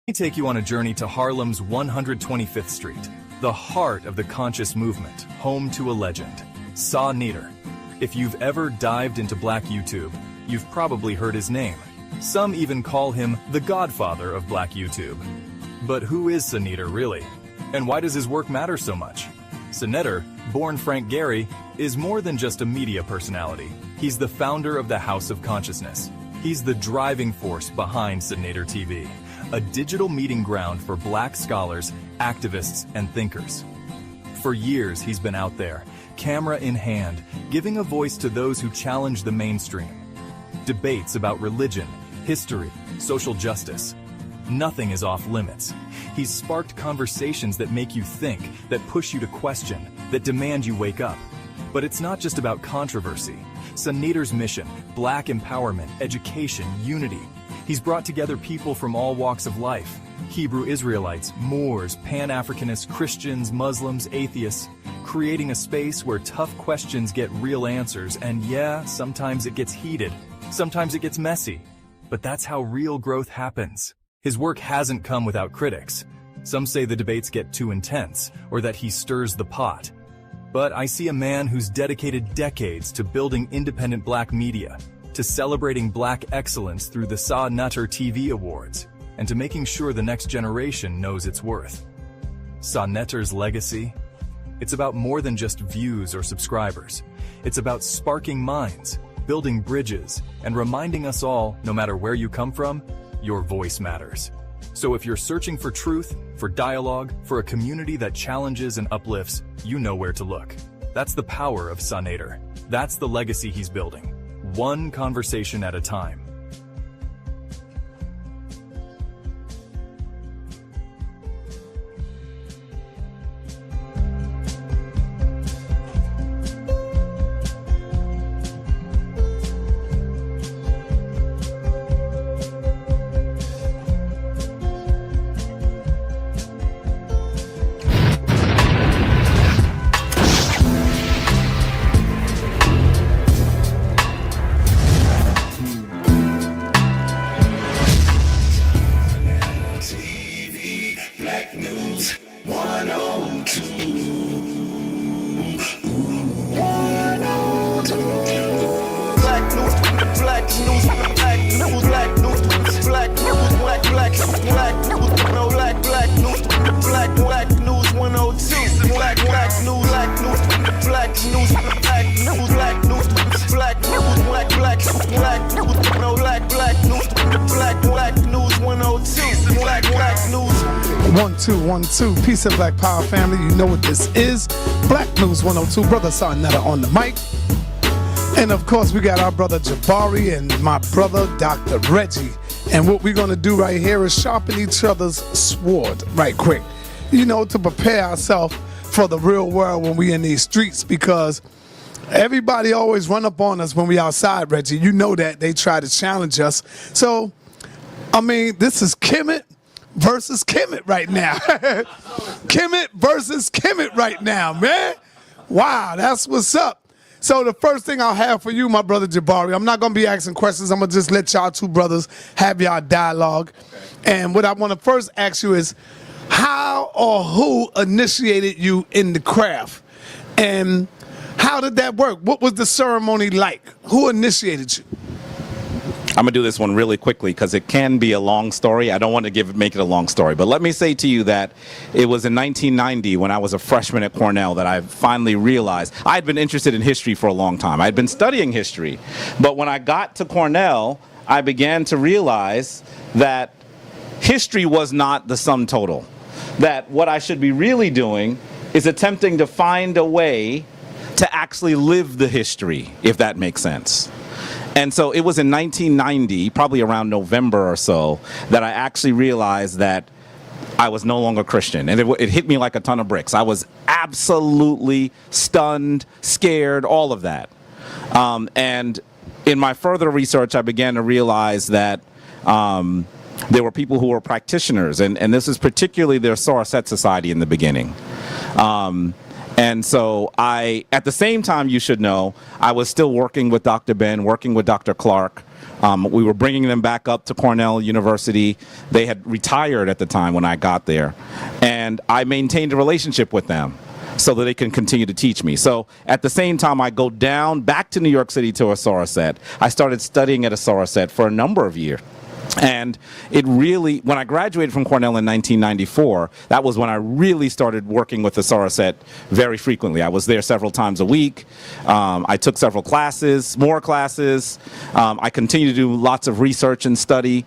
Let me take you on a journey to Harlem's 125th Street, the heart of the conscious movement, home to a legend, sa.neter. If you've ever dived into Black YouTube, you've probably heard his name. Some even call him the godfather of Black YouTube. But who is sa.neter really? And why does his work matter so much? Sa.neter, born Frank Gehry, is more than just a media personality. He's the founder of the House of Consciousness. He's the driving force behind sa.neter TV, a digital meeting ground for Black scholars, activists, and thinkers. For years, he's been out there, camera in hand, giving a voice to those who challenge the mainstream. Debates about religion, history, social justice. Nothing is off limits. He's sparked conversations that make you think, that push you to question, that demand you wake up. But it's not just about controversy. Sa.neter's mission, Black empowerment, education, unity. He's brought together people from all walks of life. Hebrew Israelites, Moors, Pan-Africanists, Christians, Muslims, atheists, creating a space where tough questions get real answers, and yeah, sometimes it gets heated, sometimes it gets messy. But that's how real growth happens. His work hasn't come without critics. Some say the debates get too intense, or that he stirs the pot. But I see a man who's dedicated decades to building independent Black media, to celebrating Black excellence through the sa.neter TV Awards, and to making sure the next generation knows its worth. Sa.neter's legacy? It's about more than just views or subscribers. It's about sparking minds, building bridges, and reminding us all, no matter where you come from, your voice matters. So if you're searching for truth, for dialogue, for a community that challenges and uplifts, you know where to look. That's the power of sa.neter. That's the legacy he's building. One conversation at a time. One, two. Peace and Black Power family. You know what this is. Black News 102. Brother sa.neter on the mic. And of course, we got our brother Jabari and my brother Dr. Reggie. And what we're going to do right here is sharpen each other's sword right quick. You know, to prepare ourselves for the real world when we in these streets, because everybody always run up on us when we outside, Reggie. You know that. They try to challenge us. So, I mean, this is Kemet versus Kemet right now. Kemet versus Kemet right now, man. Wow, that's what's up. So the first thing I'll have for you, my brother Jabari, I'm not going to be asking questions. I'm going to just let y'all two brothers have y'all dialogue. Okay. And what I want to first ask you is, how or who initiated you in the craft? And how did that work? What was the ceremony like? Who initiated you? I'm going to do this one really quickly because it can be a long story. I don't want to make it a long story. But let me say to you that it was in 1990 when I was a freshman at Cornell that I finally realized I had been interested in history for a long time. I had been studying history. But when I got to Cornell, I began to realize that history was not the sum total. That what I should be really doing is attempting to find a way to actually live the history, if that makes sense. And so it was in 1990, probably around November or so, that I actually realized that I was no longer Christian. And it hit me like a ton of bricks. I was absolutely stunned, scared, all of that. And in my further research, I began to realize that there were people who were practitioners. And this is particularly the Soreset Society in the beginning. And so at the same time, you should know, I was still working with Dr. Ben, working with Dr. Clark, We were bringing them back up to Cornell University. They had retired at the time when I got there. And I maintained a relationship with them so that they can continue to teach me. So at the same time, I go down back to New York City to a Soraset. I started studying at a Soraset for a number of years. And it really, when I graduated from Cornell in 1994, that was when I really started working with the Soraset very frequently. I was there several times a week. I took several classes, more classes. I continued to do lots of research and study.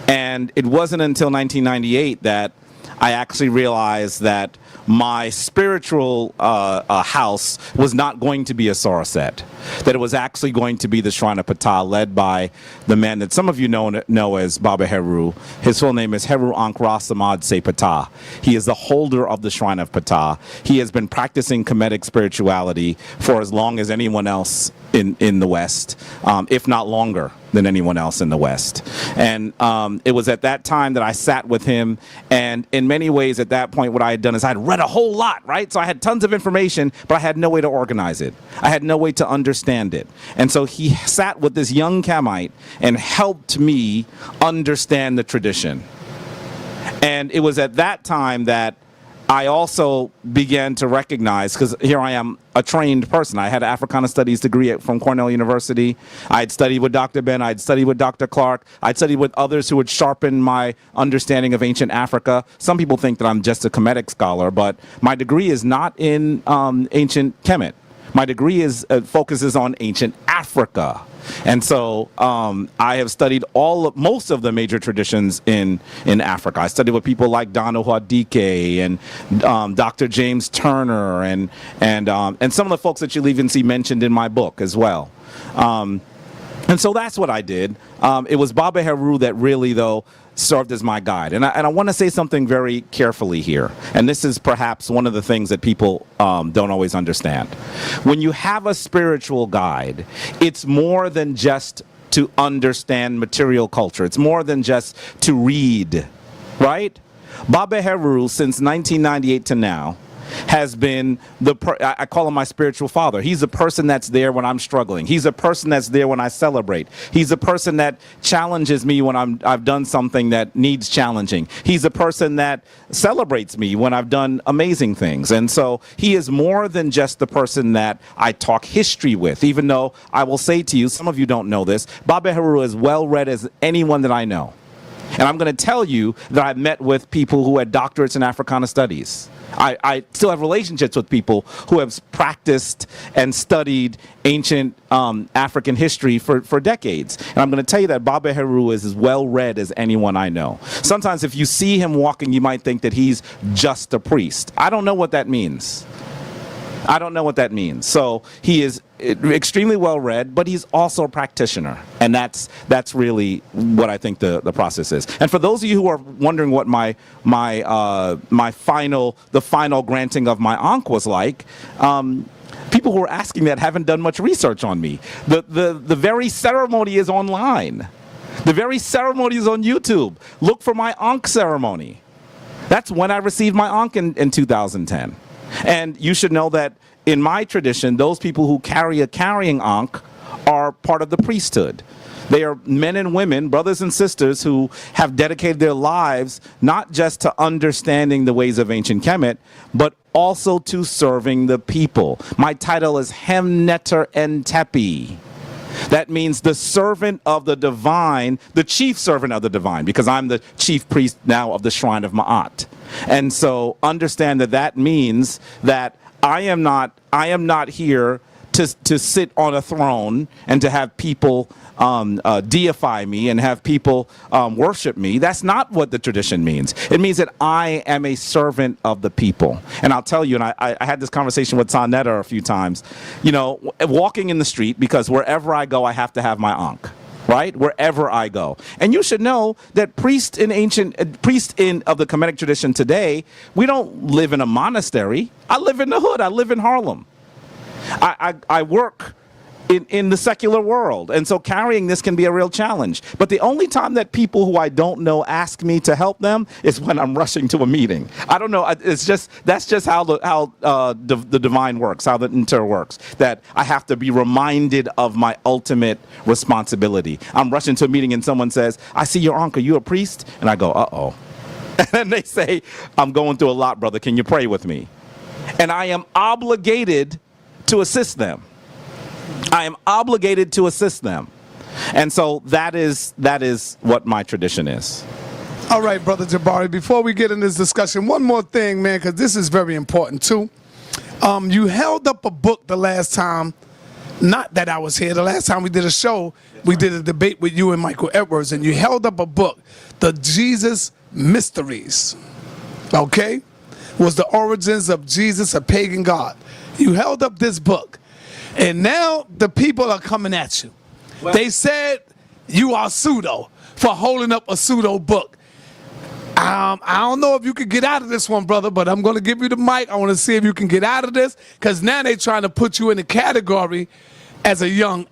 And it wasn't until 1998 that I actually realized that my spiritual house was not going to be a Soraset, that it was actually going to be the Shrine of Ptah, led by the man that some of you know as Baba Heru. His full name is Heru Ankh Ra Samad Se Ptah. He is the holder of the Shrine of Ptah. He has been practicing Kemetic spirituality for as long as anyone else in the West, if not longer than anyone else in the West. And it was at that time that I sat with him, and in many ways at that point what I had done is I had read a whole lot, right? So I had tons of information, but I had no way to organize it. I had no way to understand it. And so he sat with this young Kemite and helped me understand the tradition. And it was at that time that I also began to recognize, because here I am, a trained person. I had an Africana Studies degree from Cornell University. I had studied with Dr. Ben. I had studied with Dr. Clark. I'd studied with others who had sharpened my understanding of ancient Africa. Some people think that I'm just a Kemetic scholar, but my degree is not in ancient Kemet. My degree focuses on ancient Africa. And so I have studied most of the major traditions in Africa. I studied with people like Donna Huadike and Dr. James Turner and some of the folks that you'll even see mentioned in my book as well. And so that's what I did. It was Baba Heru that really, though, served as my guide. And I want to say something very carefully here. And this is perhaps one of the things that people don't always understand. When you have a spiritual guide, it's more than just to understand material culture. It's more than just to read, right? Baba Heru, since 1998 to now, has been I call him my spiritual father. He's a person that's there when I'm struggling. He's a person that's there when I celebrate. He's a person that challenges me when I've done something that needs challenging. He's a person that celebrates me when I've done amazing things. And so he is more than just the person that I talk history with, even though I will say to you, some of you don't know this, Baba Heru is well read as anyone that I know. And I'm going to tell you that I've met with people who had doctorates in Africana Studies. I still have relationships with people who have practiced and studied ancient African history for decades. And I'm going to tell you that Baba Heru is as well read as anyone I know. Sometimes if you see him walking, you might think that he's just a priest. I don't know what that means. I don't know what that means. So he is extremely well read, but he's also a practitioner, and that's really what I think the process is. And for those of you who are wondering what the final granting of my Ankh was like, people who are asking that haven't done much research on me. The very ceremony is online. The very ceremony is on YouTube. Look for my Ankh ceremony. That's when I received my Ankh in 2010. And you should know that in my tradition, those people who carry a carrying Ankh are part of the priesthood. They are men and women, brothers and sisters, who have dedicated their lives not just to understanding the ways of ancient Kemet, but also to serving the people. My title is sa.neter en tepi. That means the servant of the divine, the chief servant of the divine, because I'm the chief priest now of the Shrine of Ma'at. And so understand that means that I am not here to sit on a throne and to have people deify me and have people worship me. That's not what the tradition means. It means that I am a servant of the people. And I'll tell you, and I had this conversation with sa.neter a few times, you know, walking in the street, because wherever I go, I have to have my Ankh. Right? Wherever I go. And you should know that priests of the Kemetic tradition today, we don't live in a monastery. I live in the hood. I live in Harlem. I work in the secular world. And so carrying this can be a real challenge. But the only time that people who I don't know ask me to help them is when I'm rushing to a meeting. I don't know. That's just how the divine works, how the inter works, that I have to be reminded of my ultimate responsibility. I'm rushing to a meeting and someone says, I see your uncle, you a priest? And I go, uh-oh. And then they say, I'm going through a lot, brother. Can you pray with me? And I am obligated to assist them. I am obligated to assist them. And so that is what my tradition is. All right, Brother Jabari, before we get in this discussion, one more thing, man, because this is very important too. You held up a book the last time, not that I was here, the last time we did a show, we did a debate with you and Michael Edwards, and you held up a book, The Jesus Mysteries, okay? Was the origins of Jesus a pagan god. You held up this book. And now the people are coming at you. Well, they said you are pseudo for holding up a pseudo book. I don't know if you can get out of this one, brother, but I'm going to give you the mic. I want to see if you can get out of this, because now they're trying to put you in a category as a young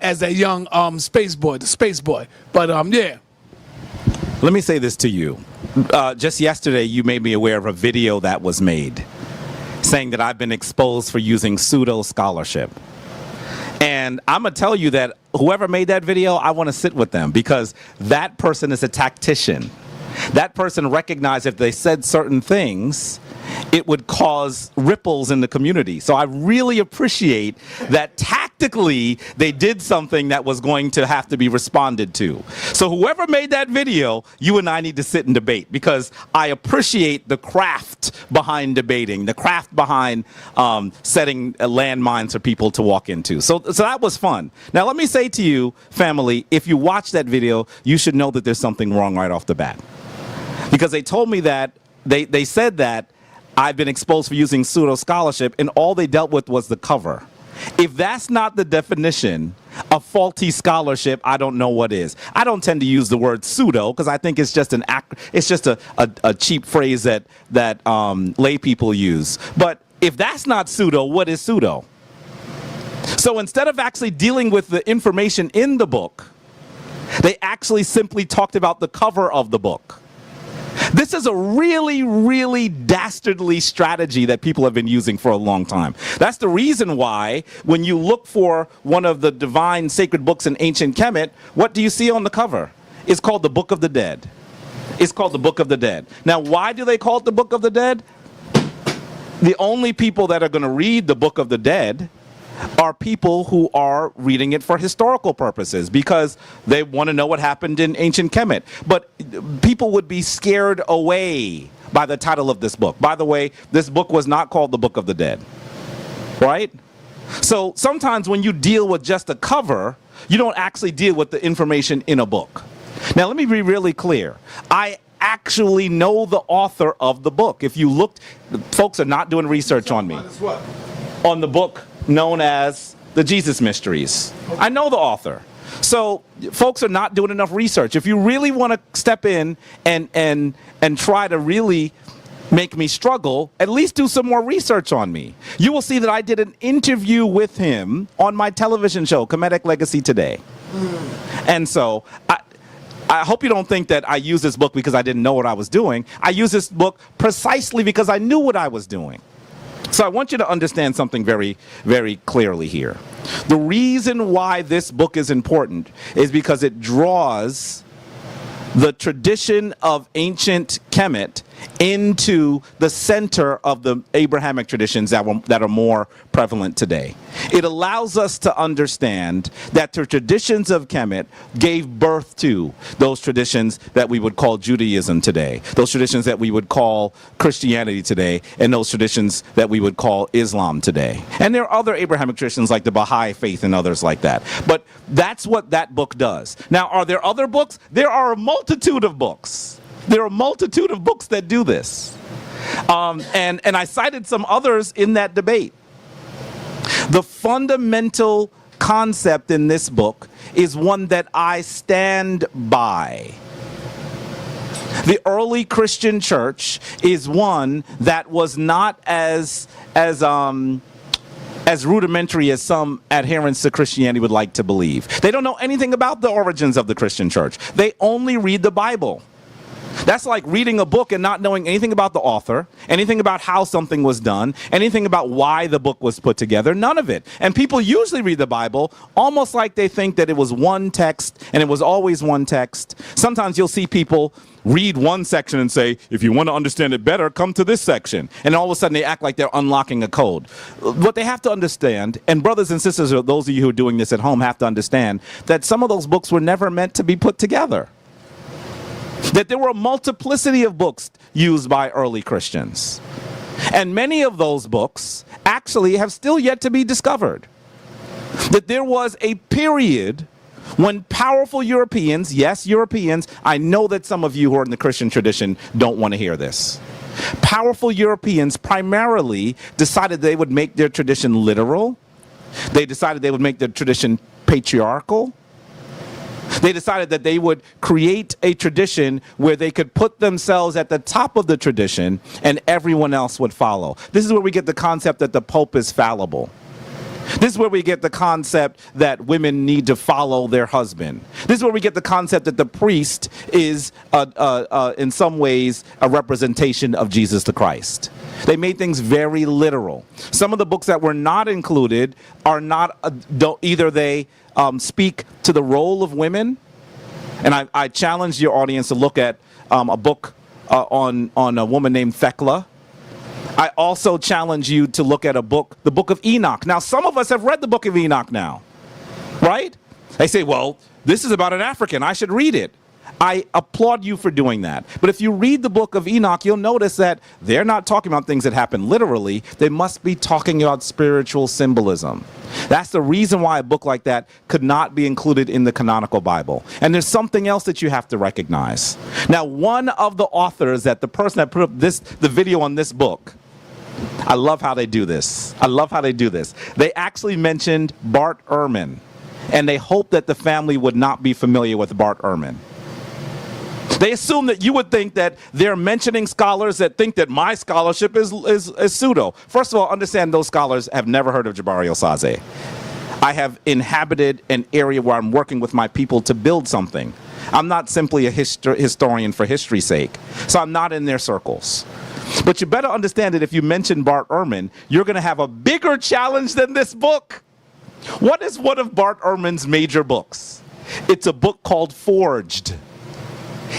space boy, the space boy. But yeah. Let me say this to you. Just yesterday, you made me aware of a video that was made saying that I've been exposed for using pseudo scholarship. And I'm going to tell you that whoever made that video, I want to sit with them, because that person is a tactician. That person recognized if they said certain things, it would cause ripples in the community. So I really appreciate that tactically they did something that was going to have to be responded to. So whoever made that video, you and I need to sit and debate, because I appreciate the craft behind debating, the craft behind setting landmines for people to walk into. So that was fun. Now let me say to you, family, if you watch that video, you should know that there's something wrong right off the bat. Because they told me that, they said that I've been exposed for using pseudo scholarship, and all they dealt with was the cover. If that's not the definition of faulty scholarship, I don't know what is. I don't tend to use the word pseudo because I think it's just a cheap phrase that lay people use. But if that's not pseudo, what is pseudo? So instead of actually dealing with the information in the book, they actually simply talked about the cover of the book. This is a really, really dastardly strategy that people have been using for a long time. That's the reason why when you look for one of the divine sacred books in ancient Kemet, what do you see on the cover? It's called the Book of the Dead. It's called the Book of the Dead. Now, why do they call it the Book of the Dead? The only people that are going to read the Book of the Dead are people who are reading it for historical purposes, because they want to know what happened in ancient Kemet. But people would be scared away by the title of this book. By the way, this book was not called the Book of the Dead, right? So sometimes when you deal with just a cover, you don't actually deal with the information in a book. Now, let me be really clear. I actually know the author of the book. If you looked, folks are not doing research on me. On the book known as The Jesus Mysteries. I know the author. So folks are not doing enough research. If you really want to step in and try to really make me struggle, at least do some more research on me. You will see that I did an interview with him on my television show, Kemetic Legacy Today. And so I hope you don't think that I use this book because I didn't know what I was doing. I use this book precisely because I knew what I was doing. So I want you to understand something very, very clearly here. The reason why this book is important is because it draws the tradition of ancient Kemet into the center of the Abrahamic traditions that are more prevalent today. It allows us to understand that the traditions of Kemet gave birth to those traditions that we would call Judaism today, those traditions that we would call Christianity today, and those traditions that we would call Islam today. And there are other Abrahamic traditions like the Baha'i faith and others like that. But that's what that book does. Now, are there other books? There are a multitude of books. There are a multitude of books that do this. And I cited some others in that debate. The fundamental concept in this book is one that I stand by. The early Christian church is one that was not as as rudimentary as some adherents to Christianity would like to believe. They don't know anything about the origins of the Christian church. They only read the Bible. That's like reading a book and not knowing anything about the author, anything about how something was done, anything about why the book was put together, none of it. And people usually read the Bible almost like they think that it was one text and it was always one text. Sometimes you'll see people read one section and say, if you want to understand it better, come to this section. And all of a sudden they act like they're unlocking a code. What they have to understand, and brothers and sisters, those of you who are doing this at home have to understand, that some of those books were never meant to be put together. That there were a multiplicity of books used by early Christians. And many of those books actually have still yet to be discovered. That there was a period when powerful Europeans, yes, Europeans, I know that some of you who are in the Christian tradition don't want to hear this. Powerful Europeans primarily decided they would make their tradition literal. They decided they would make their tradition patriarchal. They decided that they would create a tradition where they could put themselves at the top of the tradition and everyone else would follow. This is where we get the concept that the Pope is fallible. This is where we get the concept that women need to follow their husband. This is where we get the concept that the priest is, in some ways, a representation of Jesus the Christ. They made things very literal. Some of the books that were not included are not, either they speak to the role of women, and I challenge your audience to look at a book on a woman named Thecla. I also challenge you to look at the book of Enoch. Now, some of us have read the book of Enoch now, right? They say, well, this is about an African. I should read it. I applaud you for doing that. But if you read the book of Enoch, you'll notice that they're not talking about things that happen literally. They must be talking about spiritual symbolism. That's the reason why a book like that could not be included in the canonical Bible. And there's something else that you have to recognize. Now, one of the authors, that the person that put up the video on this book, I love how they do this. I love how they do this. They actually mentioned Bart Ehrman, and they hoped that the family would not be familiar with Bart Ehrman. They assume that you would think that they're mentioning scholars that think that my scholarship is pseudo. First of all, understand those scholars have never heard of Jabari Osaze. I have inhabited an area where I'm working with my people to build something. I'm not simply a historian for history's sake, so I'm not in their circles. But you better understand that if you mention Bart Ehrman, you're going to have a bigger challenge than this book. What is one of Bart Ehrman's major books? It's a book called Forged.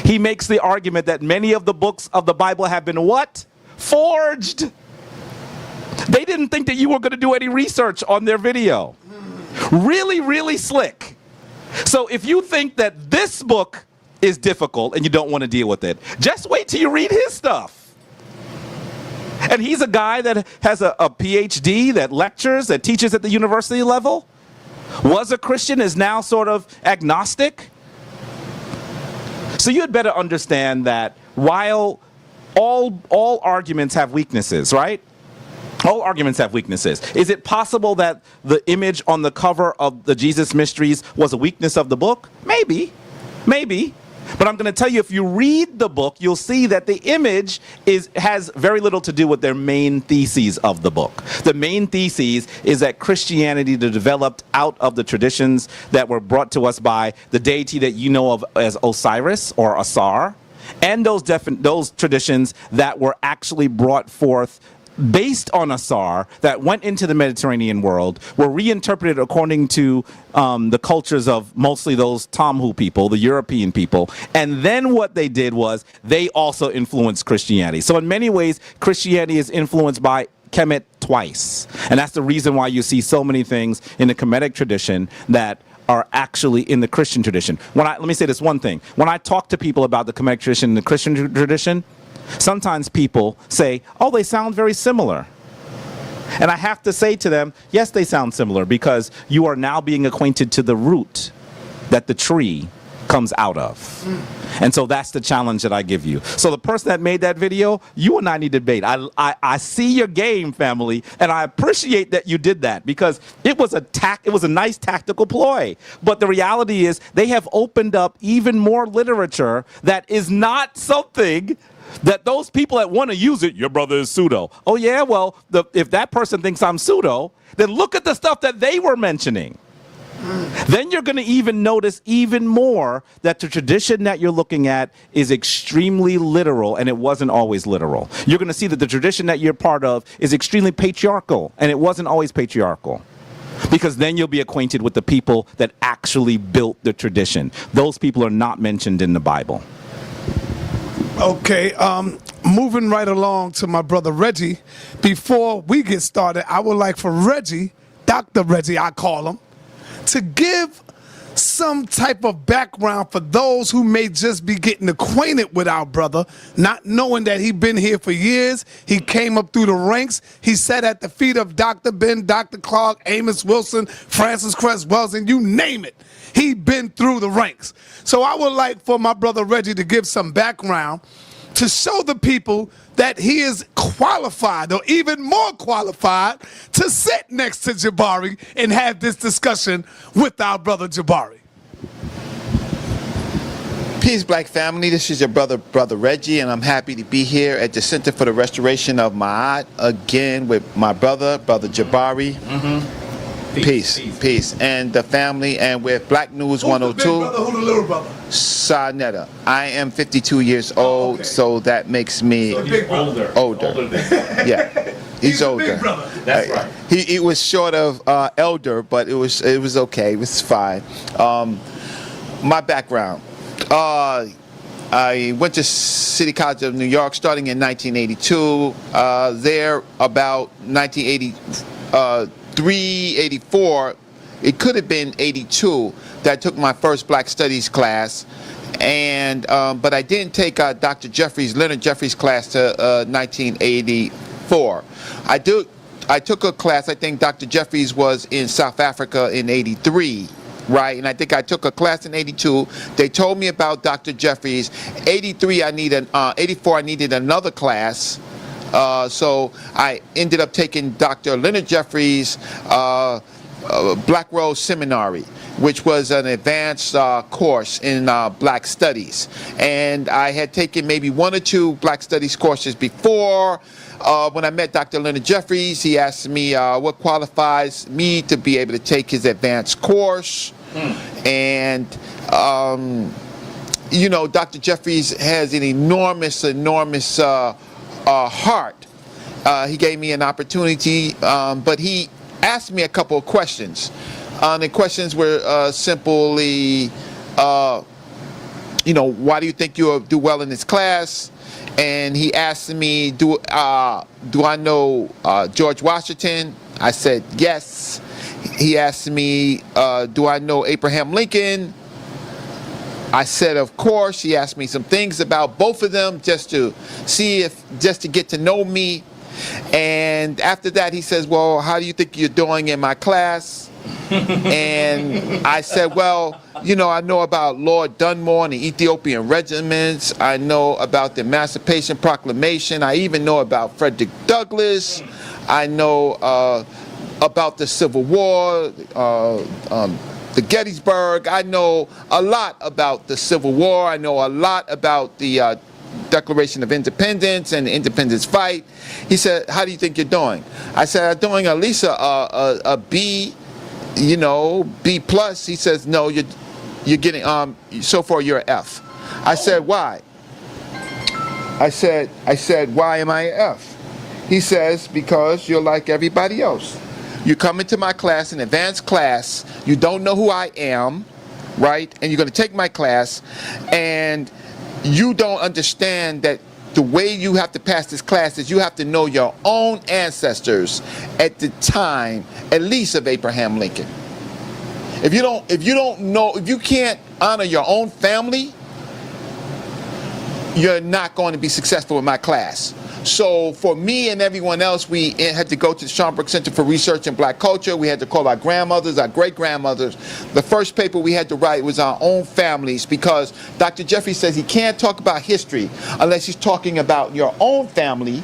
He makes the argument that many of the books of the Bible have been what? Forged. They didn't think that you were going to do any research on their video. Really, really slick. So if you think that this book is difficult and you don't want to deal with it, just wait till you read his stuff. And he's a guy that has a PhD, that lectures, that teaches at the university level, was a Christian, is now sort of agnostic. So you had better understand that while all arguments have weaknesses, right? All arguments have weaknesses. Is it possible that the image on the cover of the Jesus Mysteries was a weakness of the book? Maybe. But I'm going to tell you, if you read the book, you'll see that the image has very little to do with their main theses of the book. The main theses is that Christianity developed out of the traditions that were brought to us by the deity that you know of as Osiris or Asar, and those traditions that were actually brought forth based on Asar, that went into the Mediterranean world, were reinterpreted according to the cultures of mostly those Tamhu people, the European people. And then what they did was they also influenced Christianity. So in many ways, Christianity is influenced by Kemet twice. And that's the reason why you see so many things in the Kemetic tradition that are actually in the Christian tradition. Let me say this one thing. When I talk to people about the Kemetic tradition and the Christian tradition, sometimes people say, oh, they sound very similar. And I have to say to them, yes, they sound similar, because you are now being acquainted to the root, that the tree comes out of. And so that's the challenge that I give you. So the person that made that video, you and I need to debate. I see your game, family, and I appreciate that you did that, because it was a nice tactical ploy. But the reality is they have opened up even more literature that is not something that those people that want to use it, your brother is pseudo. Oh yeah, well, if that person thinks I'm pseudo, then look at the stuff that they were mentioning. Then you're going to even notice even more that the tradition that you're looking at is extremely literal, and it wasn't always literal. You're going to see that the tradition that you're part of is extremely patriarchal, and it wasn't always patriarchal. Because then you'll be acquainted with the people that actually built the tradition. Those people are not mentioned in the Bible. Okay, moving right along to my brother Reggie. Before we get started, I would like for Reggie, Dr. Reggie, I call him, to give some type of background for those who may just be getting acquainted with our brother, not knowing that he's been here for years. He came up through the ranks. He sat at the feet of Dr. Ben, Dr. Clark, Amos Wilson, Francis Cress Wells, and you name it. He's been through the ranks. So I would like for my brother Reggie to give some background to show the people that he is qualified, or even more qualified, to sit next to Jabari and have this discussion with our brother Jabari. Peace, Black family. This is your brother Reggie, and I'm happy to be here at the Center for the Restoration of Ma'at again with my brother Jabari. Peace. And the family, and with Black News Who's 102. the big brother, who the little brother? Sa.neter. I am 52 years old, okay. So that makes me older. Yeah, he's older. Big brother. That's right. He was short of elder, but it was okay. It was fine. My background. I went to City College of New York starting in 1982. There about 1983, 84, it could have been 82, that I took my first Black Studies class, and but I didn't take Dr. Leonard Jeffries' class to 1984. I took a class. I think Dr. Jeffries was in South Africa in 83. Right, and I think I took a class in 82. They told me about Dr. Jeffries. 83, 84, I needed another class. So I ended up taking Dr. Leonard Jeffries' Black Rose Seminary, which was an advanced course in Black Studies. And I had taken maybe one or two Black Studies courses before. When I met Dr. Leonard Jeffries, he asked me what qualifies me to be able to take his advanced course. And you know, Dr. Jeffries has an enormous heart. He gave me an opportunity, but he asked me a couple of questions. The questions were simply, you know, why do you think you'll do well in this class? And he asked me, do I know George Washington? I said yes. He asked me, do I know Abraham Lincoln? I said, of course. He asked me some things about both of them just to get to know me. And after that, he says, well, how do you think you're doing in my class? And I said, well, you know, I know about Lord Dunmore and the Ethiopian regiments. I know about the Emancipation Proclamation. I even know about Frederick Douglass. I know about the Civil War, the Gettysburg. I know a lot about the Civil War. I know a lot about the Declaration of Independence and the Independence fight. He said, how do you think you're doing? I said, I'm doing at least a B, you know, B plus. He says, no, you're getting, so far you're an F. I said, why? I said, why am I an F? He says, because you're like everybody else. You come into my class, an advanced class, you don't know who I am, right? And you're going to take my class, and you don't understand that the way you have to pass this class is you have to know your own ancestors at the time, at least of Abraham Lincoln. If you can't honor your own family, you're not going to be successful in my class. So for me and everyone else, we had to go to the Schomburg Center for Research in Black Culture. We had to call our grandmothers, our great-grandmothers. The first paper we had to write was our own families, because Dr. Jeffrey says he can't talk about history unless he's talking about your own family,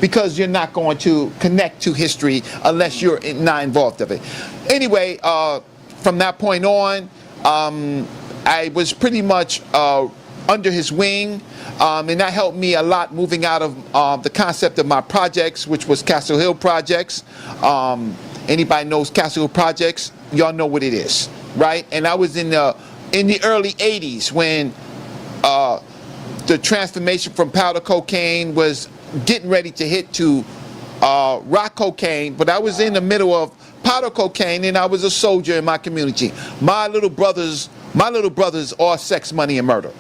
because you're not going to connect to history unless you're not involved of it. Anyway, from that point on, I was pretty much under his wing, and that helped me a lot moving out of the concept of my projects, which was Castle Hill Projects. Anybody knows Castle Hill Projects, y'all know what it is, right? And I was in the early 80s when the transformation from powder cocaine was getting ready to hit to rock cocaine, but I was in the middle of powder cocaine, and I was a soldier in my community. My little brothers are sex, money, and murder.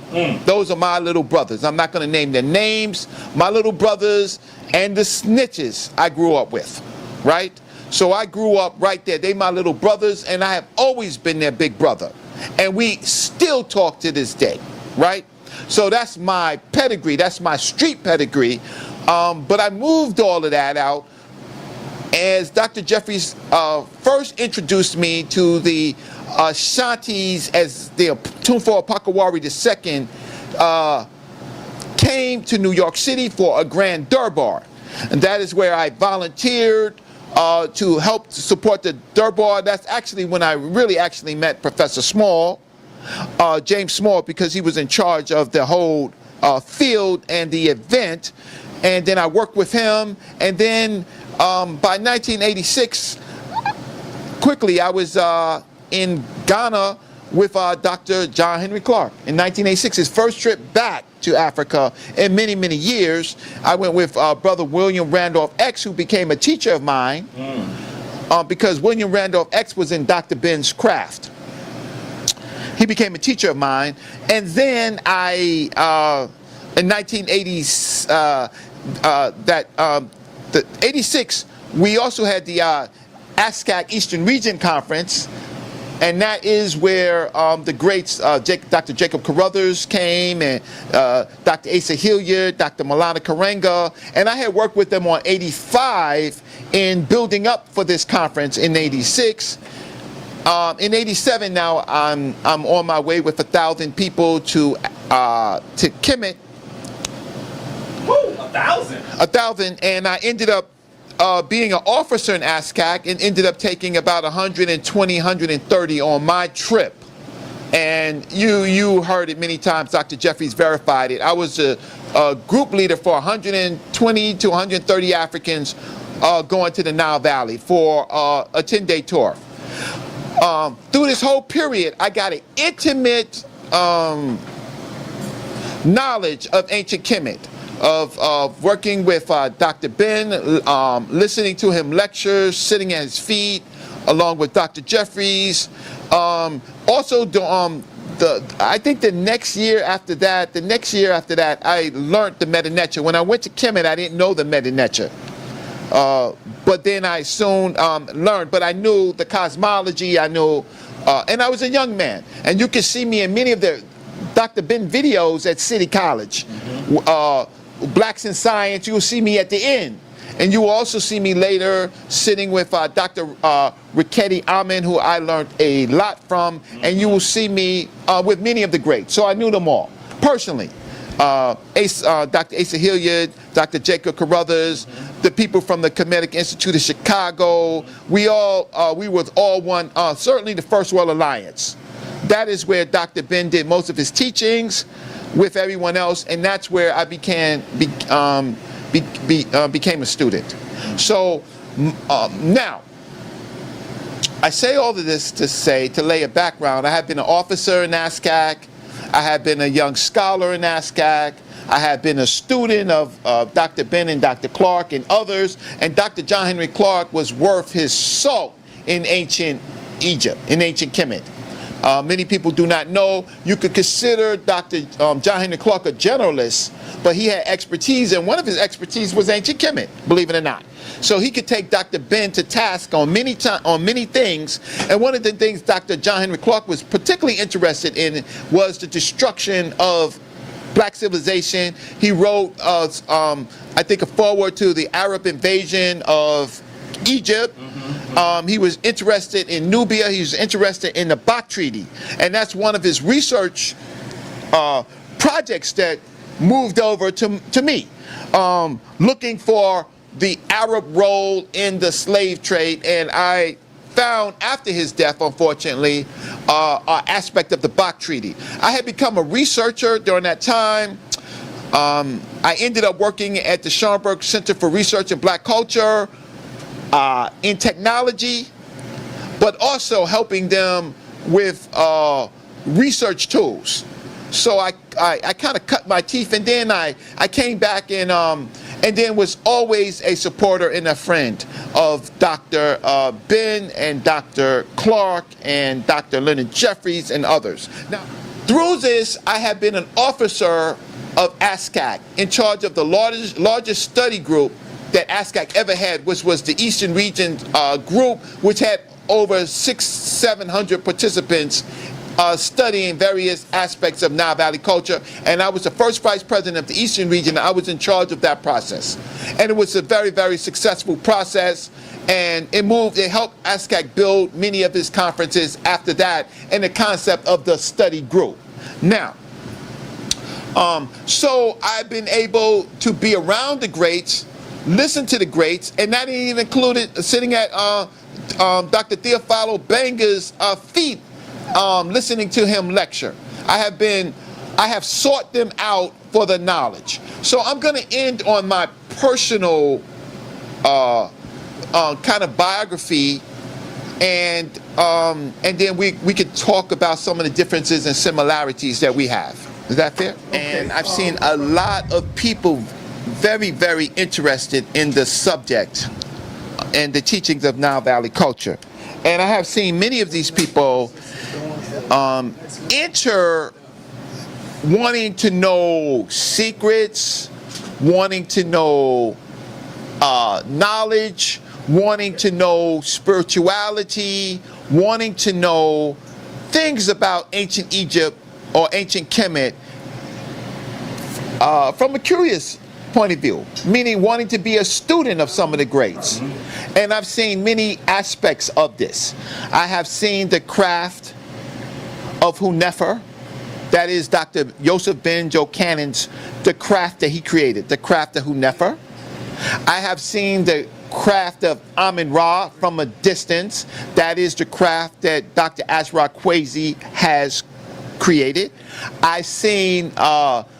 Those are my little brothers. I'm not going to name their names. My little brothers and the snitches I grew up with, right? So I grew up right there. They my little brothers, and I have always been their big brother. And we still talk to this day, right? So that's my pedigree. That's my street pedigree. But I moved all of that out as Dr. Jeffries first introduced me to the Shanties, as the Tunfor Pakawari II came to New York City for a grand durbar. And that is where I volunteered to help support the durbar. That's actually when I really actually met Professor Small, James Small, because he was in charge of the whole field and the event. And then I worked with him, and then by 1986, quickly I was in Ghana with Dr. John Henry Clark. In 1986, his first trip back to Africa in many, many years. I went with Brother William Randolph X, who became a teacher of mine, because William Randolph X was in Dr. Ben's craft. He became a teacher of mine, and then I, in 1980s, the 86, we also had the ASCAC Eastern Region Conference, and that is where the greats, Dr. Jacob Carruthers came, and Dr. Asa Hilliard, Dr. Malana Karenga, and I had worked with them on 85 in building up for this conference in 86. In 87 now, I'm on my way with 1,000 people to Kemet. Woo, 1,000? 1,000, and I ended up being an officer in ASCAC, and ended up taking about 120, 130 on my trip. And you heard it many times, Dr. Jeffries verified it. I was a group leader for 120 to 130 Africans going to the Nile Valley for a 10-day tour. Through this whole period, I got an intimate knowledge of ancient Kemet, of working with Dr. Ben, listening to him lecture, sitting at his feet, along with Dr. Jeffries. Also, I think the next year after that, I learned the meta-neter. When I went to Kemet, I didn't know the meta-neter. But then I soon learned, but I knew the cosmology, I knew, and I was a young man. And you can see me in many of the Dr. Ben videos at City College. Blacks in Science, you'll see me at the end. And you will also see me later sitting with Dr. Riketi Amen, who I learned a lot from, and you will see me with many of the greats. So I knew them all, personally. Dr. Asa Hilliard, Dr. Jacob Carruthers, the people from the Kemetic Institute of Chicago. We was all one, certainly the First World Alliance. That is where Dr. Ben did most of his teachings with everyone else, and that's where I became a student. So now, I say all of this to lay a background. I have been an officer in ASCAC. I have been a young scholar in ASCAC. I have been a student of Dr. Ben and Dr. Clark and others, and Dr. John Henry Clark was worth his salt in ancient Egypt, in ancient Kemet. Many people do not know. You could consider Dr. John Henry Clark a generalist, but he had expertise, and one of his expertise was ancient Kemet, believe it or not. So he could take Dr. Ben to task on many things, and one of the things Dr. John Henry Clark was particularly interested in was the destruction of black civilization. He wrote, I think, a foreword to the Arab invasion of Egypt. He was interested in Nubia. He was interested in the Bach Treaty, and that's one of his research projects that moved over to me, looking for the Arab role in the slave trade. And I found, after his death, unfortunately, an aspect of the Bach Treaty. I had become a researcher during that time. I ended up working at the Schomburg Center for Research in Black Culture, in technology, but also helping them with research tools. So I kind of cut my teeth, and then I came back and then was always a supporter and a friend of Dr. Ben and Dr. Clark and Dr. Leonard Jeffries and others. Now, through this, I have been an officer of ASCAC, in charge of the largest study group that ASCAC ever had, which was the Eastern Region group, which had over 600-700 participants studying various aspects of Nile Valley culture. And I was the first vice president of the Eastern Region. I was in charge of that process. And it was a very, very successful process. And it helped ASCAC build many of his conferences after that, and the concept of the study group. Now, so I've been able to be around the greats, listen to the greats, and that even included sitting at Dr. Theophilo Banger's feet, listening to him lecture. I have sought them out for the knowledge. So I'm going to end on my personal kind of biography, and then we could talk about some of the differences and similarities that we have. Is that fair? Okay. And I've seen a lot of people very, very interested in the subject and the teachings of Nile Valley culture. And I have seen many of these people enter wanting to know secrets, wanting to know knowledge, wanting to know spirituality, wanting to know things about ancient Egypt or ancient Kemet from a curious point of view, meaning wanting to be a student of some of the greats. And I've seen many aspects of this. I have seen the craft of sa.neter, that is Dr. Yosef Ben Jochanan's, the craft that he created, the craft of sa.neter. I have seen the craft of Amun-Ra from a distance, that is the craft that Dr. Asra Kwesi has created. I've seen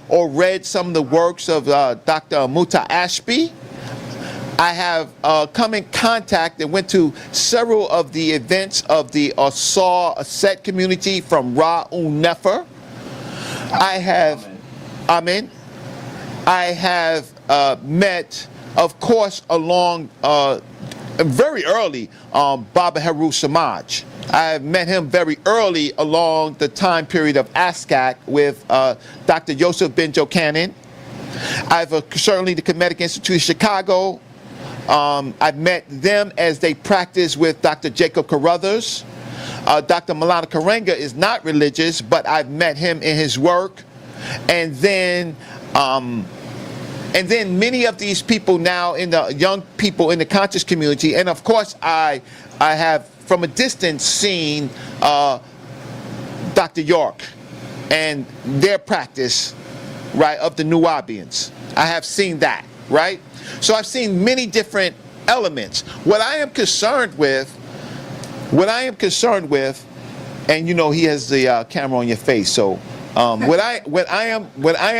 or read some of the works of Dr. Muta Ashby. I have come in contact and went to several of the events of the Aset community from Ra-un-Nefer. I have, Amen. I have met, of course, along very early, Baba Haru Samaj. I met him very early along the time period of ASCAC with Dr. Yosef Ben Jochanan. I've certainly the Kemetic Institute of Chicago. I've met them as they practice with Dr. Jacob Carruthers. Dr. Malana Karenga is not religious, but I've met him in his work. And then many of these people now, in the young people in the conscious community, and of course I have from a distance seen Dr. York and their practice, right, of the Nubians. I have seen that, right? So I've seen many different elements. What I am concerned with, and you know he has the camera on your face, so what I am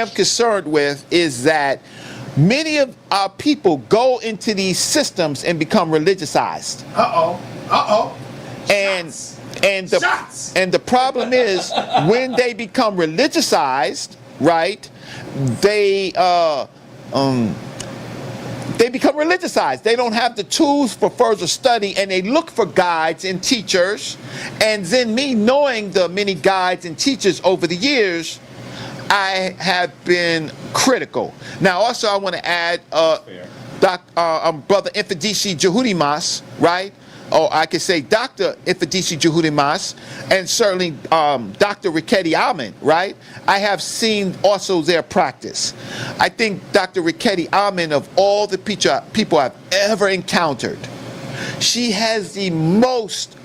concerned with is that many of our people go into these systems and become religiousized. And the problem is when they become religiousized, right? They become religiousized. They don't have the tools for further study, and they look for guides and teachers. And then me knowing the many guides and teachers over the years, I have been critical. Now, also, I want to add, Brother Infidisi Jehudimas, right? or I could say Dr. Ifedisi Juhudimas, and certainly Dr. Riketti Amen, right? I have seen also their practice. I think Dr. Riketti Amen, of all the people I've ever encountered, she has the most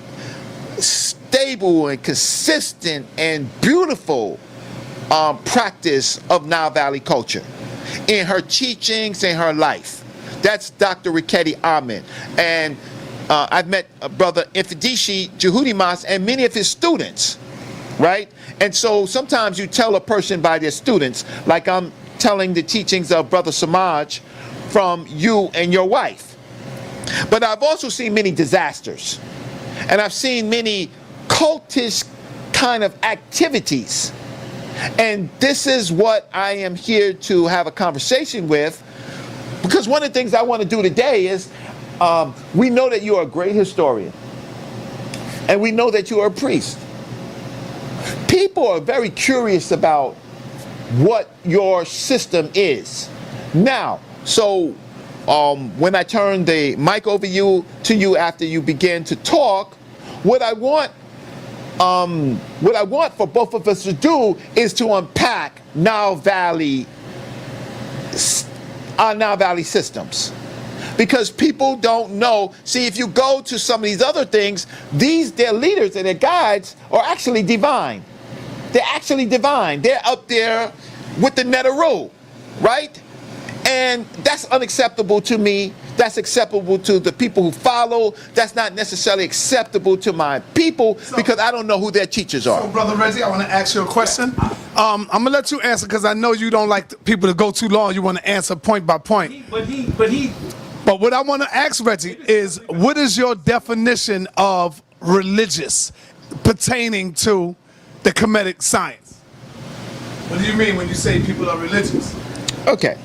stable and consistent and beautiful practice of Nile Valley culture in her teachings and her life. That's Dr. Riketti Amen. And I've met Brother Ifedisi Juhudimas and many of his students, right? And so sometimes you tell a person by their students, like I'm telling the teachings of Brother Samaj from you and your wife. But I've also seen many disasters. And I've seen many cultish kind of activities. And this is what I am here to have a conversation with, because one of the things I want to do today is, we know that you are a great historian, and we know that you are a priest. People are very curious about what your system is. Now, so when I turn the mic over to you after you begin to talk, what I want for both of us to do is to unpack Nile Valley systems. Because people don't know. See, if you go to some of these other things, their leaders and their guides are actually divine. They're actually divine. They're up there with the Neteru, right? And that's unacceptable to me. That's acceptable to the people who follow. That's not necessarily acceptable to my people, because I don't know who their teachers are. So, Brother Reggie, I want to ask you a question. I'm going to let you answer, because I know you don't like people to go too long. You want to answer point by point. But what I want to ask Reggie is, what is your definition of religious pertaining to the Kemetic science? What do you mean when you say people are religious? Okay.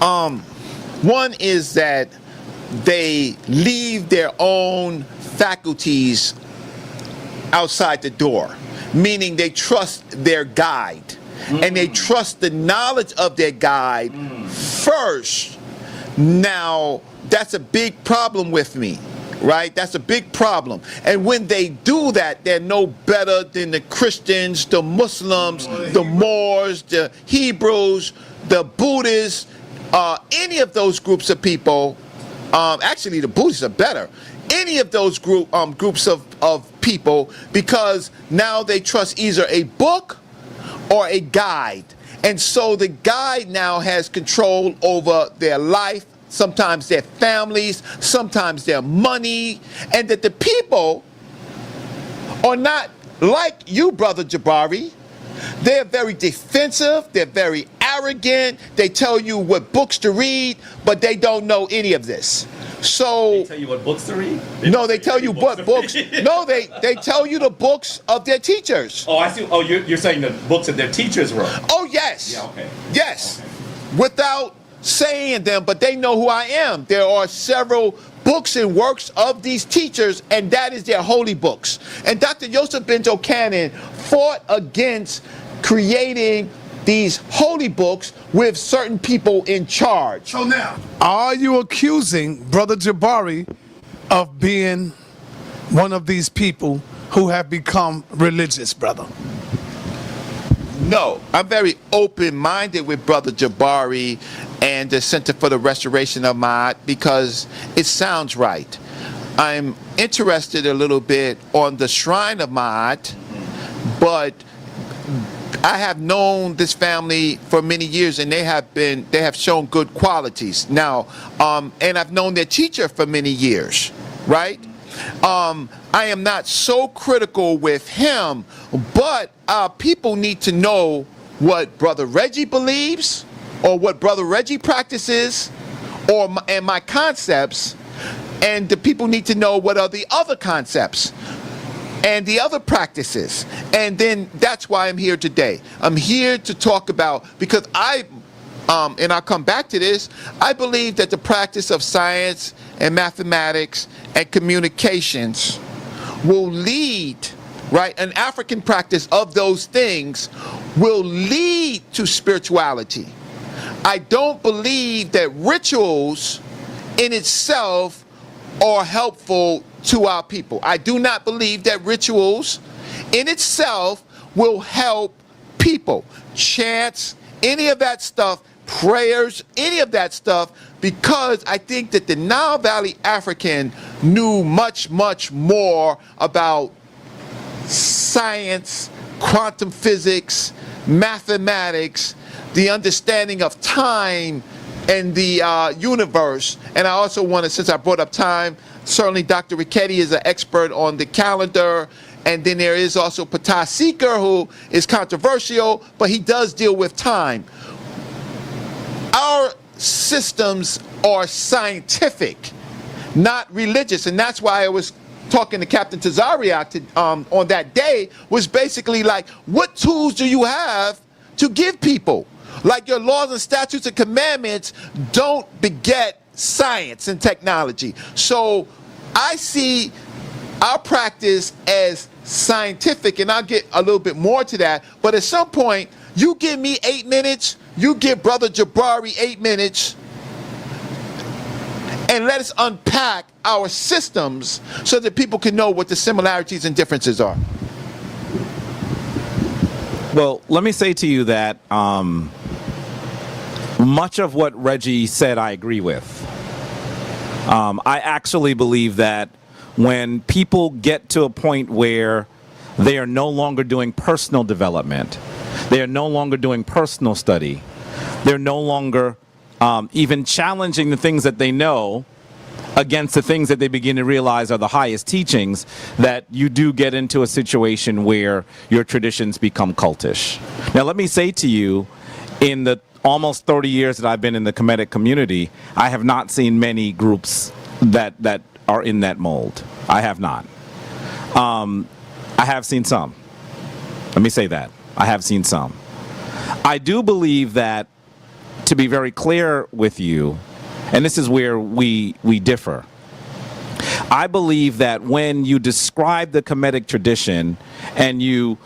One is that they leave their own faculties outside the door, meaning they trust their guide, and they trust the knowledge of their guide first. Now, that's a big problem with me, right? That's a big problem. And when they do that, they're no better than the Christians, the Muslims, the Moors, the Hebrews, the Buddhists, any of those groups of people. Actually, the Buddhists are better. Any of those groups of people, because now they trust either a book or a guide. And so the guide now has control over their life, sometimes their families, sometimes their money, and that the people are not like you, Brother Jabari. They're very defensive, they're very arrogant, they tell you what books to read, but they don't know any of this. So They tell you what books to read? no, they tell you what books. No, they tell you the books of their teachers. Oh, I see. Oh, you're saying the books that their teachers wrote. Oh, yes. Yeah, okay. Yes. Okay. Without saying them, but they know who I am. There are several books and works of these teachers, and that is their holy books. And Dr. Yosef Ben Jochanan fought against creating these holy books with certain people in charge. So now, are you accusing Brother Jabari of being one of these people who have become religious, brother? No, I'm very open-minded with Brother Jabari and the Center for the Restoration of Ma'at, because it sounds right. I'm interested a little bit on the Shrine of Ma'at, but I have known this family for many years, and they have shown good qualities. Now, and I've known their teacher for many years, right? I am not so critical with him, but people need to know what Brother Reggie believes, or what Brother Reggie practices, and my concepts, and the people need to know what are the other concepts and the other practices. And then that's why I'm here today. I'm here to talk about, because and I'll come back to this, I believe that the practice of science and mathematics and communications will lead, right, an African practice of those things will lead to spirituality. I don't believe that rituals in itself are helpful to our people. I do not believe that rituals in itself will help people. Chants, any of that stuff, prayers, any of that stuff, because I think that the Nile Valley African knew much, much more about science, quantum physics, mathematics, the understanding of time and the universe. And I also want to, since I brought up time, certainly Dr. Richetti is an expert on the calendar. And then there is also Patah Seeker, who is controversial, but he does deal with time. Our systems are scientific, not religious. And that's why I was talking to Captain Tazariak on that day, was basically like, what tools do you have to give people? Like your laws and statutes and commandments don't beget science and technology. So I see our practice as scientific, and I'll get a little bit more to that. But at some point, you give me 8 minutes, you give Brother Jabari 8 minutes, and let us unpack our systems so that people can know what the similarities and differences are. Well, let me say to you that much of what Reggie said I agree with. I actually believe that when people get to a point where they are no longer doing personal development, they are no longer doing personal study, they're no longer even challenging the things that they know against the things that they begin to realize are the highest teachings, that you do get into a situation where your traditions become cultish. Now, let me say to you, in the almost 30 years that I've been in the Kemetic community, I have not seen many groups that are in that mold. I have not. I have seen some. Let me say that. I have seen some. I do believe that, to be very clear with you, and this is where we differ, I believe that when you describe the Kemetic tradition and you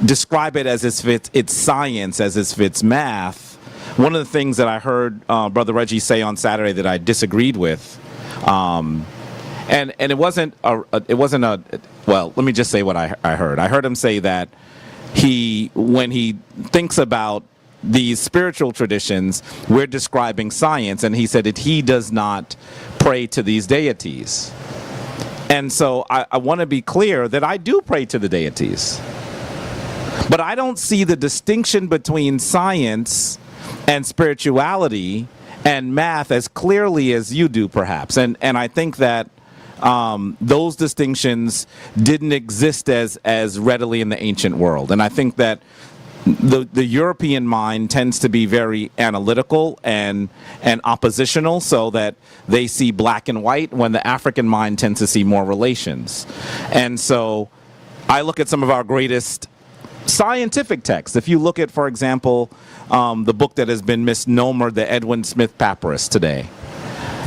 describe it as if it's science, as if it's math, one of the things that I heard Brother Reggie say on Saturday that I disagreed with, and it wasn't a well, let me just say what I heard. I heard him say that when he thinks about these spiritual traditions, we're describing science, and he said that he does not pray to these deities. And so I want to be clear that I do pray to the deities. But I don't see the distinction between science and spirituality and math as clearly as you do, perhaps. And I think that those distinctions didn't exist as readily in the ancient world. And I think that the European mind tends to be very analytical and oppositional, so that they see black and white, when the African mind tends to see more relations. And so I look at some of our greatest scientific texts. If you look at, for example, the book that has been misnomered, the Edwin Smith Papyrus today.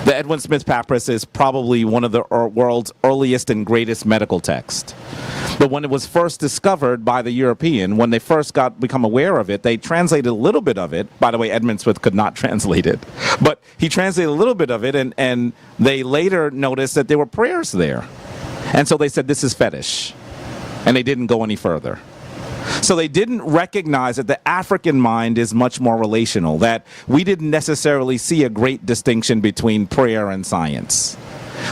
The Edwin Smith Papyrus is probably one of the world's earliest and greatest medical texts. But when it was first discovered by the European, when they first become aware of it, they translated a little bit of it. By the way, Edmund Smith could not translate it, but he translated a little bit of it, and they later noticed that there were prayers there. And so they said, this is fetish. And they didn't go any further. So they didn't recognize that the African mind is much more relational, that we didn't necessarily see a great distinction between prayer and science.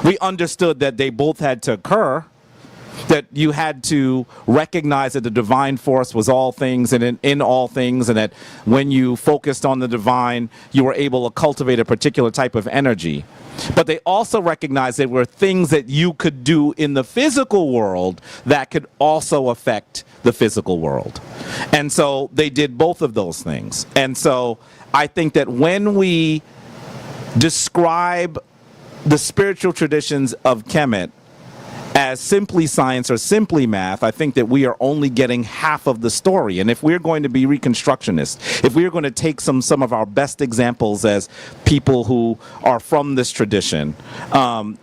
We understood that they both had to occur, that you had to recognize that the divine force was all things and in all things, and that when you focused on the divine, you were able to cultivate a particular type of energy. But they also recognized there were things that you could do in the physical world that could also affect the physical world. And so they did both of those things. And so I think that when we describe the spiritual traditions of Kemet as simply science or simply math, I think that we are only getting half of the story. And if we're going to be reconstructionists, if we're going to take some of our best examples as people who are from this tradition,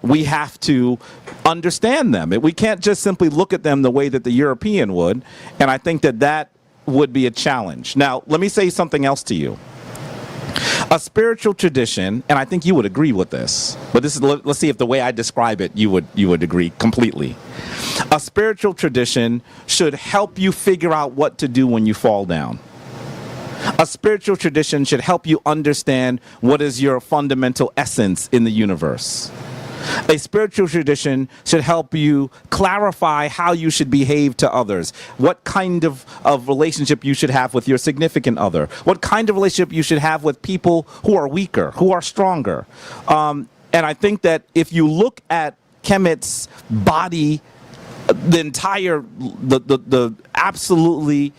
we have to understand them. We can't just simply look at them the way that the European would. And I think that would be a challenge. Now, let me say something else to you. A spiritual tradition, and I think you would agree with this, but this is, let's see if the way I describe it, you would agree completely. A spiritual tradition should help you figure out what to do when you fall down. A spiritual tradition should help you understand what is your fundamental essence in the universe. A spiritual tradition should help you clarify how you should behave to others, what kind of relationship you should have with your significant other, what kind of relationship you should have with people who are weaker, who are stronger. And I think that if you look at Kemet's body, the absolutely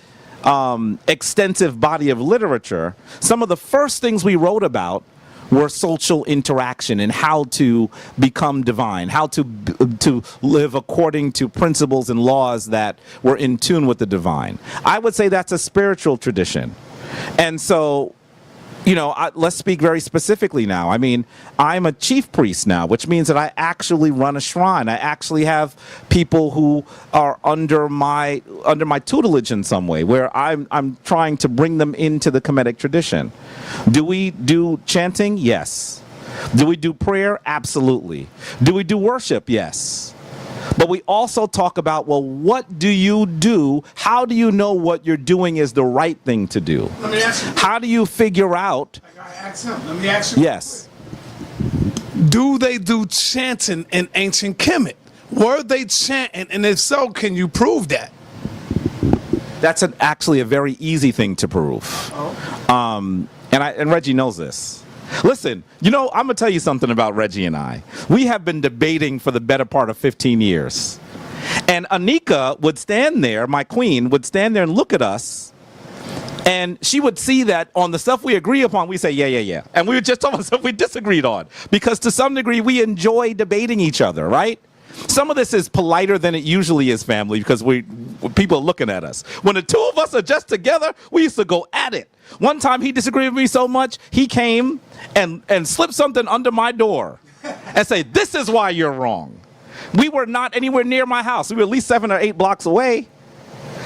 extensive body of literature, some of the first things we wrote about were social interaction and how to become divine, how to live according to principles and laws that were in tune with the divine. I would say that's a spiritual tradition. And so, you know, let's speak very specifically now. I mean, I'm a chief priest now, which means that I actually run a shrine. I actually have people who are under my tutelage in some way, where I'm trying to bring them into the Kemetic tradition. Do we do chanting? Yes. Do we do prayer? Absolutely. Do we do worship? Yes. But we also talk about, well, what do you do? How do you know what you're doing is the right thing to do? Let me ask you. How do you figure out? I gotta ask him. Let me ask you. Yes. Do they do chanting in ancient Kemet? Were they chanting? And if so, can you prove that? That's actually a very easy thing to prove. Oh. And Reggie knows this. Listen, you know, I'm going to tell you something about Reggie and I. We have been debating for the better part of 15 years. And Anika would stand there, my queen, would stand there and look at us. And she would see that on the stuff we agree upon, we say, yeah. And we would just talk about stuff we disagreed on. Because to some degree, we enjoy debating each other, right? Some of this is politer than it usually is, family, because people are looking at us. When the two of us are just together, we used to go at it. One time he disagreed with me so much, he came and slipped something under my door and say, this is why you're wrong. We were not anywhere near my house. We were at least 7 or 8 blocks away.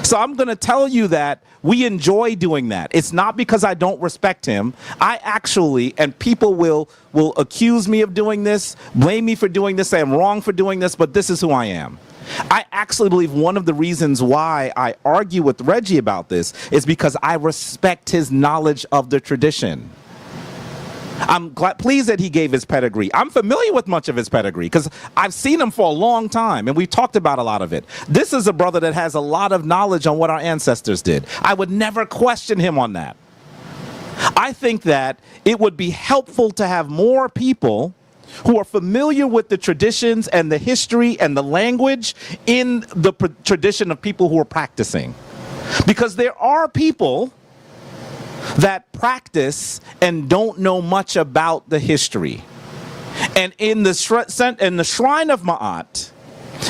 So I'm going to tell you that we enjoy doing that. It's not because I don't respect him. I actually, and people will accuse me of doing this, blame me for doing this, say I'm wrong for doing this, but this is who I am. I actually believe one of the reasons why I argue with Reggie about this is because I respect his knowledge of the tradition. I'm pleased that he gave his pedigree. I'm familiar with much of his pedigree because I've seen him for a long time and we've talked about a lot of it. This is a brother that has a lot of knowledge on what our ancestors did. I would never question him on that. I think that it would be helpful to have more people who are familiar with the traditions and the history and the language in the tradition of people who are practicing. Because there are people that practice and don't know much about the history. And in the shrine of Ma'at,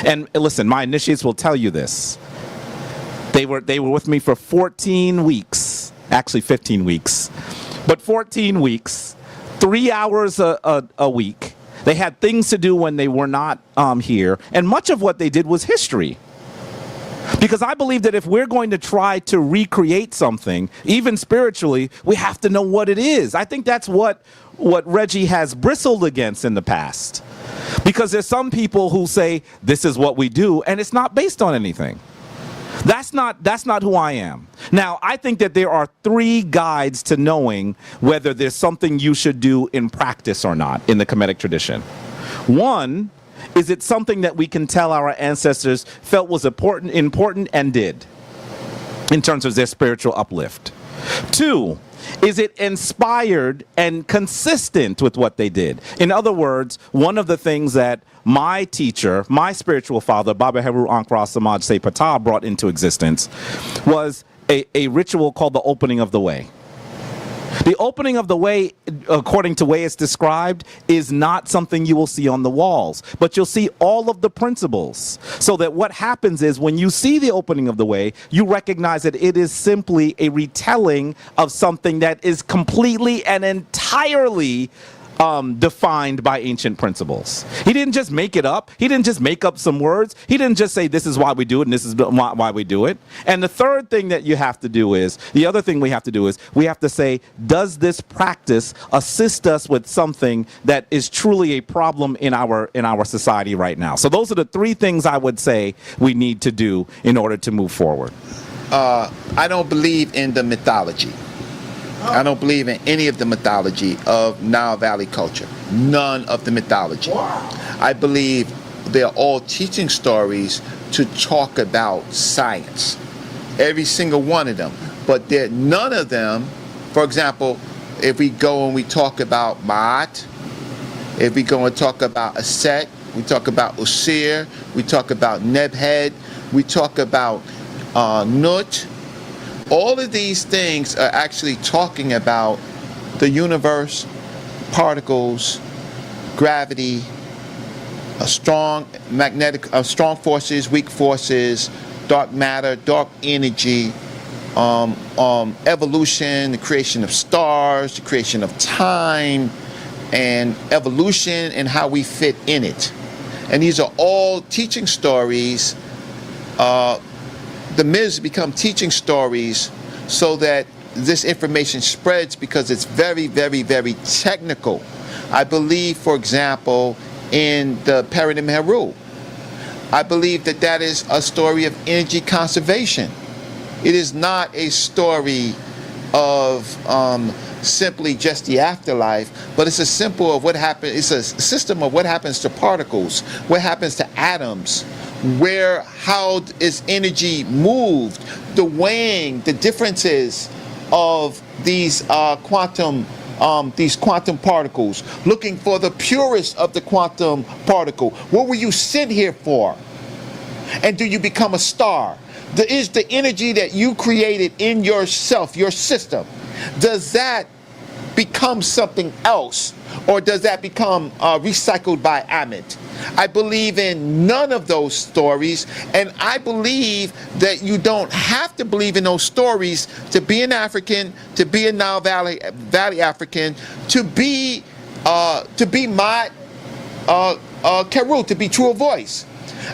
and listen, my initiates will tell you this, they were with me for 14 weeks, actually 15 weeks, but 14 weeks, 3 hours a week. They had things to do when they were not here, and much of what they did was history. Because I believe that if we're going to try to recreate something, even spiritually, we have to know what it is. I think that's what Reggie has bristled against in the past. Because there's some people who say, this is what we do, and it's not based on anything. That's not who I am. Now, I think that there are 3 guides to knowing whether there's something you should do in practice or not in the Kemetic tradition. One, is it something that we can tell our ancestors felt was important and did in terms of their spiritual uplift? 2, is it inspired and consistent with what they did? In other words, one of the things that my teacher, my spiritual father, Baba Heru Ankara Samaj Se Patah, brought into existence was a ritual called the opening of the way. The opening of the way, according to the way it's described, is not something you will see on the walls, but you'll see all of the principles. So that what happens is when you see the opening of the way, you recognize that it is simply a retelling of something that is completely and entirely defined by ancient principles. He didn't just make it up. He didn't just make up some words. He didn't just say this is why we do it and this is why we do it. And the third thing that you have to do is, the other thing we have to do is, we have to say, does this practice assist us with something that is truly a problem in our society right now? So those are the three things I would say we need to do in order to move forward. I don't believe in the mythology. I don't believe in any of the mythology of Nile Valley culture. None of the mythology. I believe they're all teaching stories to talk about science. Every single one of them. But none of them, for example, if we go and we talk about Ma'at, if we go and talk about Aset, we talk about Usir, we talk about Nebhed, we talk about Nut. All of these things are actually talking about the universe, particles, gravity, strong forces, weak forces, dark matter, dark energy, evolution, the creation of stars, the creation of time, and evolution and how we fit in it. And these are all teaching stories. The myths become teaching stories so that this information spreads because it's very, very, very technical. I believe, for example, in the Paradigm Heru, I believe that that is a story of energy conservation. It is not a story of simply just the afterlife, but it's a symbol of what happens. It's a system of what happens to particles, what happens to atoms, how is energy moved, the weighing, the differences of these quantum particles, looking for the purest of the quantum particle. What were you sent here for? And do you become a star? Is the energy that you created in yourself, your system, does that become something else, or does that become recycled by Amit? I believe in none of those stories, and I believe that you don't have to believe in those stories to be an African, to be a Nile Valley African, to be my Keru, to be true of voice.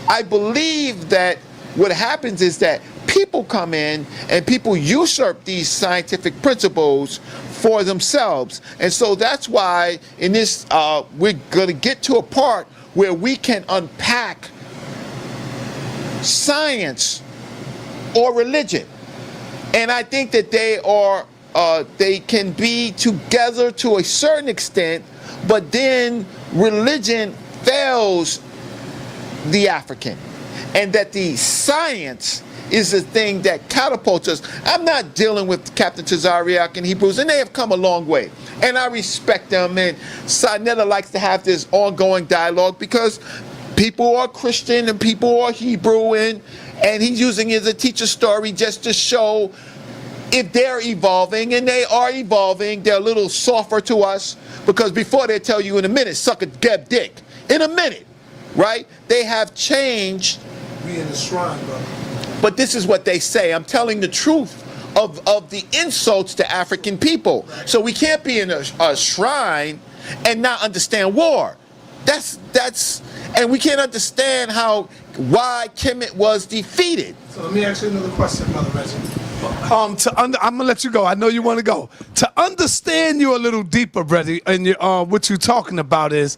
I believe that what happens is that people come in and people usurp these scientific principles for themselves. And so that's why in this, we're going to get to a part where we can unpack science or religion. And I think that they can be together to a certain extent, but then religion fails the African. And that the science is the thing that catapults us. I'm not dealing with Captain Tazariak and Hebrews, and they have come a long way. And I respect them, and sa.neter likes to have this ongoing dialogue because people are Christian and people are Hebrew, and he's using it as a teacher story just to show if they're evolving, and they are evolving. They're a little softer to us because before they tell you in a minute, suck a geb dick. In a minute, right? They have changed. We in the shrine, brother. But this is what they say. I'm telling the truth of the insults to African people. So we can't be in a shrine and not understand war. And we can't understand why Kemet was defeated. So let me ask you another question, Brother Reggie. I'm gonna let you go. I know you want to go. To understand you a little deeper, Reggie, and what you're talking about is,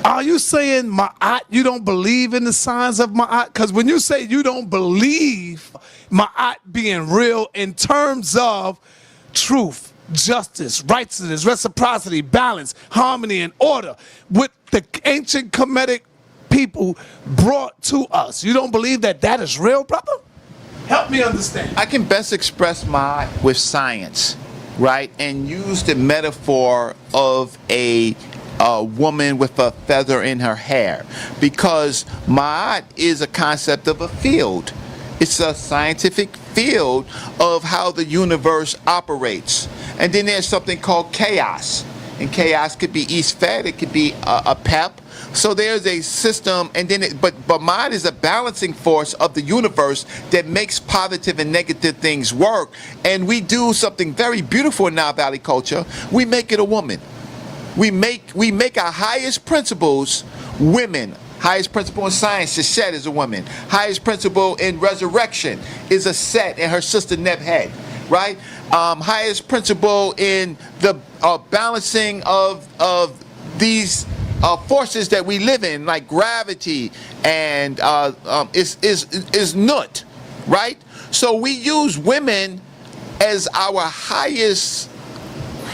are you saying Ma'at, you don't believe in the signs of Ma'at? Because when you say you don't believe Ma'at being real in terms of truth, justice, righteousness, reciprocity, balance, harmony, and order, what the ancient Kemetic people brought to us, you don't believe that that is real, brother? Help me understand. I can best express Ma'at with science, right? And use the metaphor of a woman with a feather in her hair, because Ma'at is a concept of a field. It's a scientific field of how the universe operates. And then there's something called chaos, and chaos could be East-Fed, it could be a PEP. So there's a system, and then but Ma'at is a balancing force of the universe that makes positive and negative things work. And we do something very beautiful in Nile Valley culture. We make it a woman. we make our highest principles women. Highest principle in science, Shet is a woman. Highest principle in resurrection is a Set and her sister Nebhed, right? Highest principle in the balancing of these forces that we live in, like gravity, and is Nut, right? So we use women as our highest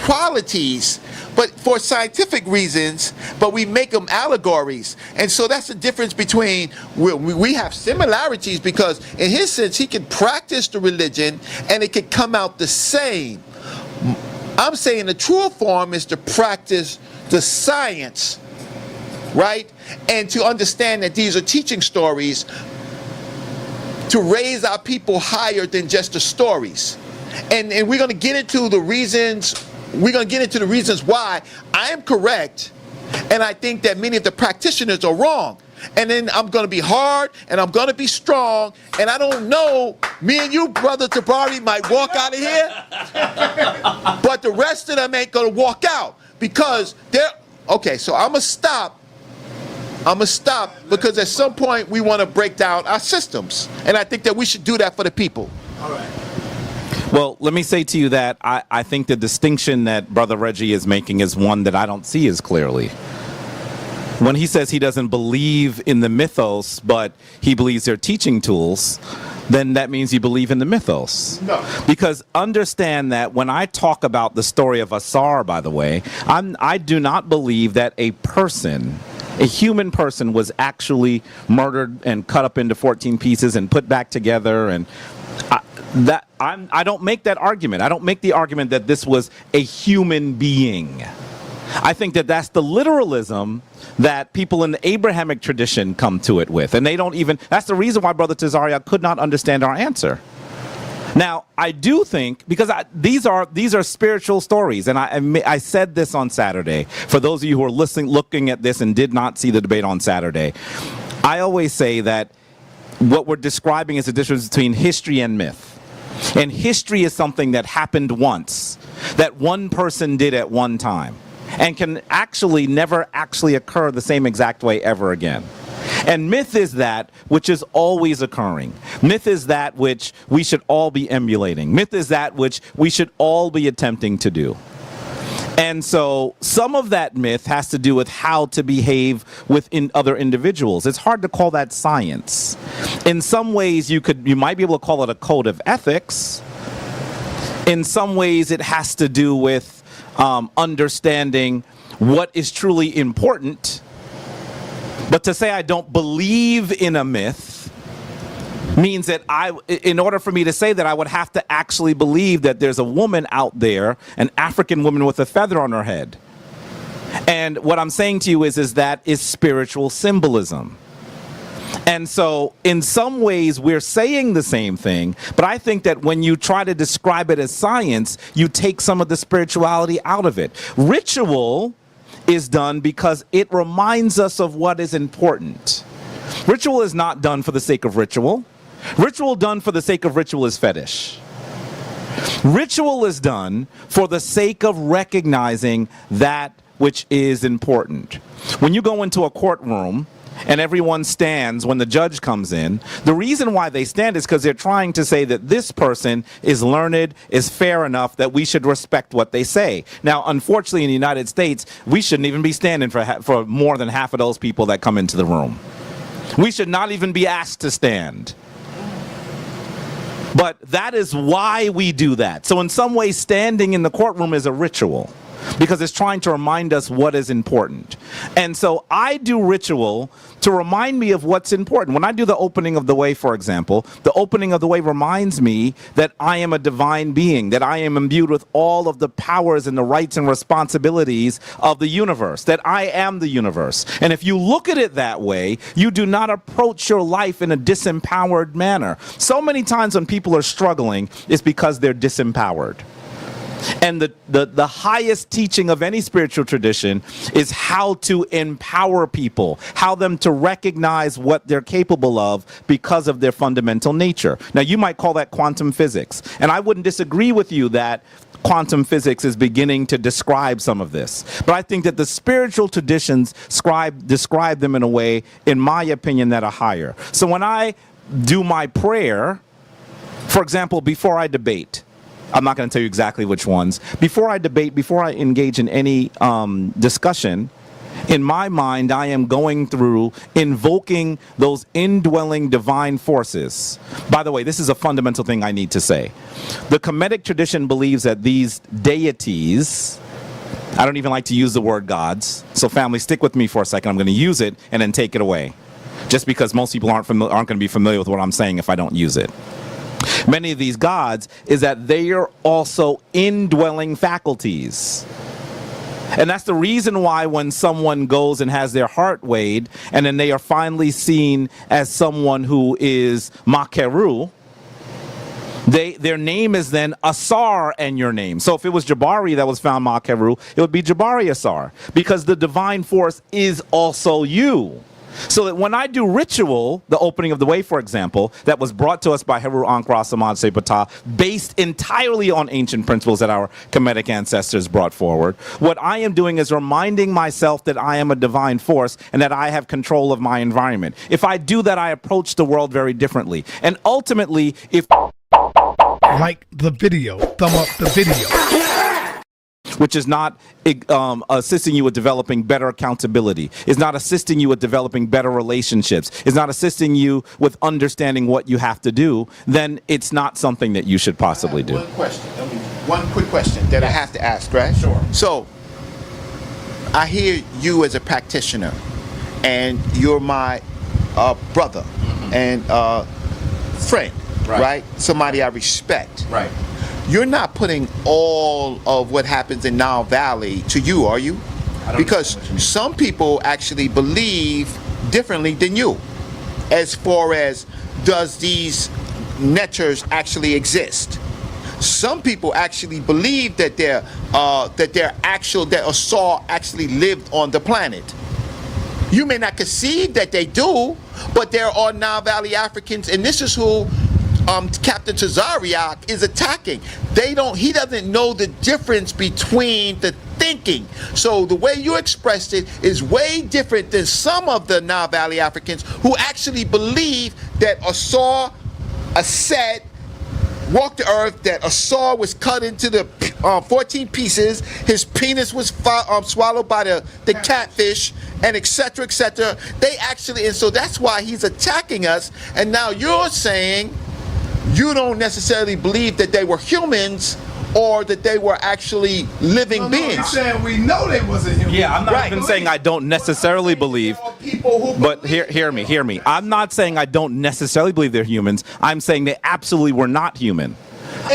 qualities, but for scientific reasons, but we make them allegories. And so that's the difference between, we have similarities, because in his sense, he can practice the religion and it could come out the same. I'm saying the true form is to practice the science, right? And to understand that these are teaching stories to raise our people higher than just the stories. And we're going to get into the reasons. We're going to get into the reasons why I am correct, and I think that many of the practitioners are wrong. And then I'm going to be hard, and I'm going to be strong, and I don't know, me and you, Brother Jabari, might walk out of here, but the rest of them ain't going to walk out, because they're, okay, so I'm going to stop. Because at some point we want to break down our systems, and I think that we should do that for the people. All right. Well, let me say to you that I think the distinction that Brother Reggie is making is one that I don't see as clearly. When he says he doesn't believe in the mythos, but he believes they're teaching tools, then that means you believe in the mythos. No. Because understand that when I talk about the story of Asar, by the way, I do not believe that a human person was actually murdered and cut up into 14 pieces and put back together, and I don't make that argument. I don't make the argument that this was a human being. I think that that's the literalism that people in the Abrahamic tradition come to it with, and they don't even. That's the reason why Brother Tazaria could not understand our answer. Now, I do think, because these are spiritual stories, and I said this on Saturday. For those of you who are looking at this and did not see the debate on Saturday, I always say that what we're describing is the difference between history and myth. And history is something that happened once, that one person did at one time, and can actually never actually occur the same exact way ever again. And myth is that which is always occurring. Myth is that which we should all be emulating. Myth is that which we should all be attempting to do. And so some of that myth has to do with how to behave within other individuals. It's hard to call that science. In some ways, you might be able to call it a code of ethics. In some ways, it has to do with understanding what is truly important. But to say I don't believe in a myth means that in order for me to say that, I would have to actually believe that there's a woman out there, an African woman with a feather on her head. And what I'm saying to you is that is spiritual symbolism. And so in some ways we're saying the same thing, but I think that when you try to describe it as science, you take some of the spirituality out of it. Ritual is done because it reminds us of what is important. Ritual is not done for the sake of ritual. Ritual done for the sake of ritual is fetish. Ritual is done for the sake of recognizing that which is important. When you go into a courtroom and everyone stands when the judge comes in, the reason why they stand is because they're trying to say that this person is learned, is fair enough that we should respect what they say. Now, unfortunately, in the United States, we shouldn't even be standing for more than half of those people that come into the room. We should not even be asked to stand. But that is why we do that. So in some ways, standing in the courtroom is a ritual, because it's trying to remind us what is important. And so I do ritual to remind me of what's important. When I do the opening of the way, for example, the opening of the way reminds me that I am a divine being, that I am imbued with all of the powers and the rights and responsibilities of the universe, that I am the universe. And if you look at it that way, you do not approach your life in a disempowered manner. So many times when people are struggling, it's because they're disempowered. And the highest teaching of any spiritual tradition is how to empower people, how them to recognize what they're capable of because of their fundamental nature. Now, you might call that quantum physics, and I wouldn't disagree with you that quantum physics is beginning to describe some of this. But I think that the spiritual traditions describe them in a way, in my opinion, that are higher. So when I do my prayer, for example, before I debate, I'm not going to tell you exactly which ones. Before I debate, before I engage in any discussion, in my mind, I am going through invoking those indwelling divine forces. By the way, this is a fundamental thing I need to say. The Kemetic tradition believes that these deities, I don't even like to use the word gods, so family, stick with me for a second. I'm going to use it and then take it away, just because most people aren't going to be familiar with what I'm saying if I don't use it. Many of these gods is that they are also indwelling faculties. And that's the reason why when someone goes and has their heart weighed and then they are finally seen as someone who is Makeru, their name is then Asar and your name. So if it was Jabari that was found Makeru, it would be Jabari Asar, because the divine force is also you. So that when I do ritual, the opening of the way, for example, that was brought to us by Heru Ankara Samad Sepata, based entirely on ancient principles that our Kemetic ancestors brought forward, what I am doing is reminding myself that I am a divine force and that I have control of my environment. If I do that, I approach the world very differently. And ultimately, if... Like the video, thumb up the video. Which is not assisting you with developing better accountability, is not assisting you with developing better relationships, is not assisting you with understanding what you have to do, then it's not something that you should possibly do. One quick question that I have to ask, right? Sure. So, I hear you as a practitioner, and you're my brother and friend, right? Somebody I respect. Right. You're not putting all of what happens in Nile Valley to you, are you? Because some people actually believe differently than you, as far as does these neters actually exist. Some people actually believe that that Asar actually lived on the planet. You may not conceive that they do, but there are Nile Valley Africans, and this is who Captain Tazariak is attacking. He doesn't know the difference between the thinking. So the way you expressed it is way different than some of the Nile Valley Africans who actually believe that Asar, Aset, walked the earth, that Asar was cut into the 14 pieces, his penis was swallowed by the catfish, and etc., etc. They actually, and so that's why he's attacking us, and now you're saying you don't necessarily believe that they were humans or that they were actually living beings. You're saying we know they wasn't humans. Yeah, I'm not even saying I don't necessarily believe. But hear me. I'm not saying I don't necessarily believe they're humans. I'm saying they absolutely were not human.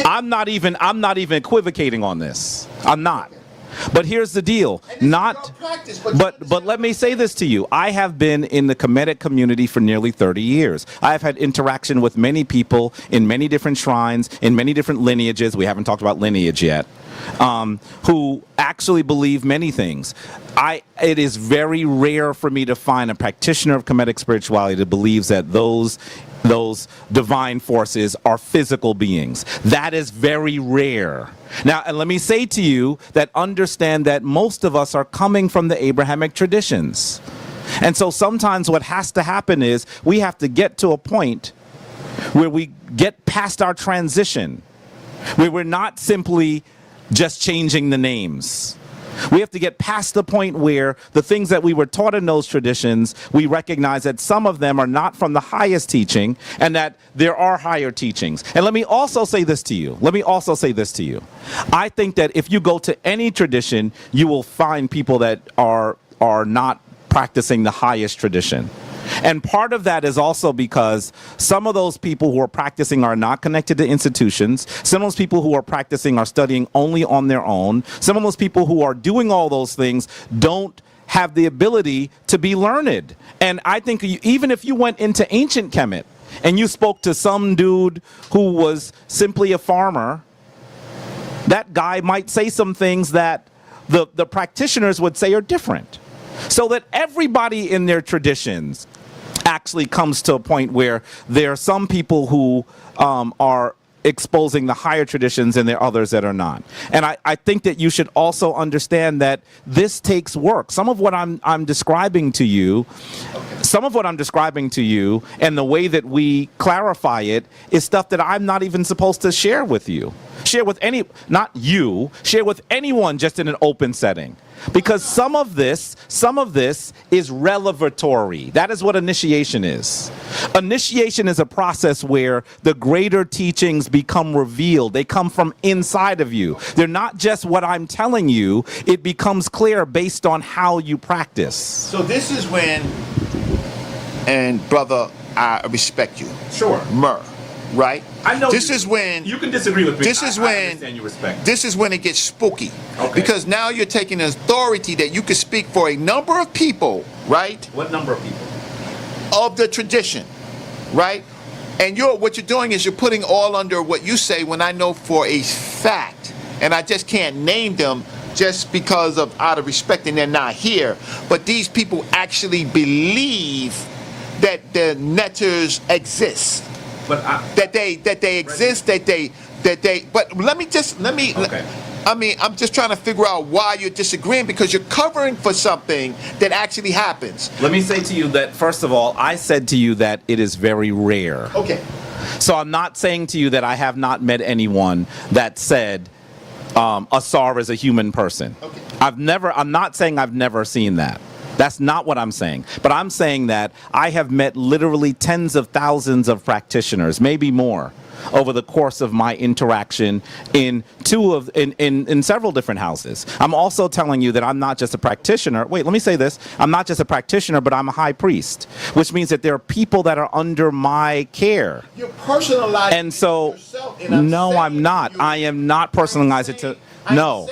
I'm not even equivocating on this. I'm not. But here's the deal. But let me say this to you. I have been in the Kemetic community for nearly 30 years. I have had interaction with many people in many different shrines, in many different lineages. We haven't talked about lineage yet. Who actually believe many things. It is very rare for me to find a practitioner of Kemetic spirituality that believes that those divine forces are physical beings. That is very rare. Now, and let me say to you that understand that most of us are coming from the Abrahamic traditions. And so sometimes what has to happen is we have to get to a point where we get past our transition, where we're not simply just changing the names. We have to get past the point where the things that we were taught in those traditions, we recognize that some of them are not from the highest teaching and that there are higher teachings. And let me also say this to you. I think that if you go to any tradition, you will find people that are not practicing the highest tradition. And part of that is also because some of those people who are practicing are not connected to institutions. Some of those people who are practicing are studying only on their own. Some of those people who are doing all those things don't have the ability to be learned. And I think even if you went into ancient Kemet and you spoke to some dude who was simply a farmer that guy might say some things that the practitioners would say are different. So that everybody in their traditions actually comes to a point where there are some people who are exposing the higher traditions and there are others that are not. And I think that you should also understand that this takes work. Some of what I'm describing to you, and the way that we clarify it is stuff that I'm not even supposed to share with you. Share with share with anyone just in an open setting. Because some of this is revelatory. That is what initiation is. Initiation is a process where the greater teachings become revealed. They come from inside of you. They're not just what I'm telling you. It becomes clear based on how you practice. So this is when, and brother, I respect you. Sure. Right? I know this is when you can disagree with me. This is when I understand your respect. This is when it gets spooky. Okay. Because now you're taking an authority that you can speak for a number of people, right? What number of people? Of the tradition, right? And what you're doing is you're putting all under what you say when I know for a fact, and I just can't name them just because of out of respect and they're not here, but these people actually believe that the netters exist. But that they exist, Reggie. But let me okay. I mean, I'm just trying to figure out why you're disagreeing, because you're covering for something that actually happens. Let me say to you that, first of all, I said to you that it is very rare. Okay. So I'm not saying to you that I have not met anyone that said a SAR is a human person. Okay. I'm not saying I've never seen that. That's not what I'm saying. But I'm saying that I have met literally tens of thousands of practitioners, maybe more, over the course of my interaction in several different houses. I'm also telling you that I'm not just a practitioner. Wait, let me say this. I'm not just a practitioner, but I'm a high priest, which means that there are people that are under my care. You're personalizing and so, yourself. No, I'm not. I am not personalizing it to... No.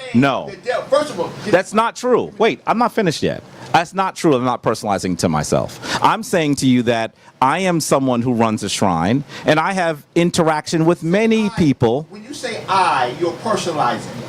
First of all... That's not true. Wait, I'm not finished yet. That's not true. I'm not personalizing to myself. I'm saying to you that I am someone who runs a shrine, and I have interaction with many people. When you say you're personalizing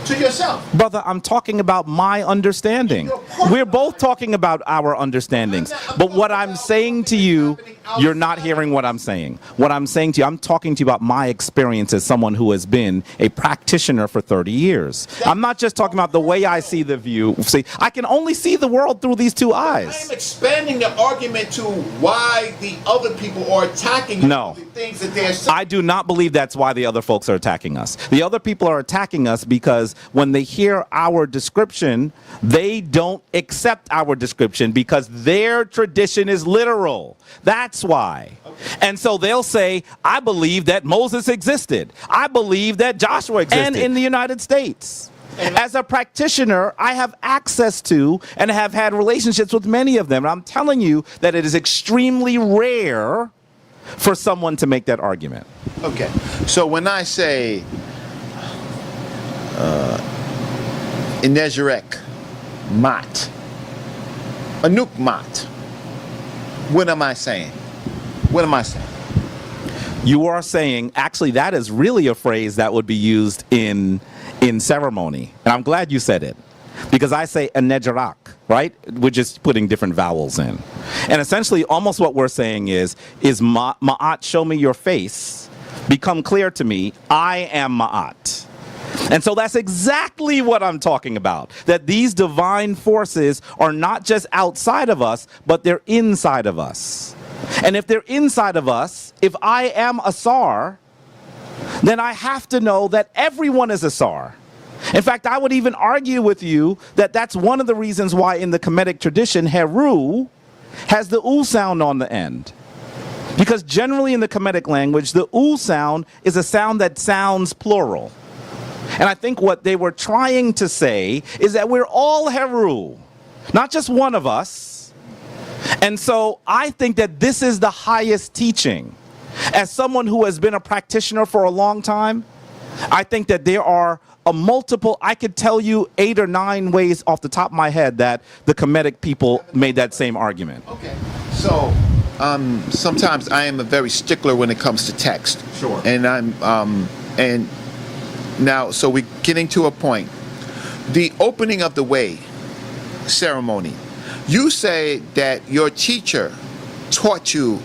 to yourself. Brother, I'm talking about my understanding. We're both talking about our understandings. But what I'm saying to you, you're not hearing what I'm saying. What I'm saying to you, I'm talking to you about my experience as someone who has been a practitioner for 30 years. I'm not just talking about the way I see the view. See, I can only see the world through these two eyes. I am expanding the argument to why the other people are attacking you. No. The things that they're saying. I do not believe that's why the other folks are attacking us. The other people are attacking us because when they hear our description, they don't accept our description because their tradition is literal. That's why. Okay. And so they'll say, I believe that Moses existed. I believe that Joshua existed. And in the United States. As a practitioner, I have access to and have had relationships with many of them. And I'm telling you that it is extremely rare for someone to make that argument. Okay. So when I say Inezerek Mat, Anuk Mat, what am I saying? What am I saying? You are saying, actually, that is really a phrase that would be used in ceremony. And I'm glad you said it. Because I say Anejarak, right? We're just putting different vowels in. And essentially, almost what we're saying is Ma'at, show me your face. Become clear to me, I am Ma'at. And so that's exactly what I'm talking about. That these divine forces are not just outside of us, but they're inside of us. And if they're inside of us, if I am a SAR, then I have to know that everyone is a SAR. In fact, I would even argue with you that that's one of the reasons why in the Kemetic tradition, Heru has the U sound on the end. Because generally in the Kemetic language, the U sound is a sound that sounds plural. And I think what they were trying to say is that we're all Heru, not just one of us. And so I think that this is the highest teaching. As someone who has been a practitioner for a long time, I think that there are I could tell you 8 or 9 ways off the top of my head that the Kemetic people made that same argument. Okay. So sometimes I am a very stickler when it comes to text. Sure. And and Now, so we're getting to a point. The opening of the way ceremony. You say that your teacher taught you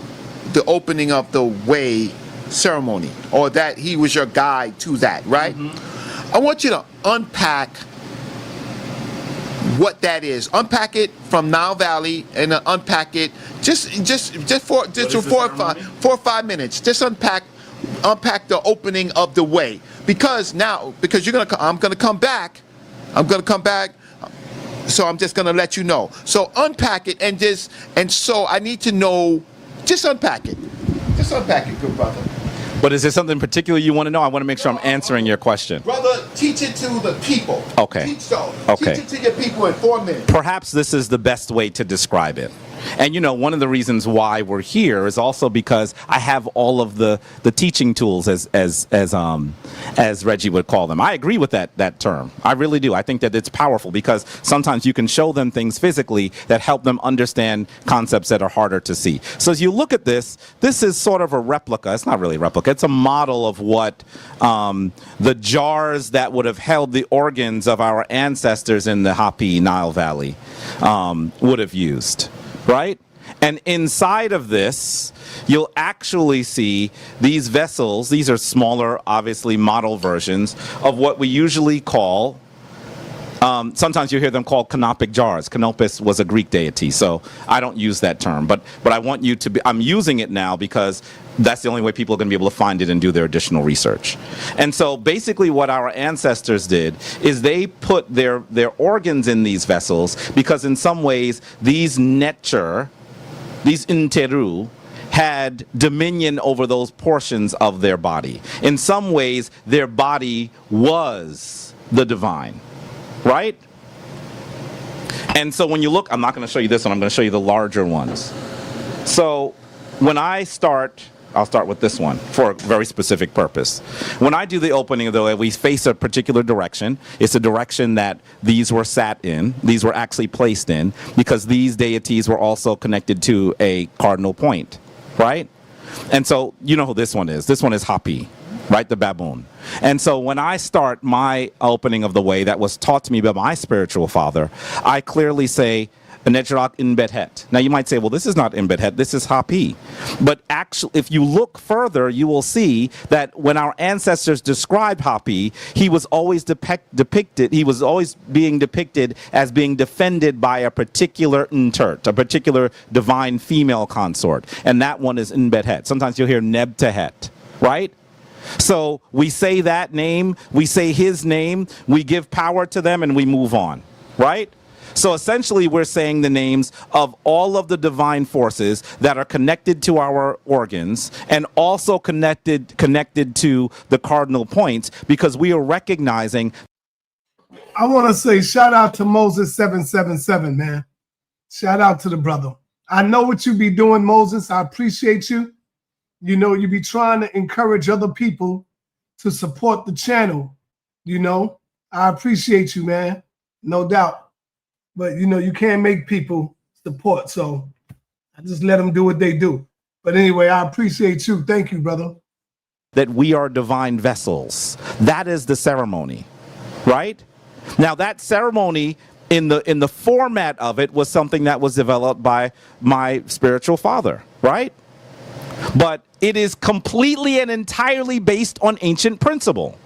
the opening of the way ceremony, or that he was your guide to that, right? I want you to unpack what that is. Unpack it from Nile Valley, and unpack it just for 4 or 5 minutes. Just unpack the opening of the way, because I'm gonna come back. So I'm just gonna let you know. So unpack it, and so I need to know. Just unpack it. Just unpack it, good brother. But is there something particular you want to know? I want to make sure I'm answering your question. Brother, teach it to the people. Okay. Teach it to your people in 4 minutes. Perhaps this is the best way to describe it. And one of the reasons why we're here is also because I have all of the teaching tools, as Reggie would call them. I agree with that term. I really do. I think that it's powerful because sometimes you can show them things physically that help them understand concepts that are harder to see. So as you look at this is sort of a replica. It's not really a replica. It's a model of what the jars that would have held the organs of our ancestors in the Hapi Nile Valley would have used. Right? And inside of this, you'll actually see these vessels. These are smaller, obviously, model versions of what we usually call, sometimes you hear them called canopic jars. Canopus was a Greek deity, so I don't use that term. But I want you to be, I'm using it now because that's the only way people are going to be able to find it and do their additional research. And so basically what our ancestors did is they put their organs in these vessels because in some ways these neter, these interu, had dominion over those portions of their body. In some ways their body was the divine, right? And so when you look, I'm not going to show you this one, I'm going to show you the larger ones. So when I start, I'll start with this one for a very specific purpose. When I do the opening of the way, we face a particular direction. It's a direction that these were sat in. These were actually placed in because these deities were also connected to a cardinal point, right? And so you know who this one is. This one is Hapi, right? The baboon. And so when I start my opening of the way that was taught to me by my spiritual father, I clearly say, Nejrak in Bethet. Now you might say, well, this is not in Bethet, this is Hapi. But actually, if you look further, you will see that when our ancestors described Hapi, he was always depicted, he was always being depicted as being defended by a particular Ntert, a particular divine female consort. And that one is in Bethet. Sometimes you'll hear Nebtehet, right? So we say that name, we say his name, we give power to them, and we move on, right? So essentially, we're saying the names of all of the divine forces that are connected to our organs and also connected to the cardinal points because we are recognizing. I want to say shout out to Moses 777, man. Shout out to the brother. I know what you be doing, Moses. I appreciate you. You know, you be trying to encourage other people to support the channel. You know, I appreciate you, man. No doubt. But, you know, you can't make people support. So I just let them do what they do. But anyway, I appreciate you. Thank you, brother. That we are divine vessels. That is the ceremony, right? Now, that ceremony in the format of it was something that was developed by my spiritual father, right? But it is completely and entirely based on ancient principle.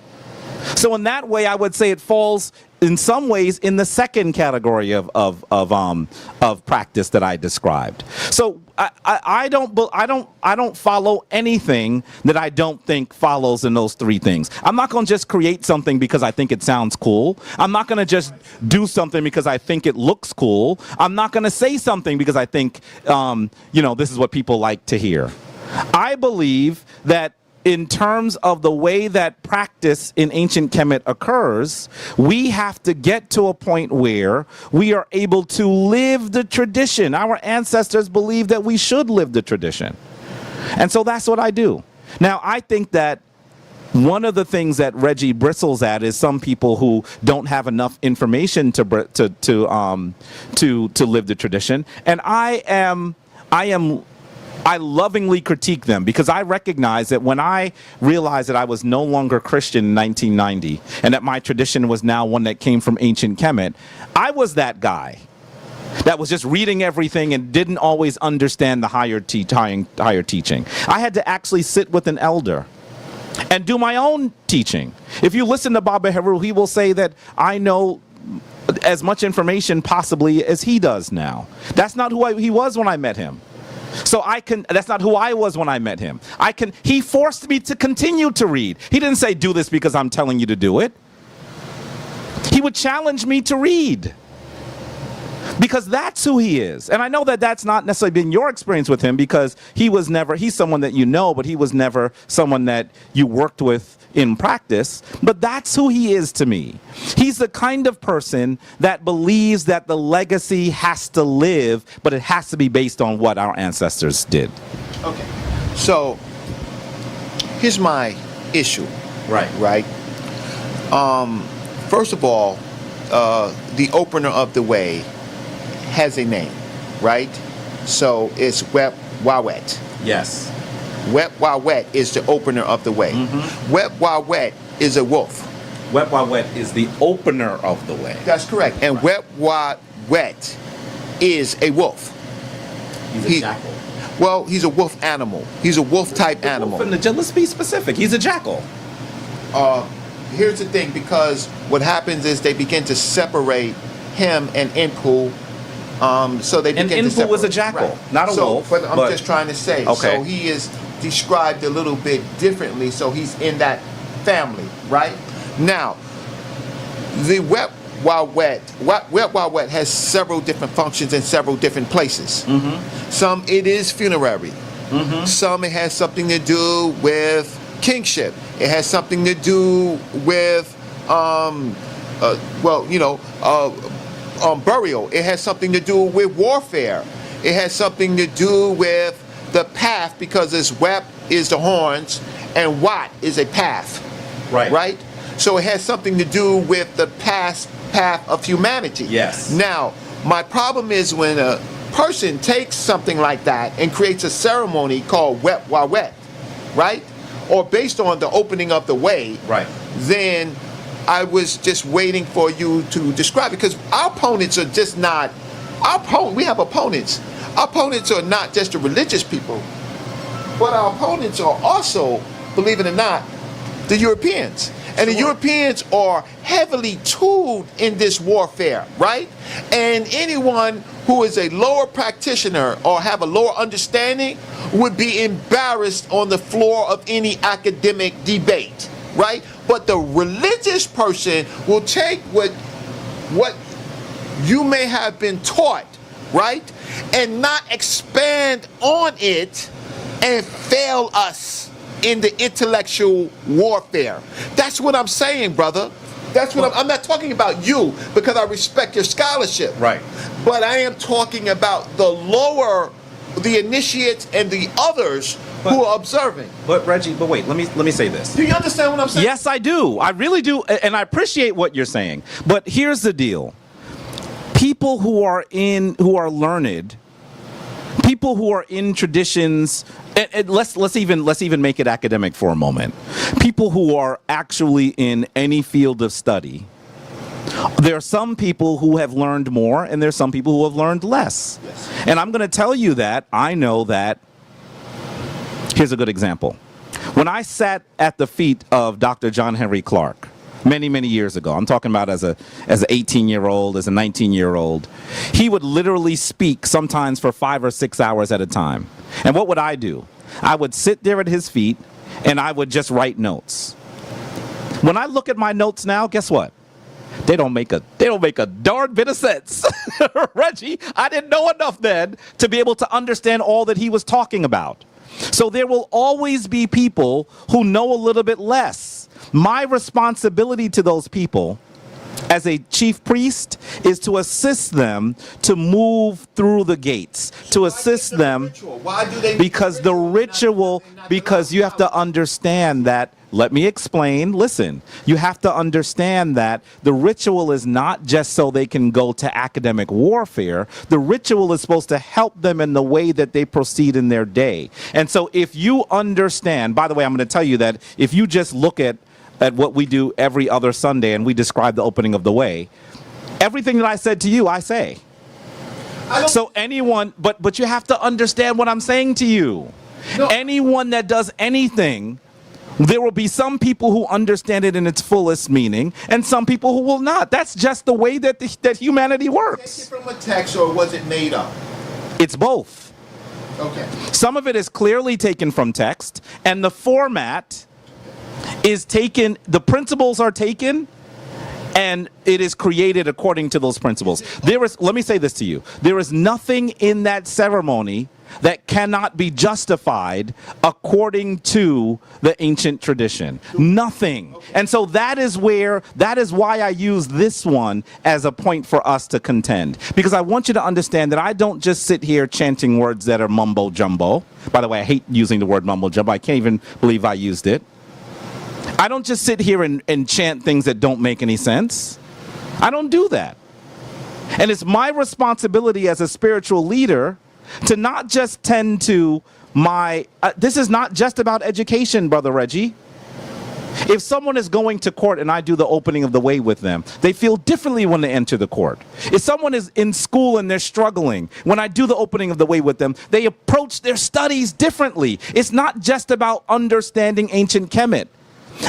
So in that way, I would say it falls in some ways in the second category of practice that I described. So I don't follow anything that I don't think follows in those three things. I'm not going to just create something because I think it sounds cool. I'm not going to just do something because I think it looks cool. I'm not going to say something because I think this is what people like to hear. I believe that in terms of the way that practice in ancient Kemet occurs, we have to get to a point where we are able to live the tradition. Our ancestors believed that we should live the tradition. And so that's what I do. Now, I think that one of the things that Reggie bristles at is some people who don't have enough information to live the tradition. And I am I lovingly critique them because I recognize that when I realized that I was no longer Christian in 1990 and that my tradition was now one that came from ancient Kemet, I was that guy that was just reading everything and didn't always understand the higher teaching. I had to actually sit with an elder and do my own teaching. If you listen to Baba Heru, he will say that I know as much information possibly as he does now. That's not who he was when I met him. So that's not who I was when I met him. He forced me to continue to read. He didn't say, do this because I'm telling you to do it. He would challenge me to read. Because that's who he is. And I know that that's not necessarily been your experience with him because he's someone that you know, but he was never someone that you worked with in practice. But that's who he is to me. He's the kind of person that believes that the legacy has to live, but it has to be based on what our ancestors did. Okay. So here's my issue. Right. First of all, the opener of the way has a name, right? So it's Wet Wawet. Yes. Wet Wawet is the opener of the way. Mm-hmm. Wet Wawet is a wolf. Wet Wawet is the opener of the way. That's correct. And Wet Wawet is a wolf. He's a jackal. Well, he's a wolf animal. He's a wolf type animal. Let's be specific. He's a jackal. Here's the thing, because what happens is they begin to separate him and Inpu. So they begin to separate. And Inpu was a jackal, right. not a wolf. But I'm just trying to say. Okay. So he is described a little bit differently. So he's in that family, right? Now, the Wet Wawet has several different functions in several different places. Mm-hmm. Some it is funerary. Mm-hmm. Some it has something to do with kingship. It has something to do with, burial. It has something to do with warfare. It has something to do with the path, because this Wep is the horns and Wat is a path. Right? So it has something to do with the path of humanity. Yes. Now, my problem is when a person takes something like that and creates a ceremony called Wet Wawet, right? Or based on the opening of the way, right? Then I was just waiting for you to describe it, because our opponents are just not we have opponents. Our opponents are not just the religious people, but our opponents are also, believe it or not, the Europeans. And the Europeans are heavily tooled in this warfare, right? And anyone who is a lower practitioner or have a lower understanding would be embarrassed on the floor of any academic debate, right? But the religious person will take what you may have been taught, right? And not expand on it and fail us in the intellectual warfare. That's what I'm saying, brother. That's what I'm not talking about you, because I respect your scholarship. Right. But I am talking about the initiates and the others who are observing. But Reggie, wait, let me say this. Do you understand what I'm saying? Yes, I do. I really do, and I appreciate what you're saying. But here's the deal. People who are learned, people who are in traditions, and let's even make it academic for a moment. People who are actually in any field of study. There are some people who have learned more, and there's some people who have learned less. Yes. And I'm going to tell you that I know that. Here's a good example. When I sat at the feet of Dr. John Henry Clark many years ago, I'm talking about as an 18-year-old, as a 19-year-old, he would literally speak sometimes for 5 or 6 hours at a time. And what would I do? I would sit there at his feet and I would just write notes. When I look at my notes now, guess what? They don't make a darn bit of sense. Reggie, I didn't know enough then to be able to understand all that he was talking about. So there will always be people who know a little bit less. My responsibility to those people as a chief priest is to assist them to move through the gates, to assist them, because the ritual, because you have to understand that let me explain. Listen, you have to understand that the ritual is not just so they can go to academic warfare. The ritual is supposed to help them in the way that they proceed in their day. And so if you understand, by the way, I'm going to tell you that if you just look at what we do every other Sunday and we describe the opening of the way, everything that I said to you, I say. So anyone, but you have to understand what I'm saying to you. No. Anyone that does anything, there will be some people who understand it in its fullest meaning and some people who will not. That's just the way that that humanity works. Take it from a text, or was it made up? It's both. Okay. Some of it is clearly taken from text, and the format is taken, the principles are taken, and it is created according to those principles. Let me say this to you. There is nothing in that ceremony that cannot be justified according to the ancient tradition. Nothing. And so that is why I use this one as a point for us to contend. Because I want you to understand that I don't just sit here chanting words that are mumbo jumbo. By the way, I hate using the word mumbo jumbo. I can't even believe I used it. I don't just sit here and chant things that don't make any sense. I don't do that. And it's my responsibility as a spiritual leader to not just tend to this is not just about education, Brother Reggie. If someone is going to court and I do the opening of the way with them, they feel differently when they enter the court. If someone is in school and they're struggling, when I do the opening of the way with them, they approach their studies differently. It's not just about understanding ancient Kemet.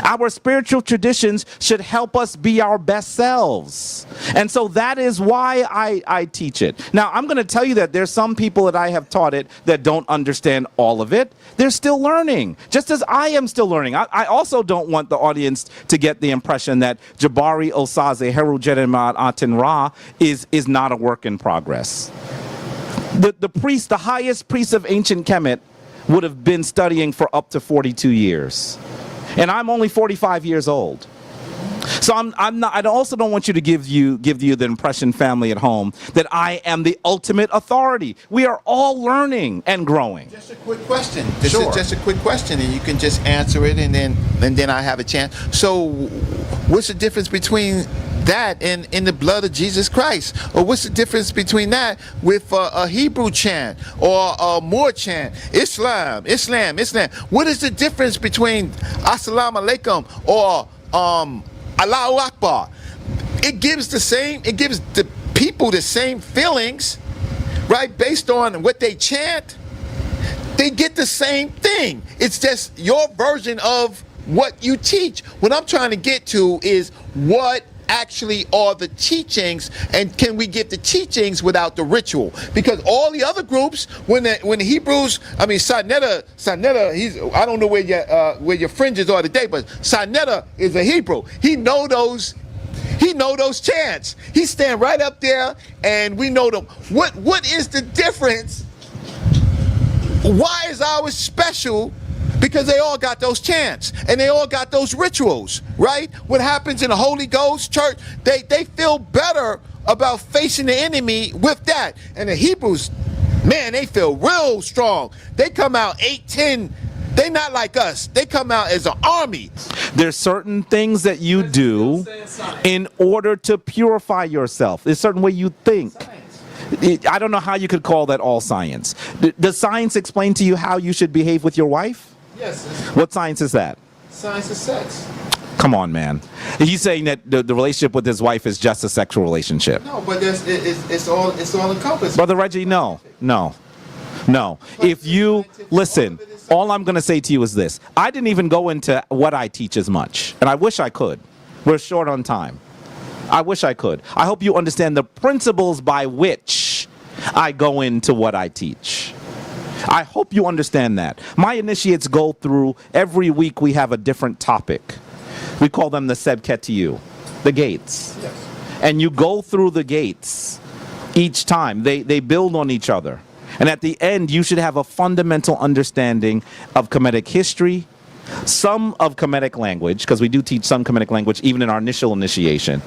Our spiritual traditions should help us be our best selves. And so that is why I teach it. Now, I'm going to tell you that there's some people that I have taught it that don't understand all of it. They're still learning, just as I am still learning. I also don't want the audience to get the impression that Jabari Osaze Heru Jeremiah Aten Ra is not a work in progress. The highest priest of ancient Kemet would have been studying for up to 42 years. And I'm only 45 years old. So I also don't want you to give you the impression, family at home, that I am the ultimate authority. We are all learning and growing. Just a quick question. This is just a quick question, and you can just answer it, and then I have a chance. So what's the difference between that and in the blood of Jesus Christ? Or what's the difference between that with a Hebrew chant or a Moor chant? Islam. What is the difference between Assalamu Alaikum or Allahu Akbar? It gives the people the same feelings, right? Based on what they chant, they get the same thing. It's just your version of what you teach. What I'm trying to get to is what actually are the teachings, and can we get the teachings without the ritual? Because all the other groups, when the Hebrews, I mean sa.neter, I don't know where your fringes are today, but sa.neter is a Hebrew. He know those chants. He stand right up there, and we know them. What is the difference? Why is ours special? Because they all got those chants and they all got those rituals, right? What happens in the Holy Ghost church, they feel better about facing the enemy with that. And the Hebrews, man, they feel real strong. They come out 8-10. They not like us. They come out as an army. There's certain things that you do in order to purify yourself. There's a certain way you think. I don't know how you could call that all science. Does science explain to you how you should behave with your wife? Yes. What science is that? Science of sex. Come on, man. He's saying that the relationship with his wife is just a sexual relationship. No, but it's all encompassing. Brother Reggie, no. If you listen, all I'm going to say to you is this. I didn't even go into what I teach as much, and I wish I could. We're short on time. I wish I could. I hope you understand the principles by which I go into what I teach. I hope you understand that. My initiates go through, every week we have a different topic. We call them the Sebketiyu, the gates. Yes. And you go through the gates each time. They build on each other. And at the end, you should have a fundamental understanding of Kemetic history, some of Kemetic language, because we do teach some Kemetic language even in our initial initiation,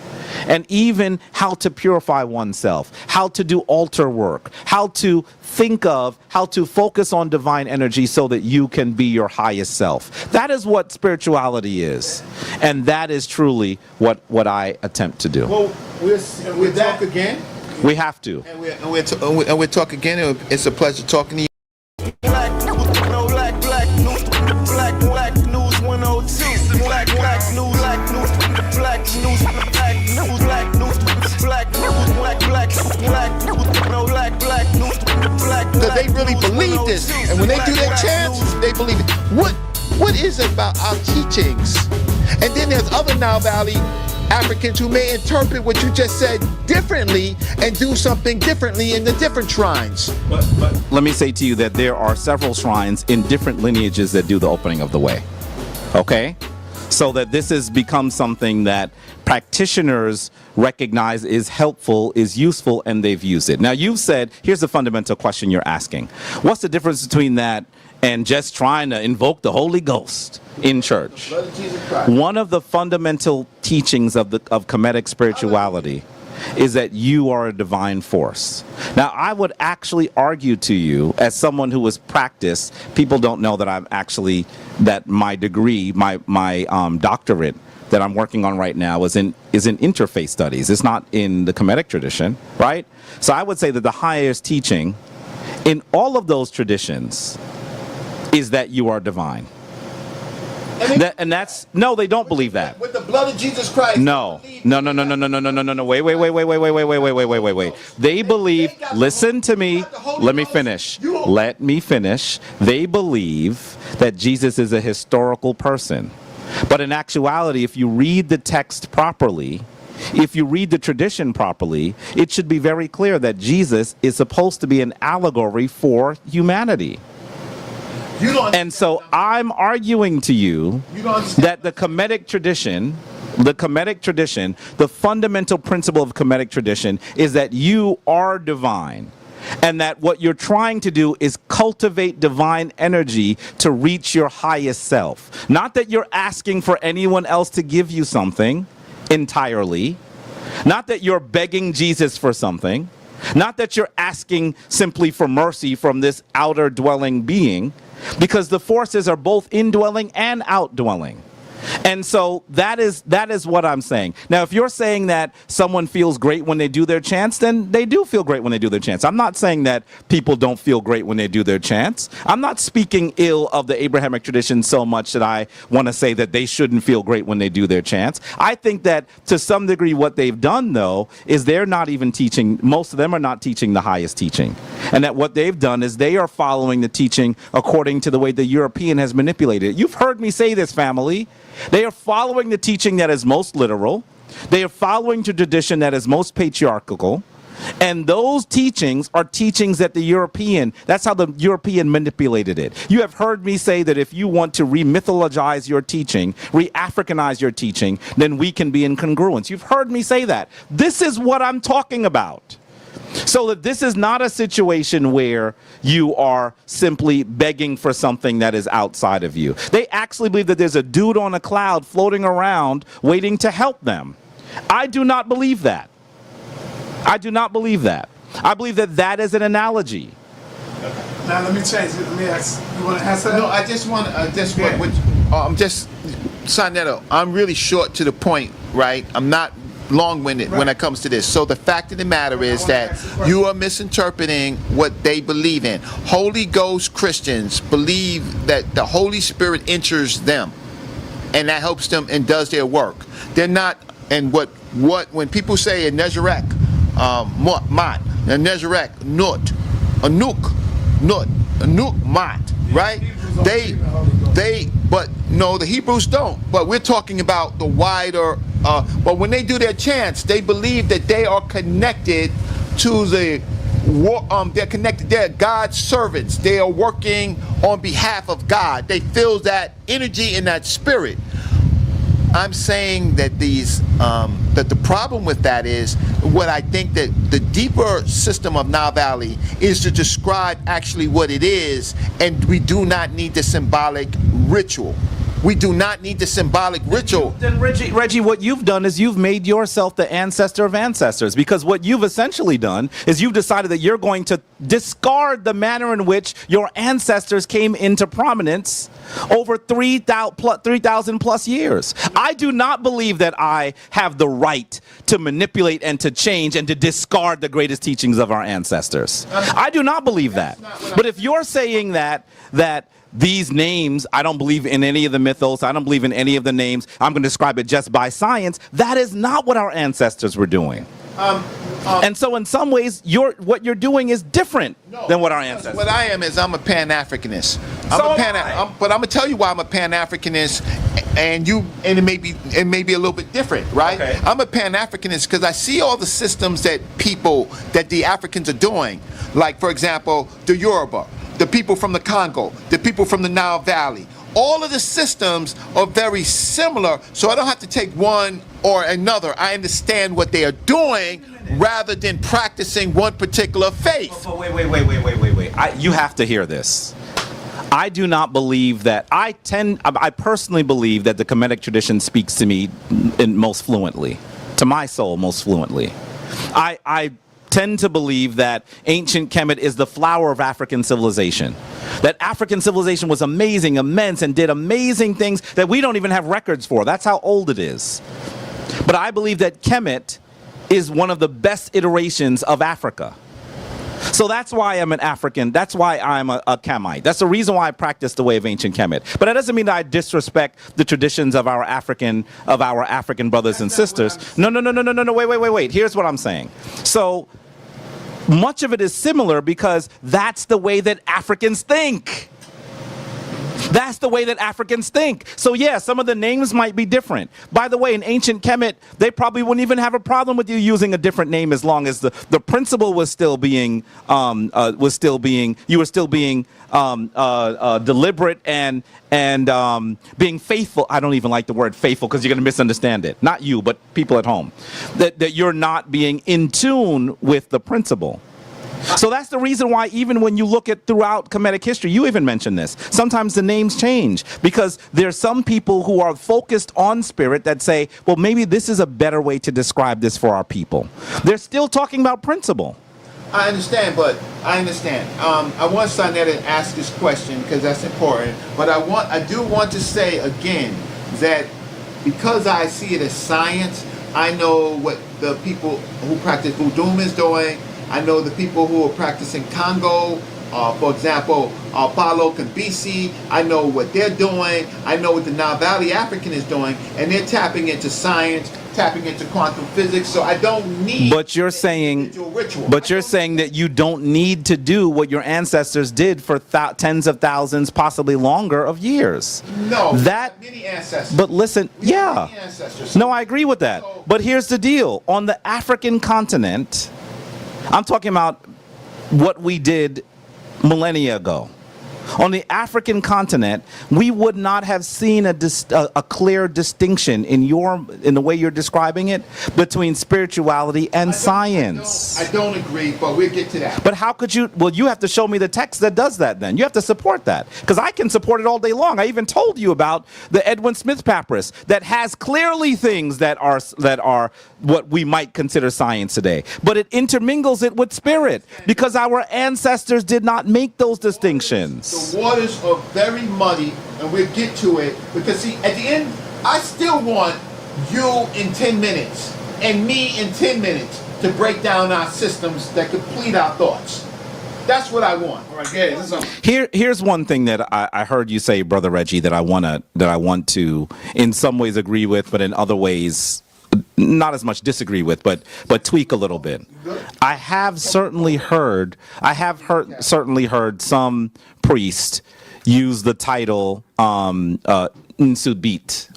and even how to purify oneself, how to do altar work, how to think of, how to focus on divine energy so that you can be your highest self. That is what spirituality is. And that is truly what I attempt to do. Well, we'll talk again. We have to. And we'll talk again. It's a pleasure talking to you. Black news 102. Black news. So they really believe this, and when they do their chants, they believe it. What is it about our teachings? And then there's other Nile Valley Africans who may interpret what you just said differently and do something differently in the different shrines. But let me say to you that there are several shrines in different lineages that do the opening of the way. Okay? So that this has become something that practitioners recognize is helpful, is useful, and they've used it. Now, you've said, here's the fundamental question you're asking. What's the difference between that and just trying to invoke the Holy Ghost in church? One of the fundamental teachings of Kemetic spirituality is that you are a divine force. Now, I would actually argue to you, as someone who has practiced, people don't know that I'm actually, that my degree, my doctorate that I'm working on right now is in interfaith studies. It's not in the Kemetic tradition, right? So I would say that the highest teaching in all of those traditions is that you are divine. And that's, no, they don't believe that. With the blood of Jesus Christ. No. Wait. They believe, listen to me, let me finish. Let me finish. They believe that Jesus is a historical person. But in actuality, if you read the text properly, if you read the tradition properly, it should be very clear that Jesus is supposed to be an allegory for humanity. And so I'm arguing to you that the Kemetic tradition, the fundamental principle of Kemetic tradition is that you are divine. And that what you're trying to do is cultivate divine energy to reach your highest self. Not that you're asking for anyone else to give you something entirely. Not that you're begging Jesus for something. Not that you're asking simply for mercy from this outer dwelling being. Because the forces are both indwelling and outdwelling. And so that is what I'm saying. Now, if you're saying that someone feels great when they do their chants, then they do feel great when they do their chants. I'm not saying that people don't feel great when they do their chants. I'm not speaking ill of the Abrahamic tradition so much that I want to say that they shouldn't feel great when they do their chants. I think that to some degree what they've done, though, is they're not even teaching, most of them are not teaching the highest teaching. And that what they've done is they are following the teaching according to the way the European has manipulated it. You've heard me say this, family. They are following the teaching that is most literal. They are following the tradition that is most patriarchal. And those teachings are teachings that that's how the European manipulated it. You have heard me say that if you want to re-mythologize your teaching, re-Africanize your teaching, then we can be in congruence. You've heard me say that. This is what I'm talking about. So that this is not a situation where you are simply begging for something that is outside of you. They actually believe that there's a dude on a cloud floating around waiting to help them. I do not believe that. I do not believe that. I believe that that is an analogy. Now let me change it. Let me ask. You want to answer that? No, I just want. sa.neter, I'm really short to the point, right? I'm not long-winded when it comes to this. So the fact of the matter is that you are misinterpreting what they believe in. Holy Ghost Christians believe that the Holy Spirit enters them, and that helps them and does their work. They're not, and what when people say a Nezarek, mat, a Nezarek, nut, a nuk, mat, right? But no, the Hebrews don't. But we're talking about the wider. But when they do their chants, they believe that they are connected to they're connected. They're God's servants. They are working on behalf of God. They feel that energy and that spirit. I'm saying that that the problem with that is what I think that the deeper system of Nile Valley is to describe actually what it is, and we do not need the symbolic ritual. We do not need the symbolic ritual. Then Reggie, what you've done is you've made yourself the ancestor of ancestors, because what you've essentially done is you've decided that you're going to discard the manner in which your ancestors came into prominence over 3,000 plus years. I do not believe that I have the right to manipulate and to change and to discard the greatest teachings of our ancestors. I do not believe that. But if you're saying that these names, I don't believe in any of the mythos, I don't believe in any of the names, I'm going to describe it just by science, that is not what our ancestors were doing. And so in some ways, what you're doing is different than what our ancestors. What I am is I'm a Pan-Africanist. But I'm gonna tell you why I'm a Pan-Africanist, and it may be a little bit different, right? Okay. I'm a Pan-Africanist because I see all the systems that the Africans are doing, like for example the Yoruba, the people from the Congo, the people from the Nile Valley. All of the systems are very similar, so I don't have to take one or another. I understand what they are doing rather than practicing one particular faith. Oh, wait. You have to hear this. I do not believe that. I personally believe that the Kemetic tradition speaks to me most fluently, to my soul most fluently. I tend to believe that ancient Kemet is the flower of African civilization. That African civilization was amazing, immense, and did amazing things that we don't even have records for. That's how old it is. But I believe that Kemet is one of the best iterations of Africa. So that's why I'm an African. That's why I'm a Kemite. That's the reason why I practice the way of ancient Kemet. But that doesn't mean that I disrespect the traditions of our African brothers and sisters. No. Wait. Here's what I'm saying. So much of it is similar because that's the way that Africans think. That's the way that Africans think. So yeah, some of the names might be different. By the way, in ancient Kemet, they probably wouldn't even have a problem with you using a different name as long as the principle was still being deliberate and being faithful. I don't even like the word faithful because you're going to misunderstand it. Not you, but people at home. That you're not being in tune with the principle. So that's the reason why even when you look at throughout Kemetic history, you even mentioned this, sometimes the names change because there's some people who are focused on spirit that say, well, maybe this is a better way to describe this for our people. They're still talking about principle. I understand. I want sa.neter to ask this question because that's important. But I do want to say again that because I see it as science, I know what the people who practice voodoo is doing. I know the people who are practicing Congo, for example, Paulo Kambisi. I know what they're doing. I know what the Nile Valley African is doing, and they're tapping into science, tapping into quantum physics. So I don't need. But you're saying that you don't need to do what your ancestors did for tens of thousands, possibly longer, of years. No, many ancestors. But listen, yeah. No, I agree with that. But here's the deal: on the African continent. I'm talking about what we did millennia ago. On the African continent, we would not have seen a clear distinction in the way you're describing it between spirituality and science. I don't agree, but we'll get to that. But how could you? Well, you have to show me the text that does that then. You have to support that. Because I can support it all day long. I even told you about the Edwin Smith Papyrus that has clearly things that are what we might consider science today. But it intermingles it with spirit because our ancestors did not make those distinctions. The waters are very muddy, and we'll get to it because see, at the end, I still want you in 10 minutes and me in 10 minutes to break down our systems that complete our thoughts. That's what I want. All right, here's one thing that I heard you say, Brother Reggie, that I want to in some ways agree with, but in other ways not as much disagree with, but tweak a little bit. I have certainly heard some priest use the title Nsut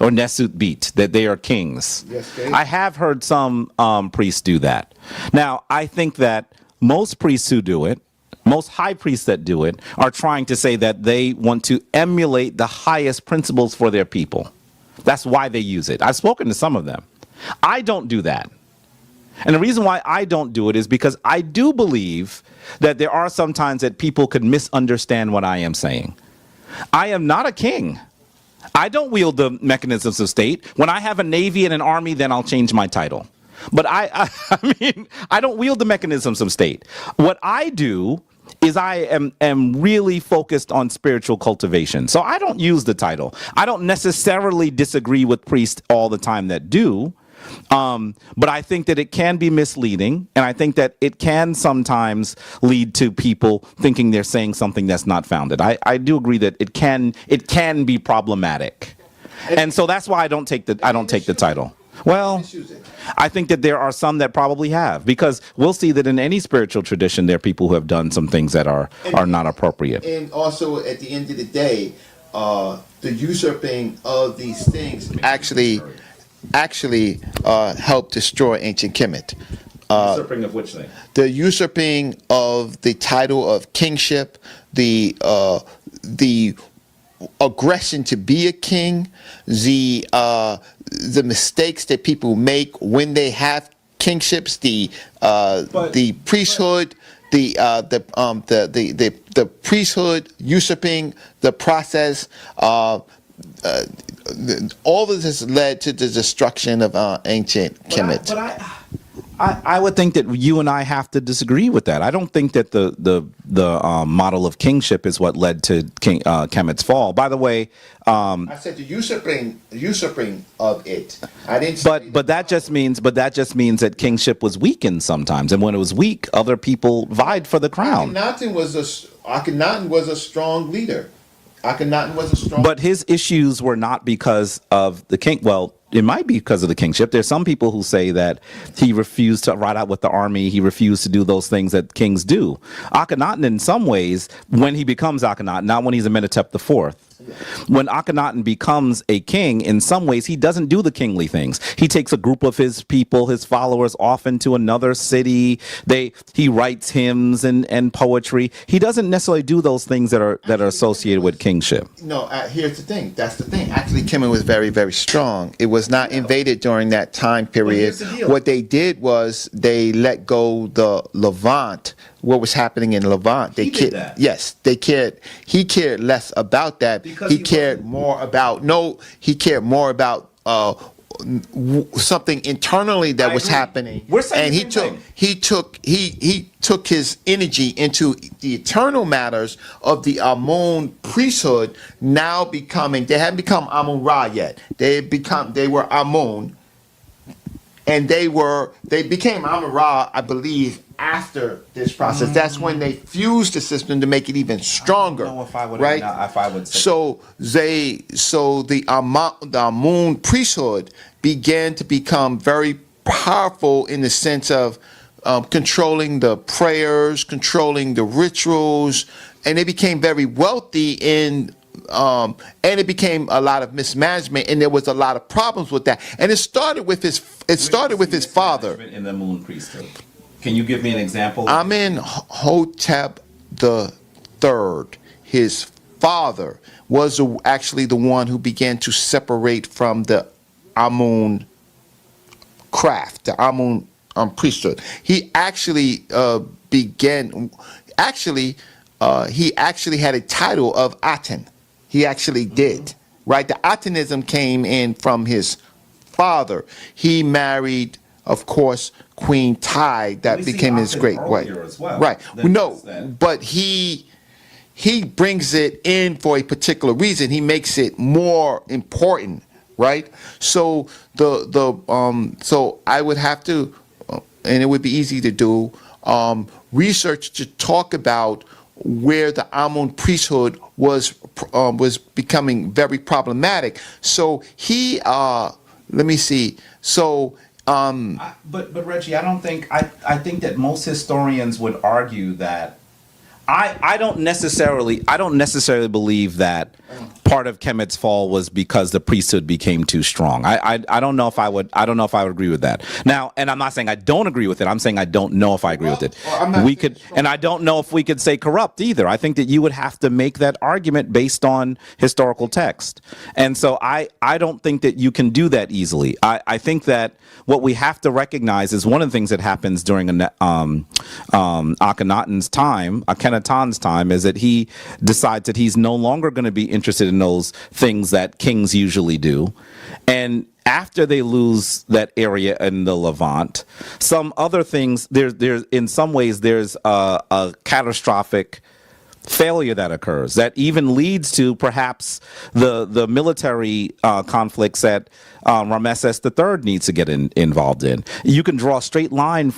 or Nesut, that they are kings. Yes, I have heard some priests do that. Now, I think that most priests who do it, most high priests that do it, are trying to say that they want to emulate the highest principles for their people. That's why they use it. I've spoken to some of them. I don't do that. And the reason why I don't do it is because I do believe that there are some times that people could misunderstand what I am saying. I am not a king. I don't wield the mechanisms of state. When I have a navy and an army, then I'll change my title. But I mean, I don't wield the mechanisms of state. What I do is I am really focused on spiritual cultivation. So I don't use the title. I don't necessarily disagree with priests all the time that do. But I think that it can be misleading, and I think that it can sometimes lead to people thinking they're saying something that's not founded. I do agree that it can be problematic, and so that's why I don't take the title. Well, I think that there are some that probably have, because we'll see that in any spiritual tradition there are people who have done some things that are not appropriate. And also, at the end of the day, the usurping of these things actually helped destroy ancient Kemet. Usurping of which thing? The usurping of the title of kingship, the aggression to be a king, the mistakes that people make when they have kingships, the priesthood, the priesthood usurping the process. All of this led to the destruction of ancient Kemet. I would think that you and I have to disagree with that. I don't think that the model of kingship is what led to Kemet's fall. By the way, I said the usurping of it. I didn't. But that just means that kingship was weakened sometimes, and when it was weak, other people vied for the crown. Akhenaten was a strong leader. Akhenaten was a strong. But his issues were not because of the king. Well, it might be because of the kingship. There's some people who say that he refused to ride out with the army. He refused to do those things that kings do. Akhenaten, in some ways, when he becomes Akhenaten, not when he's Amenhotep IV, when Akhenaten becomes a king, in some ways, he doesn't do the kingly things. He takes a group of his people, his followers, off into another city. He writes hymns and poetry. He doesn't necessarily do those things that are associated with kingship. No, here's the thing. That's the thing. Actually, Kemet was very, very strong. It was not invaded during that time period. What they did was they let go the Levant. What was happening in Levant? He cared less about that. Because he cared more about something internally that was happening. And he took his energy into the eternal matters of the Amun priesthood, now becoming, they hadn't become Amun Ra yet. They were Amun, and they became Amun Ra, I believe, after this process. That's when they fused the system to make it even stronger. I don't know if I would say. So the Amun priesthood began to become very powerful in the sense of controlling the prayers, controlling the rituals, and they became very wealthy and it became a lot of mismanagement, and there was a lot of problems with that. And it started with his father in the Amun priesthood. Can you give me an example? Amenhotep III, his father, was actually the one who began to separate from the Amun craft, the Amun priesthood. He actually he actually had a title of Aten. He actually did, right? The Atenism came in from his father. He married, of course, Queen Tai, that became his great wife. Well, right. But he brings it in for a particular reason. He makes it more important, right? So so I would have to, and it would be easy to do, research to talk about where the Amun priesthood was becoming very problematic. So let me see. So. But Reggie, I think that most historians would argue that I don't necessarily believe that part of Kemet's fall was because the priesthood became too strong. I don't know if I would agree with that. Now, and I'm not saying I don't agree with it. I'm saying I don't know if I agree with it. And I don't know if we could say corrupt either. I think that you would have to make that argument based on historical text. And so I don't think that you can do that easily. I think that what we have to recognize is one of the things that happens during Akhenaten's time, Akhenaten's time is that he decides that he's no longer going to be interested in those things that kings usually do. And after they lose that area in the Levant, some other things, there's in some ways, there's a catastrophic failure that occurs that even leads to perhaps the military conflicts that Ramesses III needs to get involved in. You can draw a straight line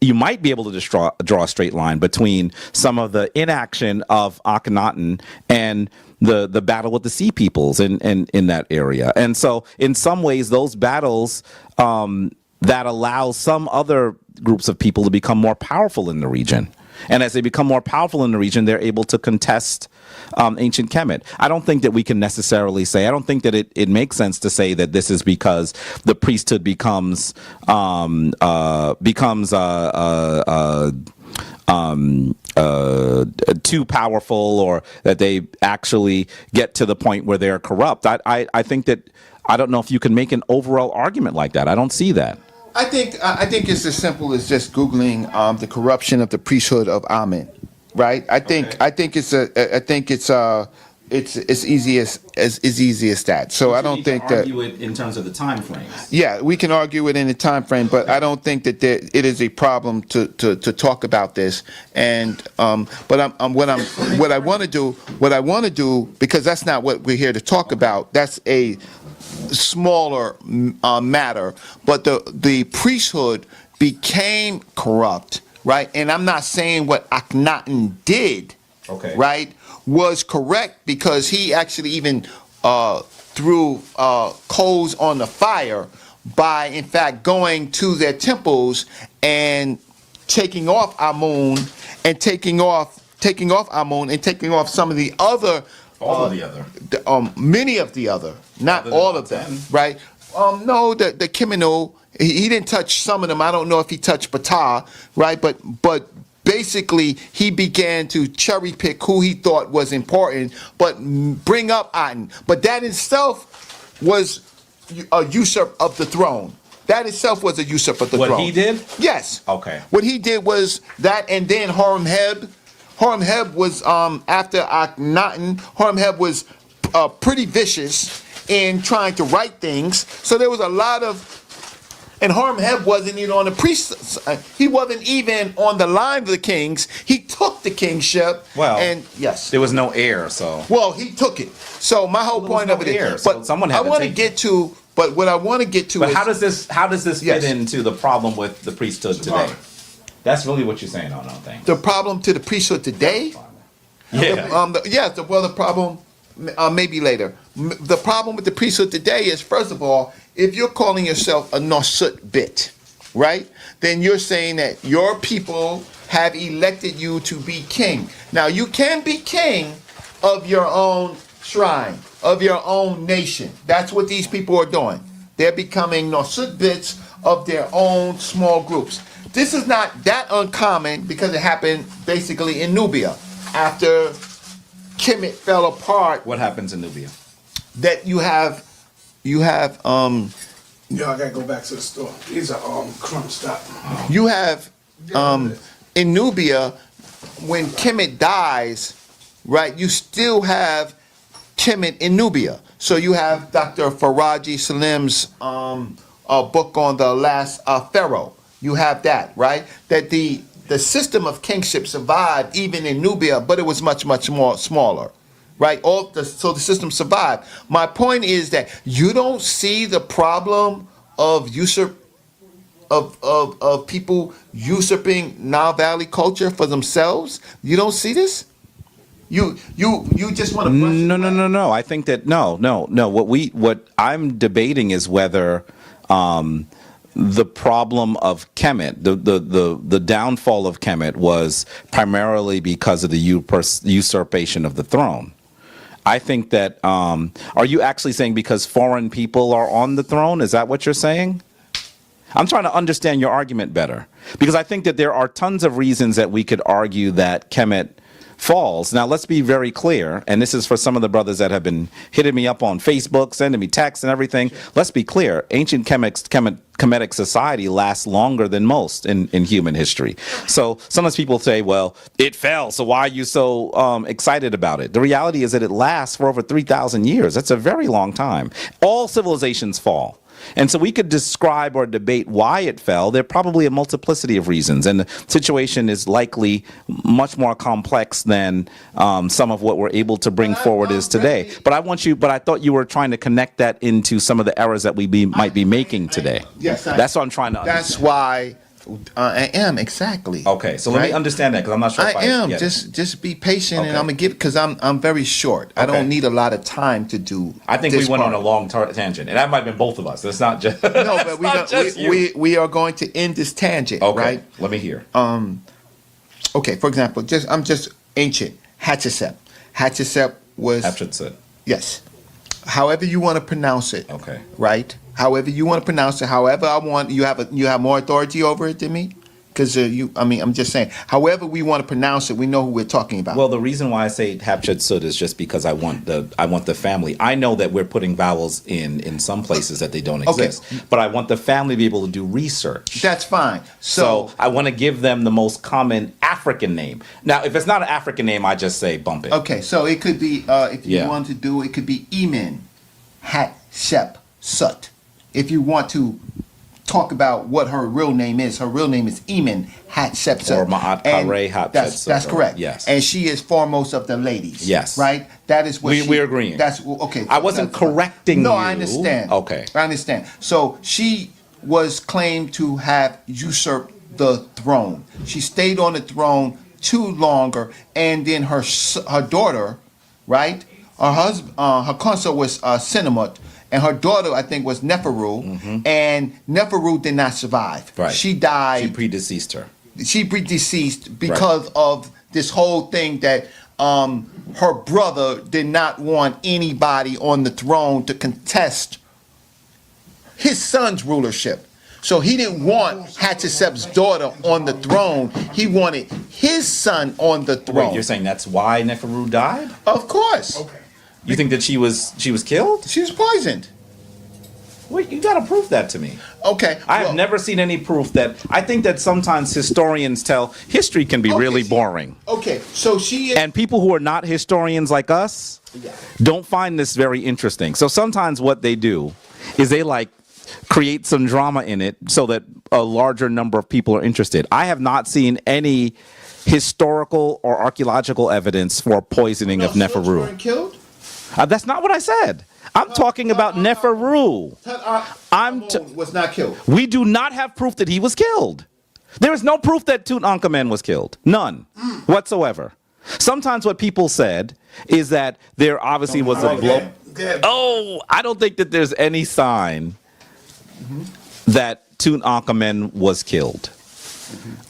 you might be able to draw a straight line between some of the inaction of Akhenaten and the battle with the Sea Peoples in that area. And so in some ways, those battles that allow some other groups of people to become more powerful in the region. And as they become more powerful in the region, they're able to contest ancient Kemet. I don't think that we can necessarily say, I don't think that it makes sense to say that this is because the priesthood becomes too powerful, or that they actually get to the point where they're corrupt. I think that, I don't know if you can make an overall argument like that. I don't see that. I think it's as simple as just Googling the corruption of the priesthood of Amen, right? I think it's easy as that. So But I don't think that argue it in terms of the time frames. Yeah, we can argue it in the time frame, but I don't think that it is a problem to talk about this. And what I want to do, because that's not what we're here to talk about. That's a smaller matter, but the priesthood became corrupt, right? And I'm not saying what Akhenaten did, Okay. right, was correct, because he actually even threw coals on the fire by, in fact, going to their temples and taking off Amun and taking off some of the other. All of the other. Many of the other, not Other than all of them, 10. right? No, the Kemetic, he didn't touch some of them. I don't know if he touched Ptah, right? But basically, he began to cherry pick who he thought was important, but bring up Aten. But that itself was a usurp of the throne. That itself was a usurp of the throne. What he did? Yes. Okay. What he did was that, and then Horemheb. Horemheb was, after Akhenaten, Horemheb was pretty vicious in trying to write things. So there was a lot of, and Horemheb wasn't even on the priest, he wasn't even on the line of the kings. He took the kingship. Well, and yes. There was no heir, so. Well, he took it. So my whole point of it is, but someone had I want to take get to, but what I want to get to But is, how does this Yes. fit into the problem with the priesthood today? That's really what you're saying, I don't think. the problem to the priesthood today. Yeah. The problem, maybe later. The problem with the priesthood today is, first of all, if you're calling yourself a Nosut bit, right, then you're saying that your people have elected you to be king. Now, you can be king of your own shrine, of your own nation. That's what these people are doing. They're becoming Nosut bits of their own small groups. This is not that uncommon, because it happened basically in Nubia after Kemet fell apart. What happens in Nubia? That you have Yo, I gotta go back to the store. These are crunched up. you have in Nubia, when Kemet dies, right, you still have Kemet in Nubia. So you have Dr. Faraji Salim's book on the last pharaoh. You have that, right? That the system of kingship survived even in Nubia, but it was much more smaller, right? So the system survived. My point is that you don't see the problem of of people usurping Nile Valley culture for themselves. You don't see this. You just want to No. I think that no. What I'm debating is whether the problem of Kemet, the downfall of Kemet, was primarily because of the usurpation of the throne. I think that, are you actually saying because foreign people are on the throne? Is that what you're saying? I'm trying to understand your argument better, because I think that there are tons of reasons that we could argue that Kemet falls. Now, let's be very clear, and this is for some of the brothers that have been hitting me up on Facebook, sending me texts and everything. Let's be clear. Ancient Kemetic society lasts longer than most in human history. So sometimes people say, well, it fell, so why are you so excited about it? The reality is that it lasts for over 3,000 years. That's a very long time. All civilizations fall. And so we could describe or debate why it fell. There are probably a multiplicity of reasons, and the situation is likely much more complex than some of what we're able to bring forward is today. But I thought you were trying to connect that into some of the errors that we might be making today. Yes, that's what I'm trying to understand. That's why I am, exactly. Okay, so let me understand that, because I'm not sure if I am. get it. Just be patient, Okay. and I'm gonna give, because I'm very short. I don't need a lot of time to do. I think this we went part. on a long tangent, and that might have been both of us. It's not just No, but we are going to end this tangent, okay. right? Let me hear. Okay, for example, I'm just ancient. Hatshepsut. Hatshepsut was Hatshepsut. yes. However you want to pronounce it. Okay. Right. However you want to pronounce it. However I want. You have more authority over it than me. Because I'm just saying. However we want to pronounce it, we know who we're talking about. Well, the reason why I say Hatshepsut is just because I want the family. I know that we're putting vowels in some places that they don't exist, but I want the family to be able to do research. That's fine. So I want to give them the most common African name. Now, if it's not an African name, I just say bump it. okay, so it could be if you Yeah. want to do it could be Emin Hatshepsut. If you want to talk about what her real name is Emin Hatshepsut. Or Ma'at And Kare Hatshepsut. That's correct. Yes. And she is foremost of the ladies. Yes. Right? That is what we're agreeing. That's okay. I wasn't that's fine. correcting No, you. I understand. Okay. I understand. So she was claimed to have usurped the throne. She stayed on the throne too longer, and then her daughter, right? Her consort was Cinnamut, and her daughter, I think, was Neferu, and Neferu did not survive. Right. She died. She predeceased her. She predeceased because of this whole thing that her brother did not want anybody on the throne to contest his son's rulership. So he didn't want Hatshepsut's daughter on the throne. He wanted his son on the throne. Wait, you're saying that's why Neferu died? Of course. Okay. You think that she was killed? She was poisoned. Wait, you gotta prove that to me. Okay. I have never seen any proof that. I think that sometimes historians tell history can be really boring. Okay, so she is. And people who are not historians like us don't find this very interesting. So sometimes what they do is they create some drama in it so that a larger number of people are interested. I have not seen any historical or archaeological evidence for poisoning of Neferu. Weren't killed? That's not what I said. I'm talking about Neferu. Was not killed. We do not have proof that he was killed. There is no proof that Tutankhamen was killed. None whatsoever. Sometimes what people said is that there obviously was a blow. Oh, I don't think that there's any sign that Tutankhamen was killed.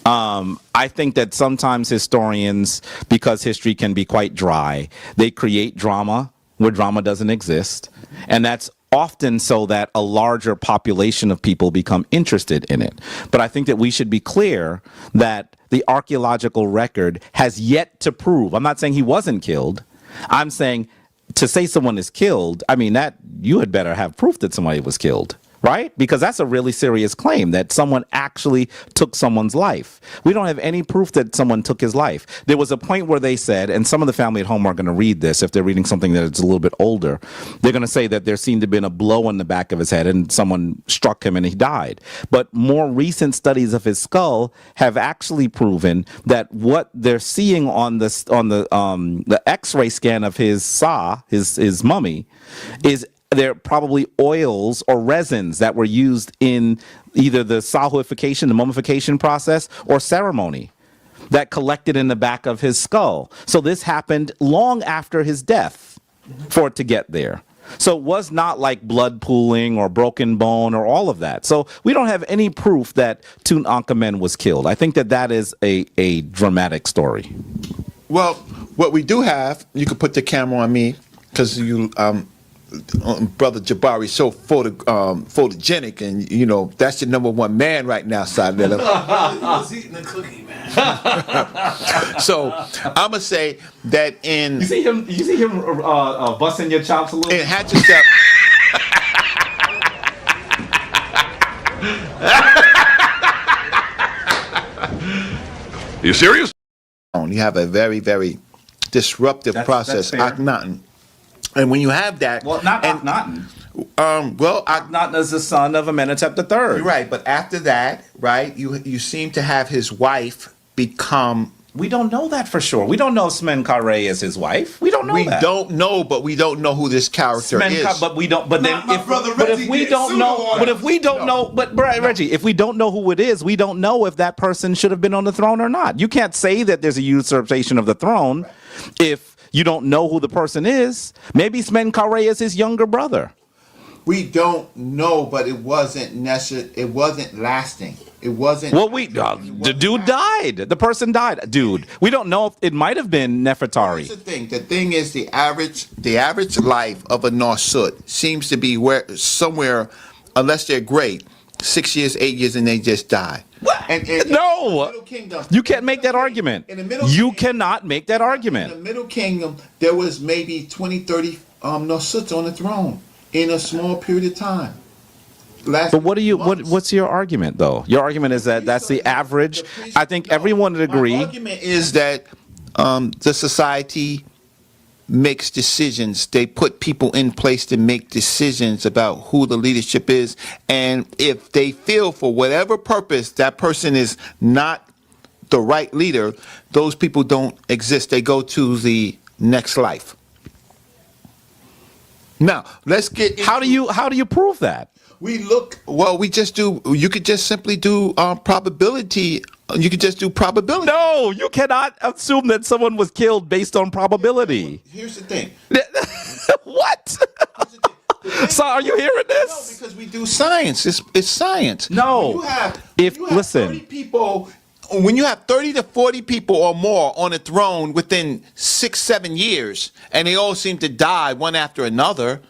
I think that sometimes historians, because history can be quite dry, they create drama where drama doesn't exist. And that's often so that a larger population of people become interested in it. But I think that we should be clear that the archaeological record has yet to prove. I'm not saying he wasn't killed. I'm saying to say someone is killed, I mean, that you had better have proof that somebody was killed. Right? Because that's a really serious claim that someone actually took someone's life. We don't have any proof that someone took his life. There was a point where they said, and some of the family at home are going to read this if they're reading something that's a little bit older, they're going to say that there seemed to have been a blow in the back of his head and someone struck him and he died. But more recent studies of his skull have actually proven that what they're seeing on the X-ray scan of his his mummy, is there are probably oils or resins that were used in either the sahuification, the mummification process, or ceremony that collected in the back of his skull. So this happened long after his death for it to get there. So it was not like blood pooling or broken bone or all of that. So we don't have any proof that Tutankhamen was killed. I think that is a dramatic story. Well, what we do have, you could put the camera on me because you Brother Jabari so photogenic, and you know that's your #1 man right now, sa.neter. He was eating a cookie, man. So I'm gonna say that in You see him busting your chops a little in bit? Hatchetstep. You serious? You have a very, very disruptive process, that's fair. Akhenaten. And when you have that, Well, not and, Akhenaten. Akhenaten is the son of Amenhotep III. You're right, but after that, right, you seem to have his wife become. We don't know that for sure. We don't know if Smenkhare is his wife. We don't know We that. don't know, but we don't know who this character is. But we don't. But then, My if brother but Reggie if we gets don't sued know, on but it. if we don't know, but Reggie, if we don't know who it is, we don't know if that person should have been on the throne or not. You can't say that there's a usurpation of the throne if you don't know who the person is. Maybe Smenkhare is his younger brother. We don't know, but it wasn't necessary. It wasn't lasting. It wasn't. Well, the dude died. The person died, dude. We don't know if it might have been Nefertari. Here's the thing. The thing is, the average life of a Norsut seems to be somewhere, unless they're great, 6 years, 8 years, and they just die. What? And No, Middle Kingdom, you can't make that argument. In the Middle You Kingdom- cannot make that In the argument. Middle Kingdom, there was maybe 20, 30 Norsuts on the throne in a small period of time. But what's your argument though? Your argument is that that's the average. I think everyone would agree. My argument is that the society makes decisions. They put people in place to make decisions about who the leadership is, and if they feel for whatever purpose that person is not the right leader, those people don't exist. They go to the next life. Now, let's get. How do you prove that? We look. Well, we just do. You could just simply do probability. You could just do probability. No, you cannot assume that someone was killed based on probability. Here's the thing. What? So are you hearing No, this? because we do science. It's science. No. Listen. 30 people, when you have 30 to 40 people or more on a throne within 6-7 years, and they all seem to die one after another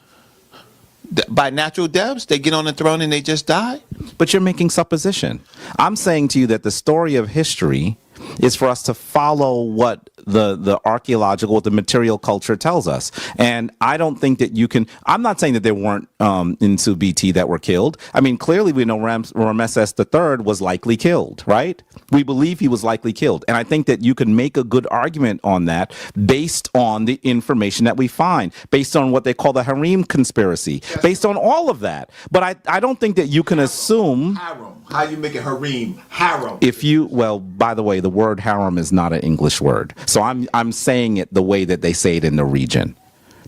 by natural deaths, they get on the throne and they just die. But you're making supposition. I'm saying to you that the story of history is for us to follow what the archaeological, the material culture tells us. And I don't think that you can. I'm not saying that there weren't in Subiti that were killed. I mean, clearly we know Ramesses III was likely killed, right? We believe he was likely killed. And I think that you can make a good argument on that based on the information that we find, based on what they call the harem conspiracy, based on all of that. But I don't think that you can assume. Harem. How you make it harem? Harem. Well, by the way, the word harem is not an English word. So I'm saying it the way that they say it in the region.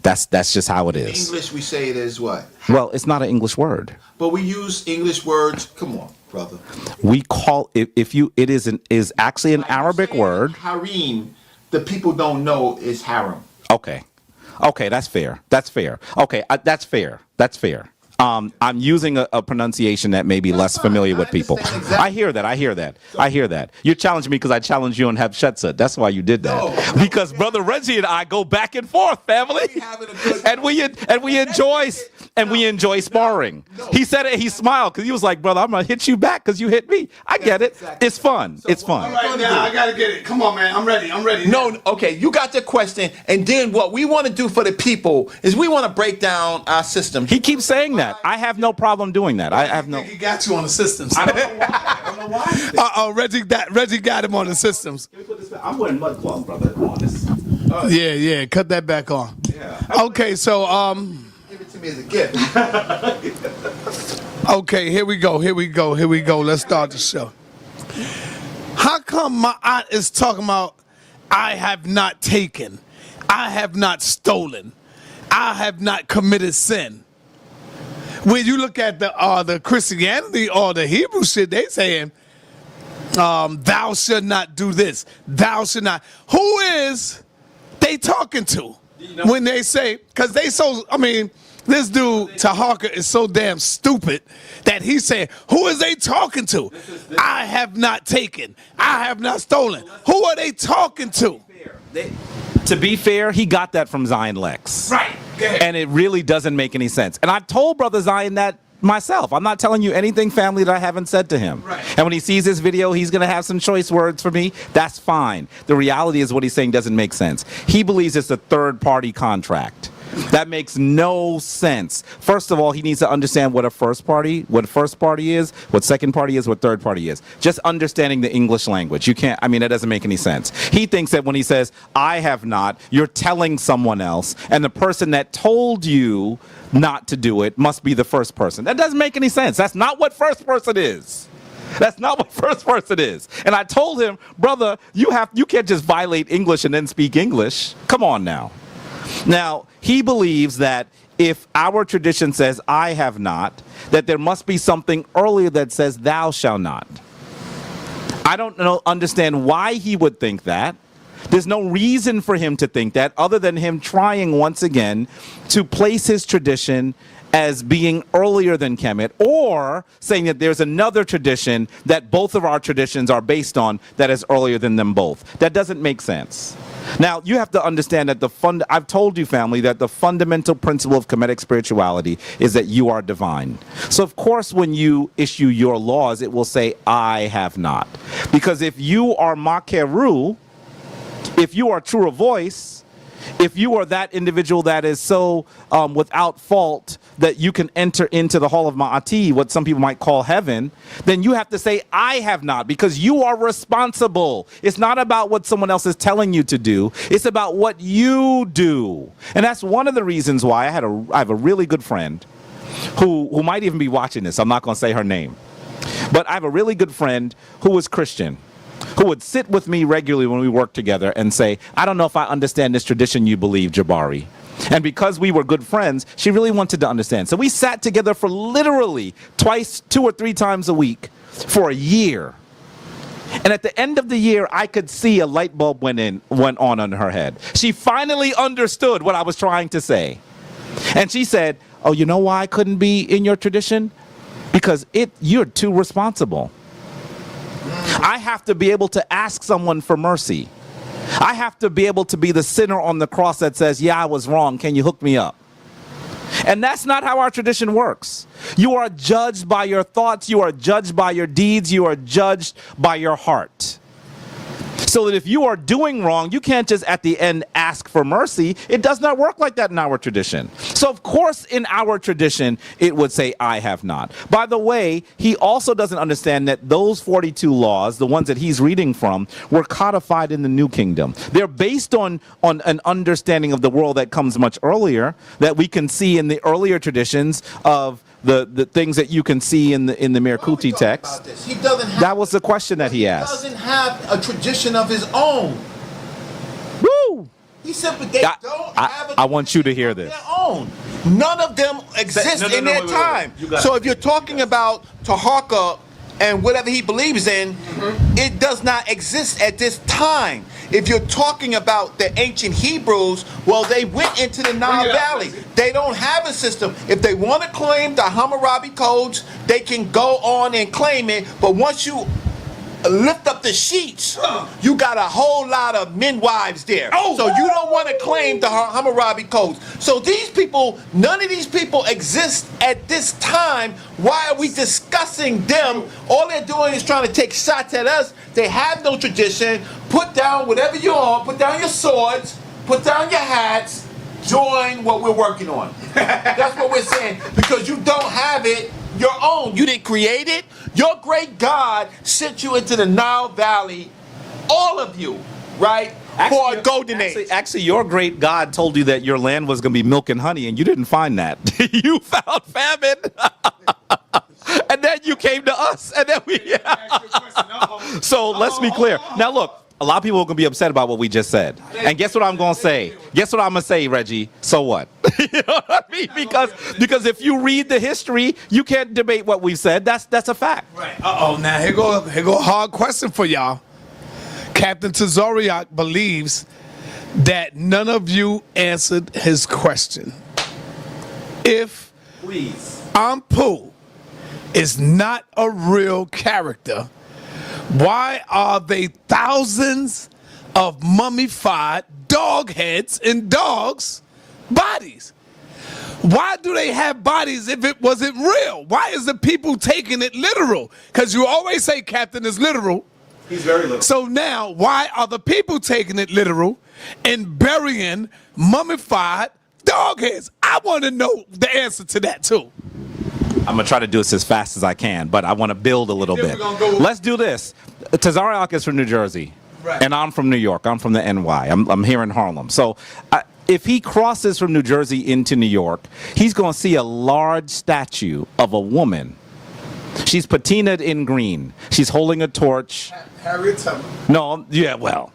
That's just how it In is. English, we say it as what? Well, it's not an English word. But we use English words. Come on, brother. We call it is actually an Arabic word. Harem, the people don't know is harem. Okay, that's fair. Okay, that's fair. I'm using a pronunciation that may be less familiar with people. understand exactly. I hear that. You're challenging me because I challenged you on Hatshepsut. That's why you did that. No. Because Brother Reggie and I go back and forth, family, We having a good- and we enjoy sparring. No. He said it. He smiled because he was like, "Brother, I'm gonna hit you back because you hit me." I get it. exactly. It's fun. It's fun. Right now, I gotta get it. Come on, man. I'm ready. No, okay, you got your question, and then what we want to do for the people is we want to break down our system. He keeps saying that. I have no problem doing that. I have no. He got you on the systems. I don't know why. Reggie got him on the systems. I'm wearing mud cloth, brother. Come on, this. Yeah. Cut that back on. Yeah. Okay, so Give it to me as a gift. okay, here we go. Let's start the show. How come my aunt is talking about I have not taken, I have not stolen, I have not committed sin? When you look at the Christianity or the Hebrew shit, they saying, thou should not do this, thou should not. Who is they talking to when they say? Because this dude Taharka is so damn stupid that he's saying, who is they talking to? I have not taken, I have not stolen. Who are they talking to? To be fair, he got that from Zion Lex. Right. And it really doesn't make any sense. And I've told Brother Zion that myself. I'm not telling you anything, family, that I haven't said to him. Right. And when he sees this video, he's going to have some choice words for me. That's fine. The reality is what he's saying doesn't make sense. He believes it's a third-party contract. That makes no sense. First of all, he needs to understand what first party is, what second party is, what third party is. Just understanding the English language. You can't, I mean, that doesn't make any sense. He thinks that when he says, I have not, you're telling someone else, and the person that told you not to do it must be the first person. That doesn't make any sense. That's not what first person is. That's not what first person is. And I told him, brother, you can't just violate English and then speak English. Come on now. Now, he believes that if our tradition says, I have not, that there must be something earlier that says, thou shalt not. I don't understand why he would think that. There's no reason for him to think that other than him trying once again to place his tradition as being earlier than Kemet, or saying that there's another tradition that both of our traditions are based on that is earlier than them both. That doesn't make sense. Now, you have to understand that I've told you, family, that the fundamental principle of Kemetic spirituality is that you are divine. So, of course, when you issue your laws, it will say, I have not. Because if you are Makeru, if you are true of voice, if you are that individual that is so without fault that you can enter into the hall of Ma'ati, what some people might call heaven, then you have to say, I have not, because you are responsible. It's not about what someone else is telling you to do. It's about what you do. And that's one of the reasons why I have a really good friend who might even be watching this. I'm not going to say her name. But I have a really good friend who was Christian, who would sit with me regularly when we worked together and say, I don't know if I understand this tradition you believe, Jabari. And because we were good friends, she really wanted to understand. So we sat together for literally 2 or 3 times a week for a year. And at the end of the year, I could see a light bulb went on in her head. She finally understood what I was trying to say. And she said, oh, you know why I couldn't be in your tradition? Because you're too responsible. I have to be able to ask someone for mercy. I have to be able to be the sinner on the cross that says, yeah, I was wrong. Can you hook me up? And that's not how our tradition works. You are judged by your thoughts. You are judged by your deeds. You are judged by your heart. So that if you are doing wrong, you can't just at the end ask for mercy. It does not work like that in our tradition. So of course in our tradition, it would say, I have not. By the way, he also doesn't understand that those 42 laws, the ones that he's reading from, were codified in the New Kingdom. They're based on an understanding of the world that comes much earlier, that we can see in the earlier traditions of the things that you can see in the Mirkuti text. He doesn't have, that was the question that he asked. He doesn't have a tradition of his own. Woo! He simply don't have a I want you to hear of this. their own. None of them exist in their time. So if you're talking about Taharka and whatever he believes in, it does not exist at this time. If you're talking about the ancient Hebrews, well, they went into the Nile Valley. They don't have a system. If they want to claim the Hammurabi codes, they can go on and claim it. But once you lift up the sheets, you got a whole lot of midwives there. So you don't want to claim the Hammurabi codes. So these people, none of these people exist at this time. Why are we discussing them? All they're doing is trying to take shots at us. They have no tradition. Put down whatever you are. Put down your swords. Put down your hats. Join what we're working on. That's what we're saying. Because you don't have it your own. You didn't create it. Your great God sent you into the Nile Valley, all of you, right? For a golden age. Actually, your great God told you that your land was going to be milk and honey, and you didn't find that. You found famine. And then you came to us, and then we... So let's be clear. Now look, a lot of people are going to be upset about what we just said. And guess what I'm going to say? Guess what I'm going to say, Reggie? So what? You know what I mean? Because if you read the history, you can't debate what we've said. That's a fact. Right. Now here go a hard question for y'all. Captain Tazoriak believes that none of you answered his question. If Ampu is not a real character, why are they thousands of mummified dog heads in dogs' bodies? Why do they have bodies if it wasn't real? Why is the people taking it literal? Because you always say Captain is literal. He's very literal. So now, why are the people taking it literal and burying mummified dog heads? I want to know the answer to that too. I'm going to try to do this as fast as I can, but I want to build a little bit. Let's do this. Tazariak is from New Jersey, right, and I'm from New York. I'm from the NY. I'm here in Harlem. So if he crosses from New Jersey into New York, he's going to see a large statue of a woman. She's patinaed in green. She's holding a torch. Harriet Tubman. No, yeah, well,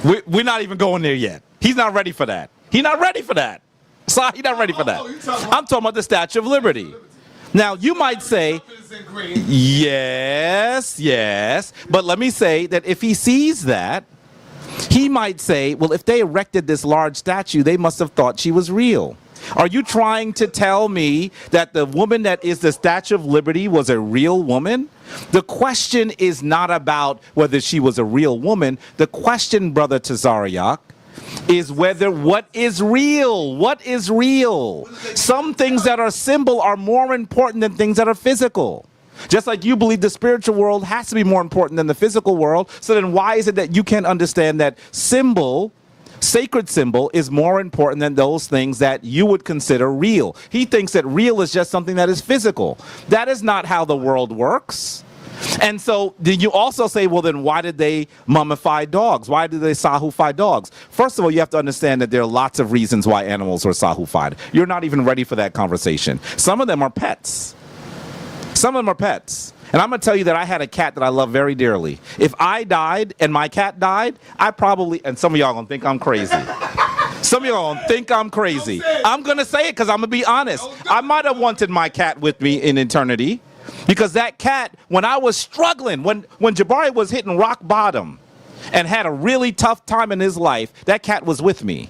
we're not even going there yet. He's not ready for that. He's not ready for that. So he's not ready for that. I'm talking about the Statue of Liberty. Now, you might say, yes, but let me say that if he sees that, he might say, well, if they erected this large statue, they must have thought she was real. Are you trying to tell me that the woman that is the Statue of Liberty was a real woman? The question is not about whether she was a real woman. The question, Brother Tazariak, is whether what is real. What is real? Some things that are symbol are more important than things that are physical. Just like you believe the spiritual world has to be more important than the physical world, so then why is it that you can't understand that sacred symbol is more important than those things that you would consider real? He thinks that real is just something that is physical. That is not how the world works. And so then you also say, well, then why did they mummify dogs? Why did they sahufy dogs? First of all, you have to understand that there are lots of reasons why animals were sahufied. You're not even ready for that conversation. Some of them are pets. Some of them are pets. And I'm going to tell you that I had a cat that I love very dearly. If I died and my cat died, I probably, and some of y'all going to think I'm crazy. Some of y'all going to think I'm crazy. I'm going to say it because I'm going to be honest. I might have wanted my cat with me in eternity. Because that cat, when I was struggling, when Jabari was hitting rock bottom and had a really tough time in his life, that cat was with me.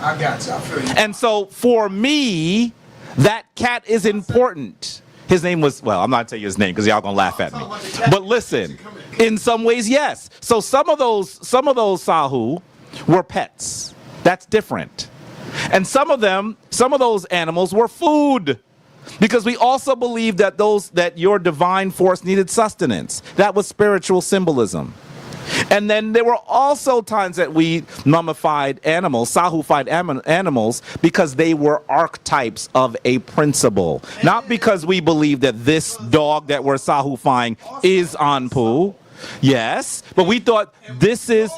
I got you. I feel you. And so for me, that cat is important. His name was, well, I'm not going to tell you his name because y'all going to laugh at me. But listen, in some ways, yes. So some of those sahu were pets. That's different. And some of those animals were food. Because we also believe that your divine force needed sustenance. That was spiritual symbolism. And then there were also times that we mummified animals, sahufied animals, because they were archetypes of a principle. Not because we believe that this dog that we're sahufying is Anpu. Yes, but we thought this is...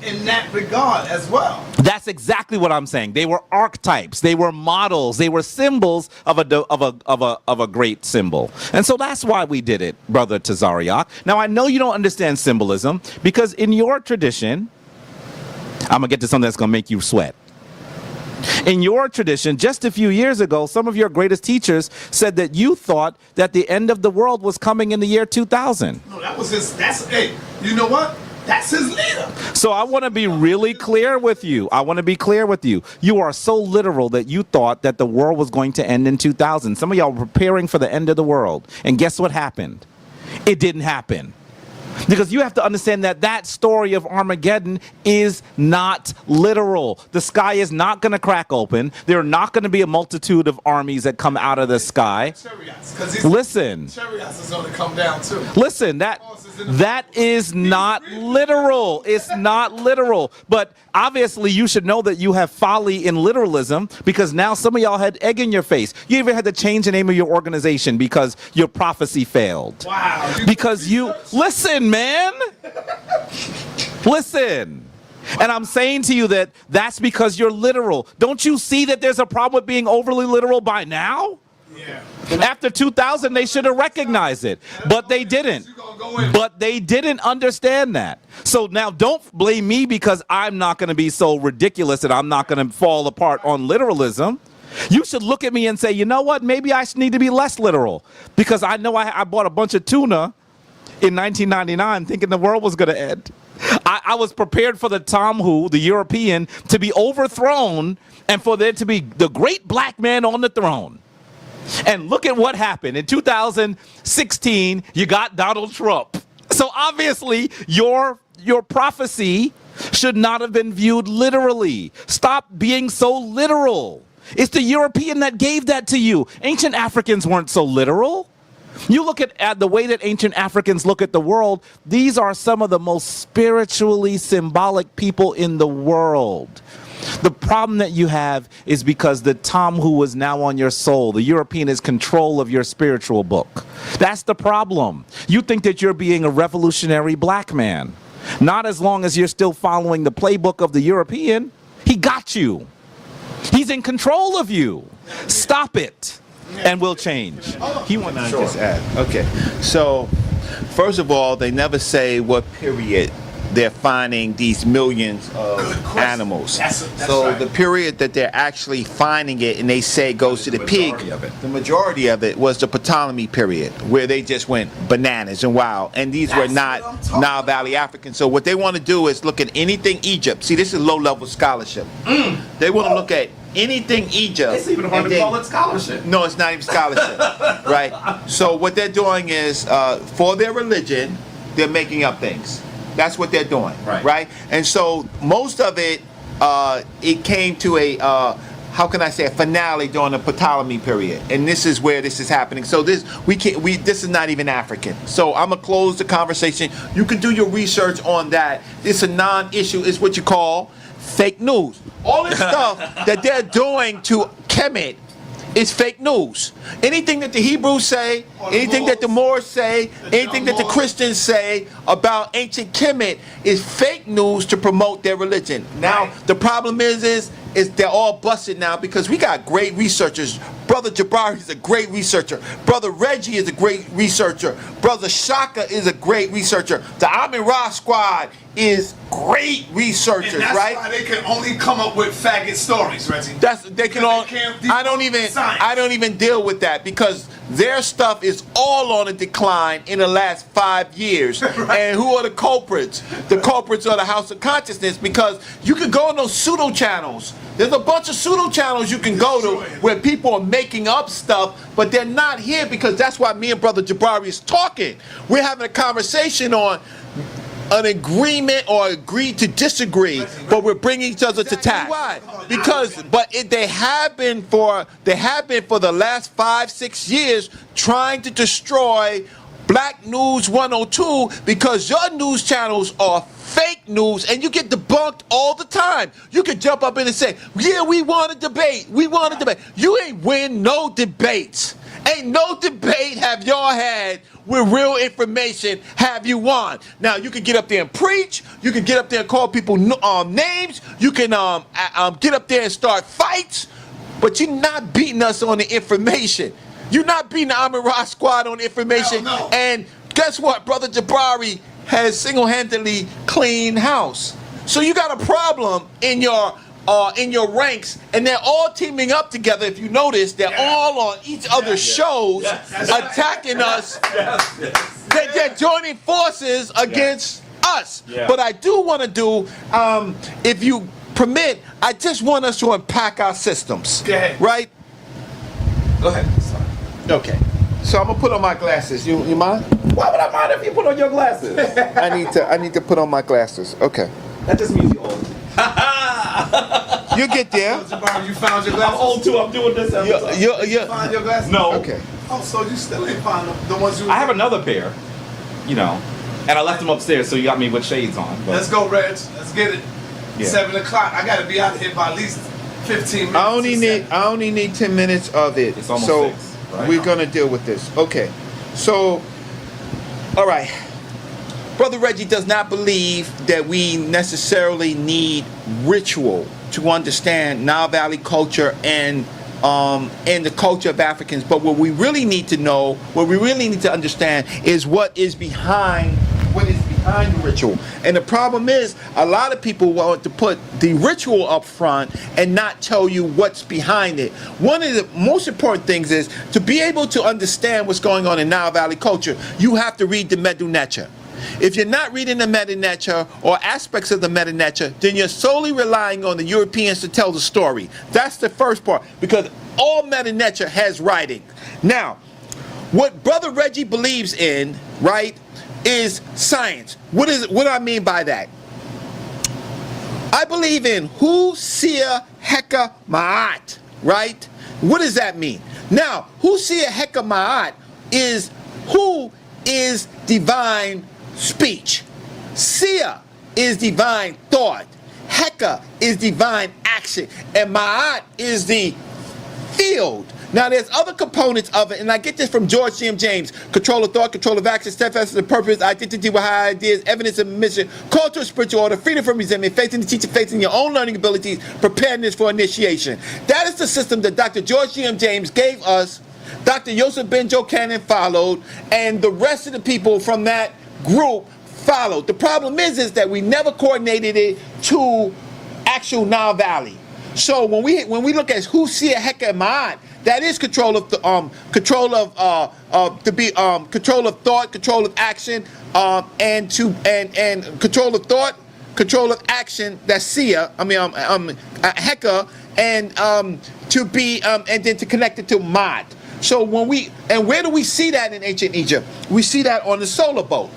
in that regard as well. That's exactly what I'm saying. They were archetypes. They were models. They were symbols of a great symbol. And so that's why we did it, Brother Tazariak. Now, I know you don't understand symbolism because in your tradition, I'm going to get to something that's going to make you sweat. In your tradition, just a few years ago, some of your greatest teachers said that you thought that the end of the world was coming in the year 2000. No, hey, you know what? That's his leader. So I want to be really clear with you. You are so literal that you thought that the world was going to end in 2000. Some of y'all were preparing for the end of the world. And guess what happened? It didn't happen. Because you have to understand that story of Armageddon is not literal. The sky is not going to crack open. There are not going to be a multitude of armies that come out of the sky. Listen. Chariots is going to come down too. Listen, that is not literal. It's not literal. But obviously you should know that you have folly in literalism because now some of y'all had egg in your face. You even had to change the name of your organization because your prophecy failed. Wow. Because you, listen, man. Listen. And I'm saying to you that that's because you're literal. Don't you see that there's a problem with being overly literal by now? Yeah. After 2000, they should have recognized it, but they didn't. But they didn't understand that. So now don't blame me because I'm not going to be so ridiculous that I'm not going to fall apart on literalism. You should look at me and say, you know what? Maybe I need to be less literal because I know I bought a bunch of tuna in 1999 thinking the world was going to end. I was prepared for the Tomhu, the European, to be overthrown and for there to be the great black man on the throne. And look at what happened. In 2016, you got Donald Trump. So obviously, your prophecy should not have been viewed literally. Stop being so literal. It's the European that gave that to you. Ancient Africans weren't so literal. You look at the way that ancient Africans look at the world, these are some of the most spiritually symbolic people in the world. The problem that you have is because the Tom who was now on your soul, the European, is control of your spiritual book. That's the problem. You think that you're being a revolutionary black man. Not as long as you're still following the playbook of the European. He got you. He's in control of you. Stop it, and we'll change. He went on. Just add. Okay. So, first of all, they never say what period they're finding these millions of animals. So right. the period that they're actually finding it, and they say goes to the pig, the majority of it was the Ptolemy period, where they just went bananas and wild. And these were not Nile Valley Africans. So what they want to do is look at anything Egypt. See, this is low-level scholarship. They want to look at anything Egypt. It's even hard to call it scholarship. No, it's not even scholarship, right? So what they're doing is, for their religion, they're making up things. That's what they're doing, right? And so most of it, it came to a, how can I say, a finale during the Ptolemy period, and this is where this is happening. So this this is not even African. So I'm gonna close the conversation. You can do your research on that. It's a non-issue. It's what you call fake news. All this stuff that they're doing to Kemet is fake news. Anything that the Hebrews say, anything that the Moors say, anything that the Christians say about ancient Kemet is fake news to promote their religion. Now, the problem is they're all busted now because we got great researchers. Brother Jabari is a great researcher. Brother Reggie is a great researcher. Brother Shaka is a great researcher. The Amin Ra squad is great researchers, and that's right? why they can only come up with faggot stories, Reggie. I don't even deal with that because their stuff is all on a decline in the last 5 years. Right. And who are the culprits? The culprits are the House of Consciousness, because you can go on those pseudo channels. There's a bunch of pseudo channels you can go to where people are making up stuff, but they're not here because that's why me and Brother Jabari is talking. We're having a conversation on an agreement or agree to disagree, but we're bringing each other to task. Why? Because, they have been for the last 5-6 years trying to destroy Black News 102 because your news channels are fake news and you get debunked all the time. You can jump up in and say, yeah, we want to debate. We want to debate. You ain't win no debates. Ain't no debate have y'all had with real information have you won. Now, you can get up there and preach. You can get up there and call people names. You can get up there and start fights. But you're not beating us on the information. You're not beating the Amin Ra squad on information. No. And guess what? Brother Jabari has single-handedly cleaned house. So you got a problem in your ranks, and they're all teaming up together. If you notice, they're all on each other's shows, attacking us. They're joining forces against us. But I do want to do, if you permit, I just want us to unpack our systems. Right? Go ahead. Sorry. Okay. So I'm gonna put on my glasses. You mind? Why would I mind if you put on your glasses? I need to put on my glasses. Okay. That just means you're old. You get there. Jabari, you found your glasses? I'm old too. I'm doing this. You find your glasses? No. Okay. Oh, so you still ain't find the ones you... I have another pair, and I left them upstairs, so you got me with shades on. But. Let's go, Reg. Let's get it. 7 o'clock. I got to be out of here by at least 15 minutes. I only need 10 minutes of it. It's almost so 6. Right? We're going to deal with this. Okay. So, all right. Brother Reggie does not believe that we necessarily need ritual to understand Nile Valley culture and the culture of Africans. But what we really need to know, what we really need to understand is what is behind the ritual. And the problem is, a lot of people want to put the ritual up front and not tell you what's behind it. One of the most important things is to be able to understand what's going on in Nile Valley culture, you have to read the Medu-Neter. If you're not reading the Medu-Neter or aspects of the Medu-Neter, then you're solely relying on the Europeans to tell the story. That's the first part, because all Medu-Neter has writing. Now, what Brother Reggie believes in, right, is science. What do I mean by that? I believe in Hu Sia Heka Ma'at. right? What does that mean? Now, Husia Heka Ma'at is who is divine speech. Sia is divine thought. Heka is divine action. And Ma'at is the field. Now, there's other components of it, and I get this from George C.M. James. Control of thought, control of action, steadfastness of purpose, identity with high ideas, evidence of mission, call to a spiritual order, freedom from resentment, faith in the teacher, faith in your own learning abilities, preparedness for initiation. That is the system that Dr. George C.M. James gave us, Dr. Yosef Ben Jochanan followed, and the rest of the people from that group followed. The problem is that we never coordinated it to actual Nile Valley. So when we look at Husia Heka Ma'at, that is control of the control of thought, control of action, and control of thought, control of action. That's Sia. Heka, and to be and then to connect it to Ma'at. So where do we see that in ancient Egypt? We see that on the solar boat.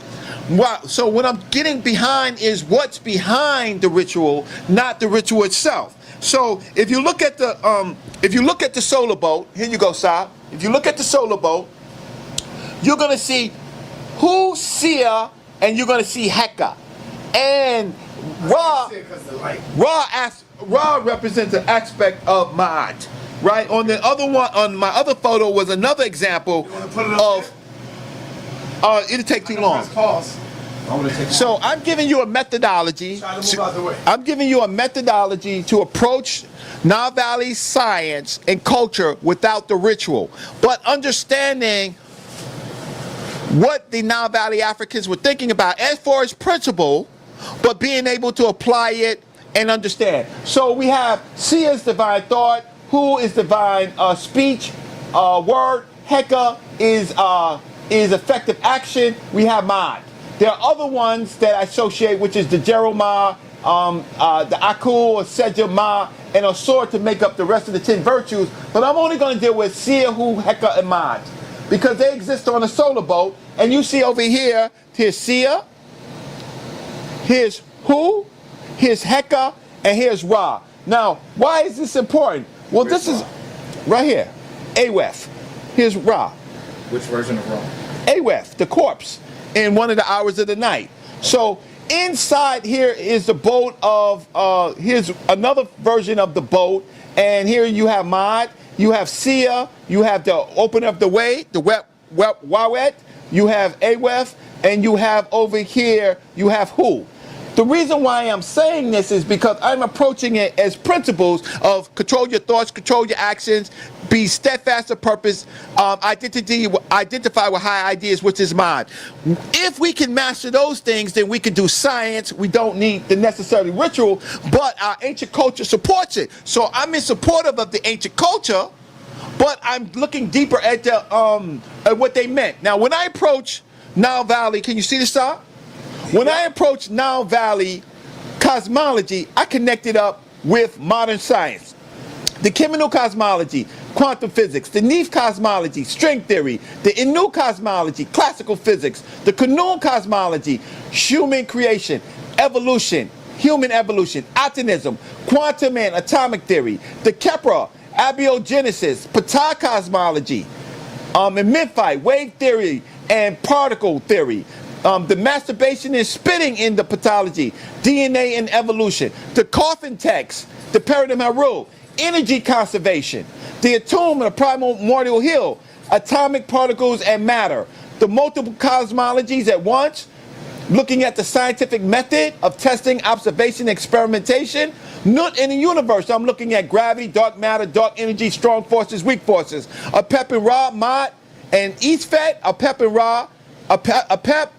So what I'm getting behind is what's behind the ritual, not the ritual itself. So if you look at the solar boat, here you go, Sa. If you look at the solar boat, you're gonna see Husia and you're gonna see Heka, and Ra represents an aspect of Ma'at. Right on the other one, on my other photo was another example of. It'll take too long. So I'm giving you a methodology. I'm giving you a methodology to approach Nile Valley science and culture without the ritual, but understanding what the Nile Valley Africans were thinking about as far as principle, but being able to apply it and understand. So we have Sia is divine thought, Hu is divine speech, word, Heka is effective action. We have Ma'at. There are other ones that I associate, which is the Jeroma, the Aku or Seja Ma, and a sword to make up the rest of the 10 virtues. But I'm only going to deal with Sia, Hu, Heka, and Ma'at because they exist on a solar boat. And you see over here, here's Sia, here's Hu, here's Heka, and here's Ra. Now, why is this important? Well, this is right here, Awef. Here's Ra. Which version of Ra? Awef, the corpse, in one of the hours of the night. So inside here is the boat of, here's another version of the boat, and here you have Ma'at, you have Sia, you have the open of the way, the Wawet, you have Awef, and you have over here, you have Hu. The reason why I'm saying this is because I'm approaching it as principles of control your thoughts, control your actions, be steadfast of purpose, identify with high ideas, which is mine. If we can master those things, then we can do science. We don't need the necessary ritual, but our ancient culture supports it. So I'm in support of the ancient culture, but I'm looking deeper at what they meant. Now, when I approach Nile Valley, can you see this up? When I approach Nile Valley cosmology, I connect it up with modern science. The Kemetic cosmology, quantum physics, the Neef cosmology, string theory, the Inu cosmology, classical physics, the Kanun cosmology, human creation, evolution, human evolution, atomism, quantum and atomic theory, the Kepler, abiogenesis, Ptah cosmology, and Memphite, wave theory, and particle theory. The masturbation and spitting in the pathology, DNA and evolution, the coffin text, the paradigm rule, energy conservation, the atom and the primordial hill, atomic particles and matter, the multiple cosmologies at once, looking at the scientific method of testing, observation, experimentation, Nut in the universe. I'm looking at gravity, dark matter, dark energy, strong forces, weak forces, a pep and Ra, Ma'at, and Isfet, a pep and Ra, a pep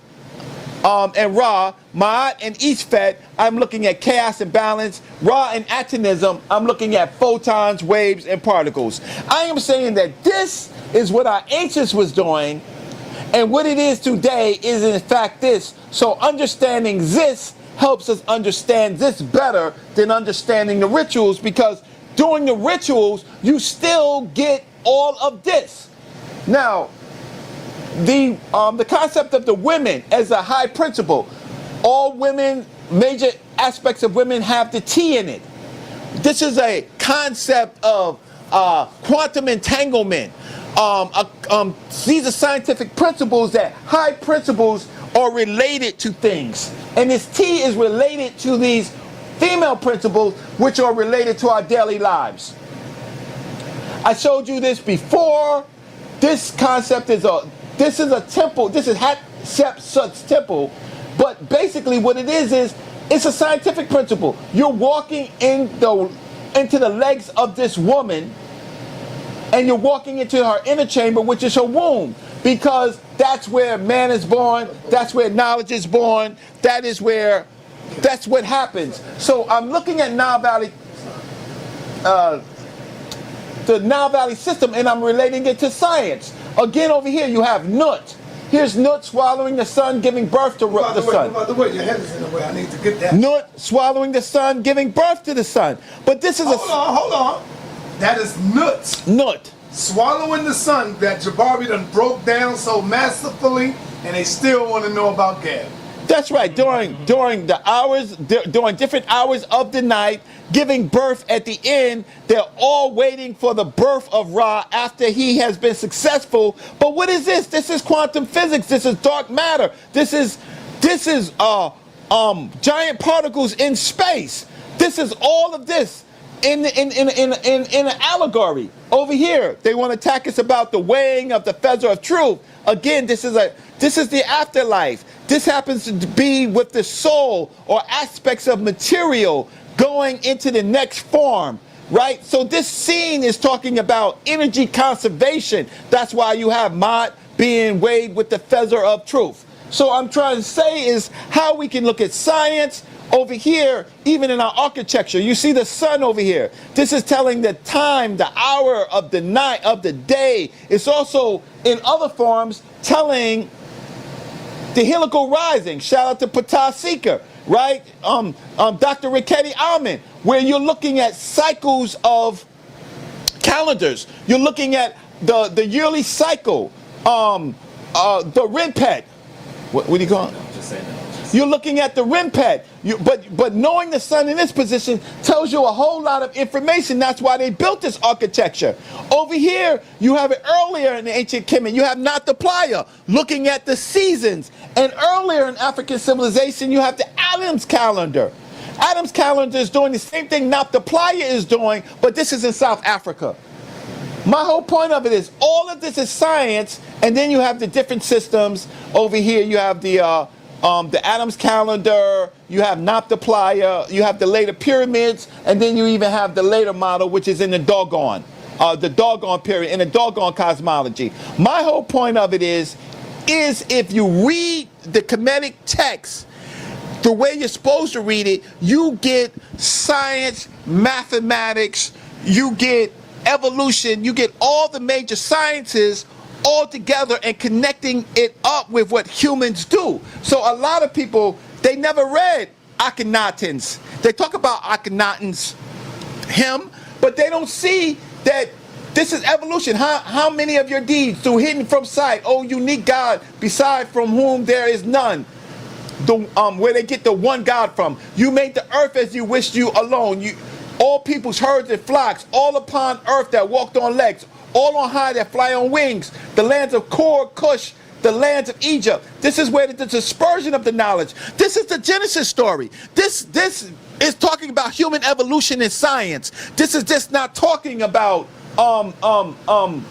and Ra, Ma'at and Isfet, I'm looking at chaos and balance. Ra and atomism, I'm looking at photons, waves, and particles. I am saying that this is what our ancients was doing, and what it is today is in fact this. So understanding this helps us understand this better than understanding the rituals, because during the rituals, you still get all of this. Now, the concept of the women as a high principle, all women, major aspects of women have the T in it. This is a concept of quantum entanglement. These are scientific principles that high principles are related to things. And this T is related to these female principles which are related to our daily lives. I showed you this before. This concept is this is a temple. This is Hatshepsut's temple. But basically what it is it's a scientific principle. You're walking into the legs of this woman, and you're walking into her inner chamber, which is her womb, because that's where man is born, that's where knowledge is born, that's what happens. So I'm looking at Nile Valley, the Nile Valley system, and I'm relating it to science. Again, over here you have Nut. Here's Nut swallowing the sun, giving birth to the sun. By the way, your head is in the way. I need to get that. Nut swallowing the sun, giving birth to the sun. But this is Hold on. That is Nut. Nut. Swallowing the sun that Jabari done broke down so masterfully, and they still want to know about Gab. That's right. During the hours, during different hours of the night, giving birth at the end, they're all waiting for the birth of Ra after he has been successful. But what is this? This is quantum physics. This is dark matter. This is giant particles in space. This is all of this in an allegory. Over here, they want to attack us about the weighing of the feather of truth. Again, this is the afterlife. This happens to be with the soul or aspects of material going into the next form, right? So this scene is talking about energy conservation. That's why you have Ma'at being weighed with the feather of truth. So I'm trying to say is how we can look at science over here, even in our architecture. You see the sun over here. This is telling the time, the hour of the night, of the day. It's also in other forms telling the helical rising. Shout out to Patah Seeker, right? Dr. Riketti Alman, where you're looking at cycles of calendars. You're looking at the yearly cycle, the Rinpet. What do you call it? You're looking at the Rinpet. But knowing the sun in this position tells you a whole lot of information. That's why they built this architecture. Over here, you have it earlier in the ancient Kemet. You have Nata Playa looking at the seasons. And earlier in African civilization, you have the Adam's calendar. Adam's calendar is doing the same thing Nata Playa is doing, but this is in South Africa. My whole point of it is all of this is science, and then you have the different systems. Over here, you have the Adam's calendar, you have Nata Playa, you have the later pyramids, and then you even have the later model, which is in the Dogon period, in the Dogon cosmology. My whole point of it is if you read the Kemetic text the way you're supposed to read it, you get science, mathematics, you get evolution, you get all the major sciences all together and connecting it up with what humans do. So a lot of people, they never read Akhenaten's. They talk about Akhenaten's hymn, but they don't see that this is evolution. How many of your deeds do hidden from sight, O unique God, beside from whom there is none? Where they get the one God from. You made the earth as you wished you alone. All peoples, herds, and flocks, all upon earth that walked on legs, all on high that fly on wings, the lands of Kor, Cush, the lands of Egypt. This is where the dispersion of the knowledge. This is the Genesis story. This is talking about human evolution in science. This is just not talking about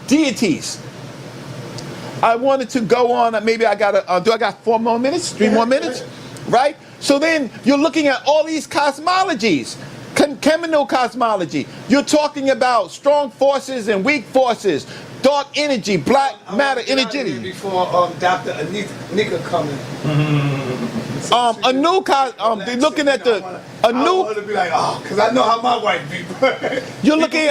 deities. I wanted to go on. Maybe I got do I got 4 more minutes? 3 more minutes? Right? So then you're looking at all these cosmologies. Cheminal cosmology. You're talking about strong forces and weak forces, dark energy, black matter, energy. Before Dr. Anika coming. They're looking at the I want to be like, because I know how my wife be. You're looking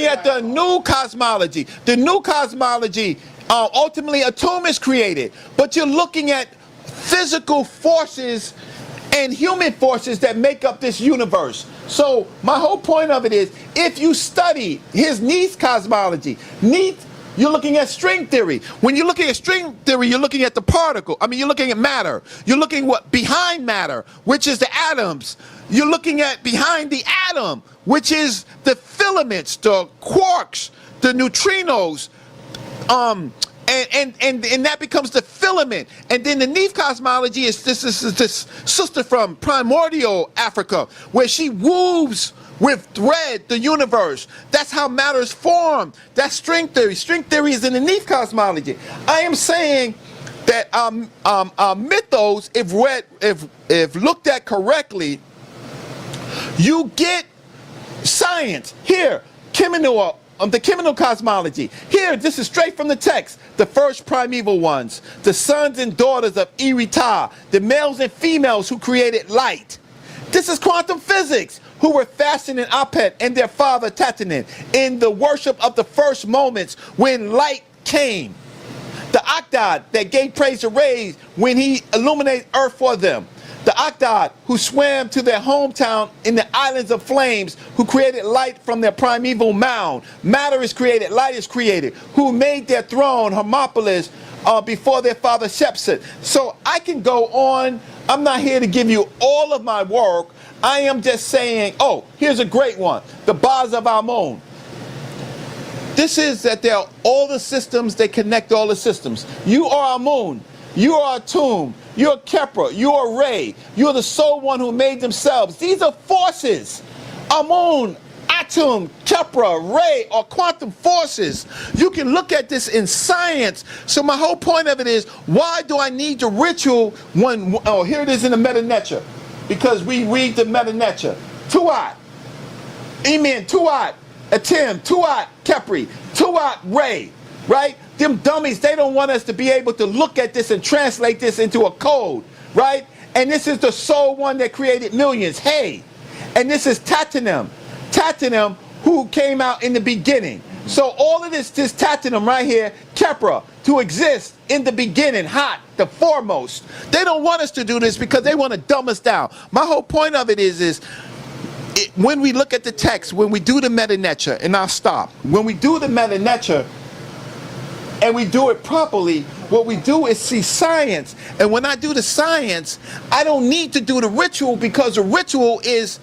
at the new cosmology. The new cosmology, ultimately a tomb is created, but you're looking at physical forces and human forces that make up this universe. So my whole point of it is, if you study his Neith cosmology, Neith You're looking at string theory. When you're looking at string theory, you're looking at the particle. I mean, you're looking at matter. You're looking behind matter, which is the atoms. You're looking at behind the atom, which is the filaments, the quarks, the neutrinos, and that becomes the filament. And then the Neef cosmology is this sister from primordial Africa, where she woos with thread the universe. That's how matter is formed. That's string theory. String theory is in the Neef cosmology. I am saying that mythos, if looked at correctly, you get science. Here, the Kemetic cosmology. Here, this is straight from the text. The first primeval ones, the sons and daughters of Irita, the males and females who created light. This is quantum physics, who were fastened in Apet and their father Tatanin in the worship of the first moments when light came. The Akdad that gave praise to rays when he illuminated earth for them. The Akdad who swam to their hometown in the islands of flames, who created light from their primeval mound. Matter is created, light is created, who made their throne, Hermopolis, before their father Shepset. So I can go on. I'm not here to give you all of my work. I am just saying, oh, here's a great one. The Bars of Amun. This is that they're all the systems, they connect all the systems. You are Amun. You are Atum. You're Kepra. You're Ray. You're the sole one who made themselves. These are forces. Amun, Atum, Kepra, Ray are quantum forces. You can look at this in science. So my whole point of it is, why do I need the ritual when, oh, here it is in the sa.neter. Because we read the sa.neter. Tuat, Emin, Tuat, Atim, Tuat, Kepri, Tuat, Ray, right? Them dummies, they don't want us to be able to look at this and translate this into a code, right? And this is the sole one that created millions. Hey, and this is Tatanim, who came out in the beginning. So all of this Tatanim right here, Kepra, to exist in the beginning, hot, the foremost. They don't want us to do this because they want to dumb us down. My whole point of it is when we look at the text, when we do the sa.neter, and I'll stop. When we do the sa.neter, and we do it properly, what we do is see science. And when I do the science, I don't need to do the ritual because the ritual is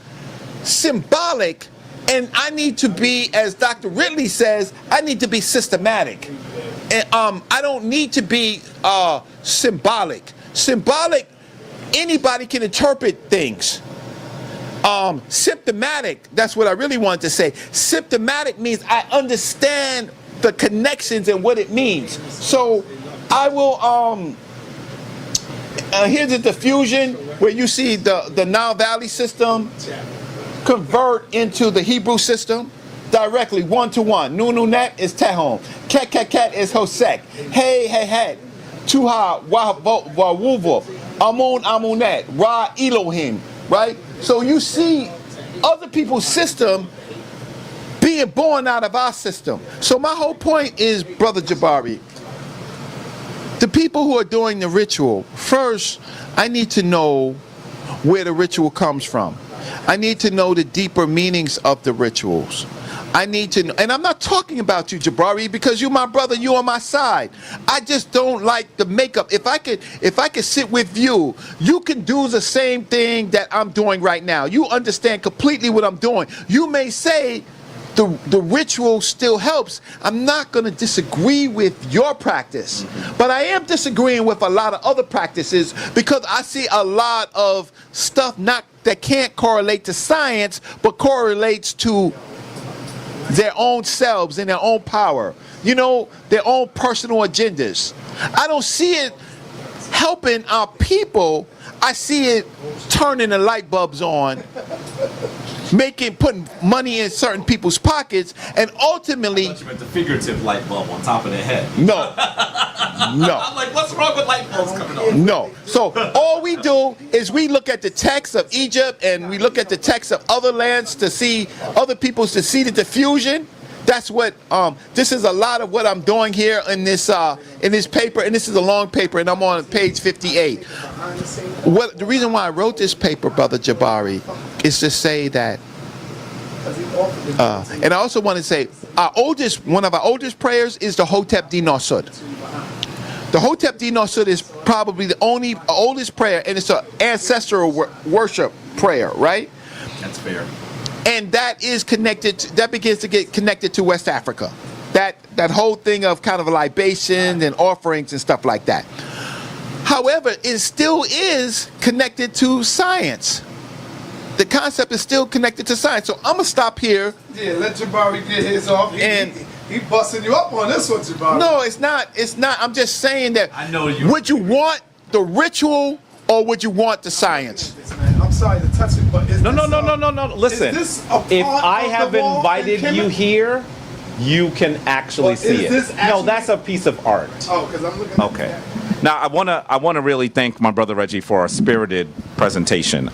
symbolic, and I need to be, as Dr. Ridley says, I need to be systematic. And I don't need to be symbolic. Symbolic, anybody can interpret things. Symptomatic, that's what I really wanted to say. Symptomatic means I understand the connections and what it means. So I will, here's the diffusion where you see the Nile Valley system convert into the Hebrew system directly, one-to-one. Nununet is Tehom. Ket is Hosek. Hey. Tuha Wawuvo. Amunet. Ra Elohim. Right? So you see other people's system being born out of our system. So my whole point is, Brother Jabari, the people who are doing the ritual, first, I need to know where the ritual comes from. I need to know the deeper meanings of the rituals. I need to know, and I'm not talking about you, Jabari, because you're my brother, you're on my side. I just don't like the makeup. If I could sit with you, you can do the same thing that I'm doing right now. You understand completely what I'm doing. You may say the ritual still helps. I'm not going to disagree with your practice, but I am disagreeing with a lot of other practices because I see a lot of stuff that can't correlate to science, but correlates to their own selves and their own power, you know, their own personal agendas. I don't see it helping our people. I see it turning the light bulbs on, putting money in certain people's pockets, and ultimately the figurative light bulb on top of their head. No. I'm like, what's wrong with light bulbs coming on? No. So all we do is we look at the text of Egypt and we look at the text of other lands to see other people's, to see the diffusion. That's what this is a lot of what I'm doing here in this paper, and this is a long paper, and I'm on page 58. The reason why I wrote this paper, Brother Jabari, is to say that And I also want to say, one of our oldest prayers is the Hotep Dinosud. The Hotep Dinosud is probably the oldest prayer, and it's an ancestral worship prayer, right? That's fair. And that begins to get connected to West Africa. That whole thing of kind of libation and offerings and stuff like that. However, it still is connected to science. The concept is still connected to science. So I'm gonna stop here. Yeah, let Jabari get his off. He busting you up on this one, Jabari. No, it's not. It's not. I'm just saying that. I know you. Would you want the ritual or would you want the science? I'm sorry to touch it, but No. Listen, if I have invited you here, you can actually see it. No, that's a piece of art. Oh, because I'm looking. Okay. Now I wanna really thank my brother Reggie for a spirited presentation.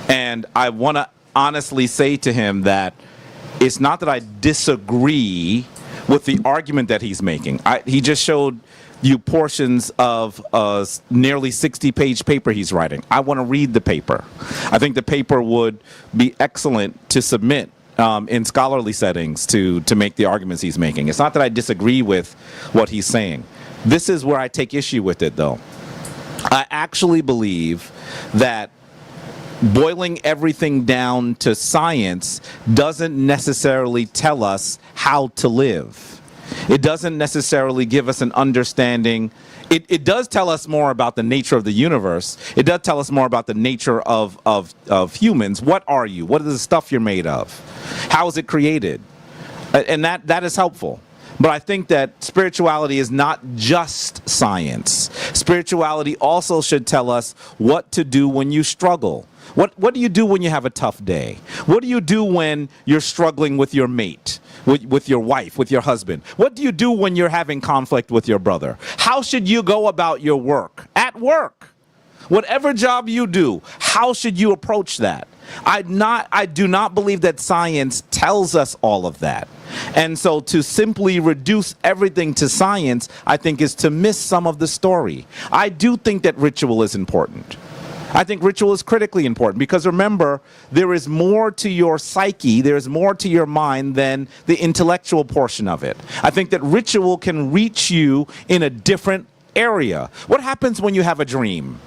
And I wanna honestly say to him that it's not that I disagree with the argument that he's making. He just showed you portions of a nearly 60-page paper he's writing. I want to read the paper. I think the paper would be excellent to submit in scholarly settings to make the arguments he's making. It's not that I disagree with what he's saying. This is where I take issue with it, though. I actually believe that boiling everything down to science doesn't necessarily tell us how to live. It doesn't necessarily give us an understanding. It does tell us more about the nature of the universe. It does tell us more about the nature of humans. What are you? What is the stuff you're made of? How is it created? And that is helpful. But I think that spirituality is not just science. Spirituality also should tell us what to do when you struggle. What do you do when you have a tough day? What do you do when you're struggling with your mate, with your wife, with your husband? What do you do when you're having conflict with your brother? How should you go about your work? At work. Whatever job you do, how should you approach that? I do not believe that science tells us all of that. And so to simply reduce everything to science, I think, is to miss some of the story. I do think that ritual is important. I think ritual is critically important because, remember, there is more to your psyche, there is more to your mind than the intellectual portion of it. I think that ritual can reach you in a different area. What happens when you have a dream?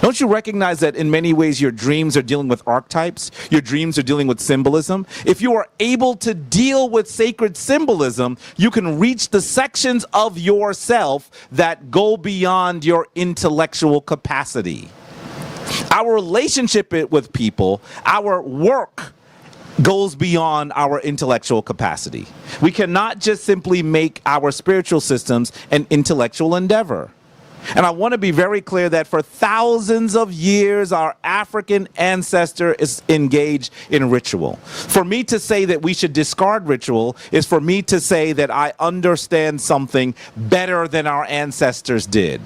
Don't you recognize that in many ways your dreams are dealing with archetypes? Your dreams are dealing with symbolism? If you are able to deal with sacred symbolism, you can reach the sections of yourself that go beyond your intellectual capacity. Our relationship with people, our work, goes beyond our intellectual capacity. We cannot just simply make our spiritual systems an intellectual endeavor. And I want to be very clear that for thousands of years, our African ancestor is engaged in ritual. For me to say that we should discard ritual is for me to say that I understand something better than our ancestors did.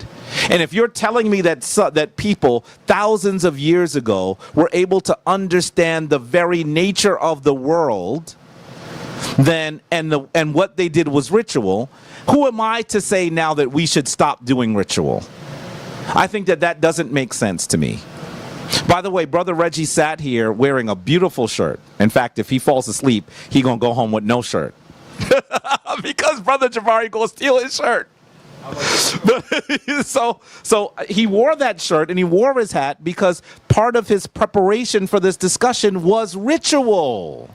And if you're telling me that people thousands of years ago were able to understand the very nature of the world, then and what they did was ritual, who am I to say now that we should stop doing ritual? I think that doesn't make sense to me. By the way, Brother Reggie sat here wearing a beautiful shirt. In fact, if he falls asleep, he gonna go home with no shirt. Because Brother Jabari gonna steal his shirt. So he wore that shirt and he wore his hat because part of his preparation for this discussion was ritual.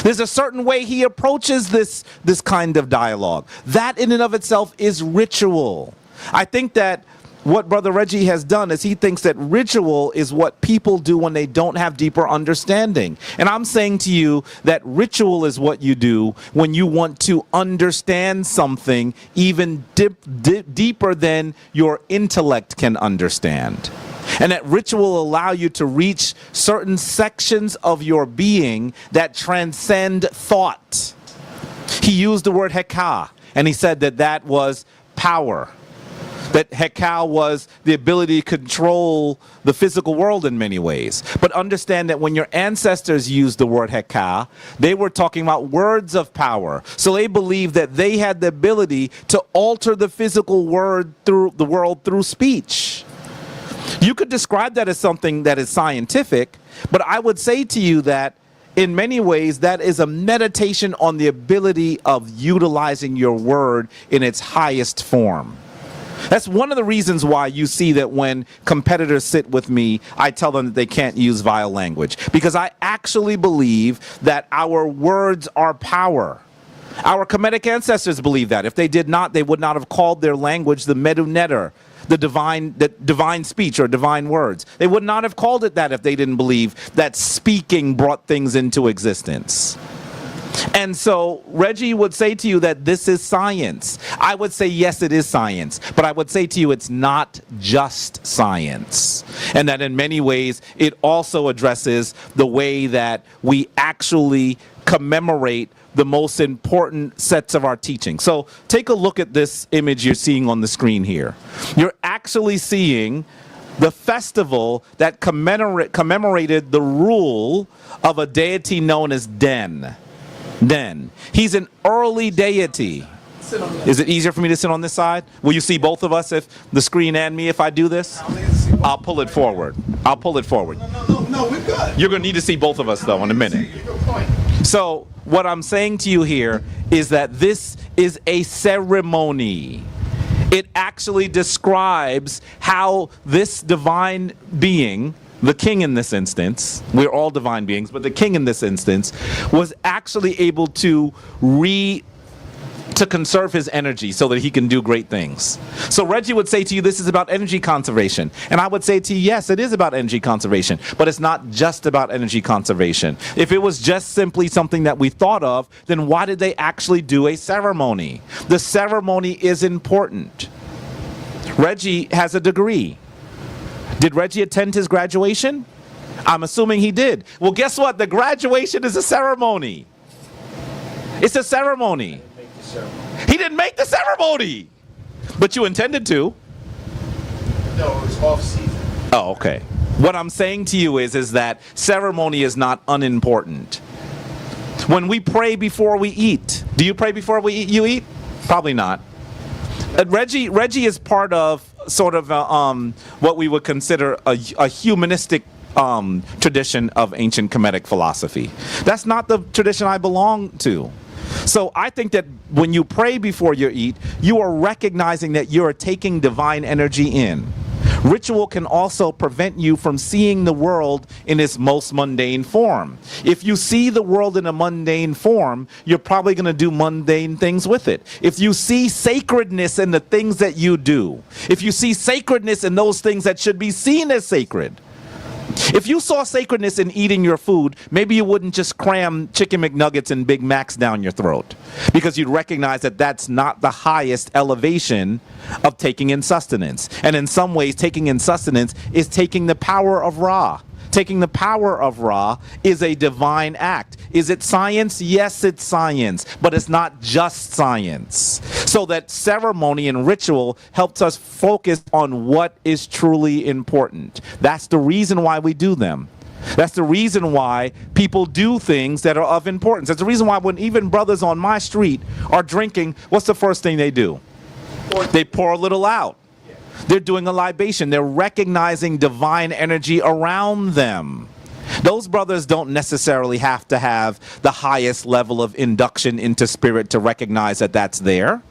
There's a certain way he approaches this kind of dialogue. That in and of itself is ritual. I think that what Brother Reggie has done is he thinks that ritual is what people do when they don't have deeper understanding. And I'm saying to you that ritual is what you do when you want to understand something even deeper than your intellect can understand. And that ritual will allow you to reach certain sections of your being that transcend thought. He used the word heka, and he said that was power. That heka was the ability to control the physical world in many ways. But understand that when your ancestors used the word heka, they were talking about words of power. So they believed that they had the ability to alter the physical world through speech. You could describe that as something that is scientific, but I would say to you that in many ways, that is a meditation on the ability of utilizing your word in its highest form. That's one of the reasons why you see that when competitors sit with me, I tell them that they can't use vile language. Because I actually believe that our words are power. Our Kemetic ancestors believe that. If they did not, they would not have called their language the sa.neter, the divine speech or divine words. They would not have called it that if they didn't believe that speaking brought things into existence. And so Reggie would say to you that this is science. I would say, yes, it is science. But I would say to you, it's not just science. And that in many ways, it also addresses the way that we actually commemorate the most important sets of our teaching. So take a look at this image you're seeing on the screen here. You're actually seeing the festival that commemorated the rule of a deity known as Den. He's an early deity. Is it easier for me to sit on this side? Will you see both of us, if the screen and me, if I do this? I'll pull it forward. I'll pull it forward. No, we're good. You're going to need to see both of us, though, in a minute. So what I'm saying to you here is that this is a ceremony. It actually describes how this divine being, the king in this instance, we're all divine beings, but the king in this instance was actually able to conserve his energy so that he can do great things. So Reggie would say to you, this is about energy conservation. And I would say to you, yes, it is about energy conservation, but it's not just about energy conservation. If it was just simply something that we thought of, then why did they actually do a ceremony? The ceremony is important. Reggie has a degree. Did Reggie attend his graduation? I'm assuming he did. Well, guess what? The graduation is a ceremony. It's a ceremony. He didn't make the ceremony, but you intended to. No, it was off season. Oh, okay. What I'm saying to you is that ceremony is not unimportant. When we pray before we eat, do you pray before you eat? Probably not. Reggie is part of sort of what we would consider a humanistic tradition of ancient Kemetic philosophy. That's not the tradition I belong to. So I think that when you pray before you eat, you are recognizing that you are taking divine energy in. Ritual can also prevent you from seeing the world in its most mundane form. If you see the world in a mundane form, you're probably going to do mundane things with it. If you see sacredness in the things that you do, if you see sacredness in those things that should be seen as sacred, if you saw sacredness in eating your food, maybe you wouldn't just cram Chicken McNuggets and Big Macs down your throat, because you'd recognize that that's not the highest elevation of taking in sustenance. And in some ways, taking in sustenance is taking the power of Ra. Taking the power of Ra is a divine act. Is it science? Yes, it's science, but it's not just science. So that ceremony and ritual helps us focus on what is truly important. That's the reason why we do them. That's the reason why people do things that are of importance. That's the reason why when even brothers on my street are drinking, what's the first thing they do? They pour a little out. They're doing a libation. They're recognizing divine energy around them. Those brothers don't necessarily have to have the highest level of induction into spirit to recognize that that's there.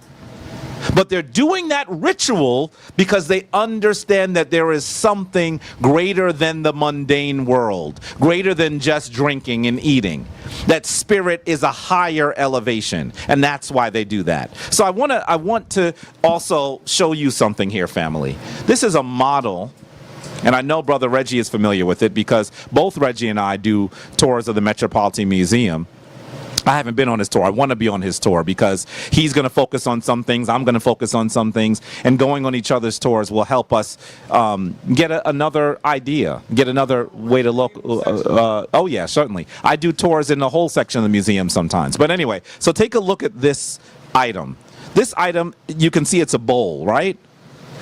But they're doing that ritual because they understand that there is something greater than the mundane world, greater than just drinking and eating. That spirit is a higher elevation, and that's why they do that. So I want to also show you something here, family. This is a model, and I know Brother Reggie is familiar with it because both Reggie and I do tours of the Metropolitan Museum. I haven't been on his tour. I want to be on his tour because he's going to focus on some things. I'm going to focus on some things. And going on each other's tours will help us get another idea, get another way to look. Oh, yeah, certainly. I do tours in the whole section of the museum sometimes. But anyway, so take a look at this item. This item, you can see it's a bowl, right?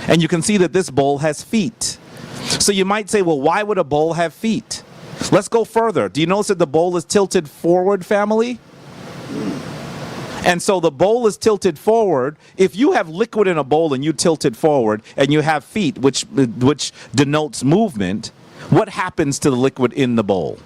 And you can see that this bowl has feet. So you might say, well, why would a bowl have feet? Let's go further. Do you notice that the bowl is tilted forward, family? And so the bowl is tilted forward. If you have liquid in a bowl and you tilt it forward and you have feet, which denotes movement, what happens to the liquid in the bowl?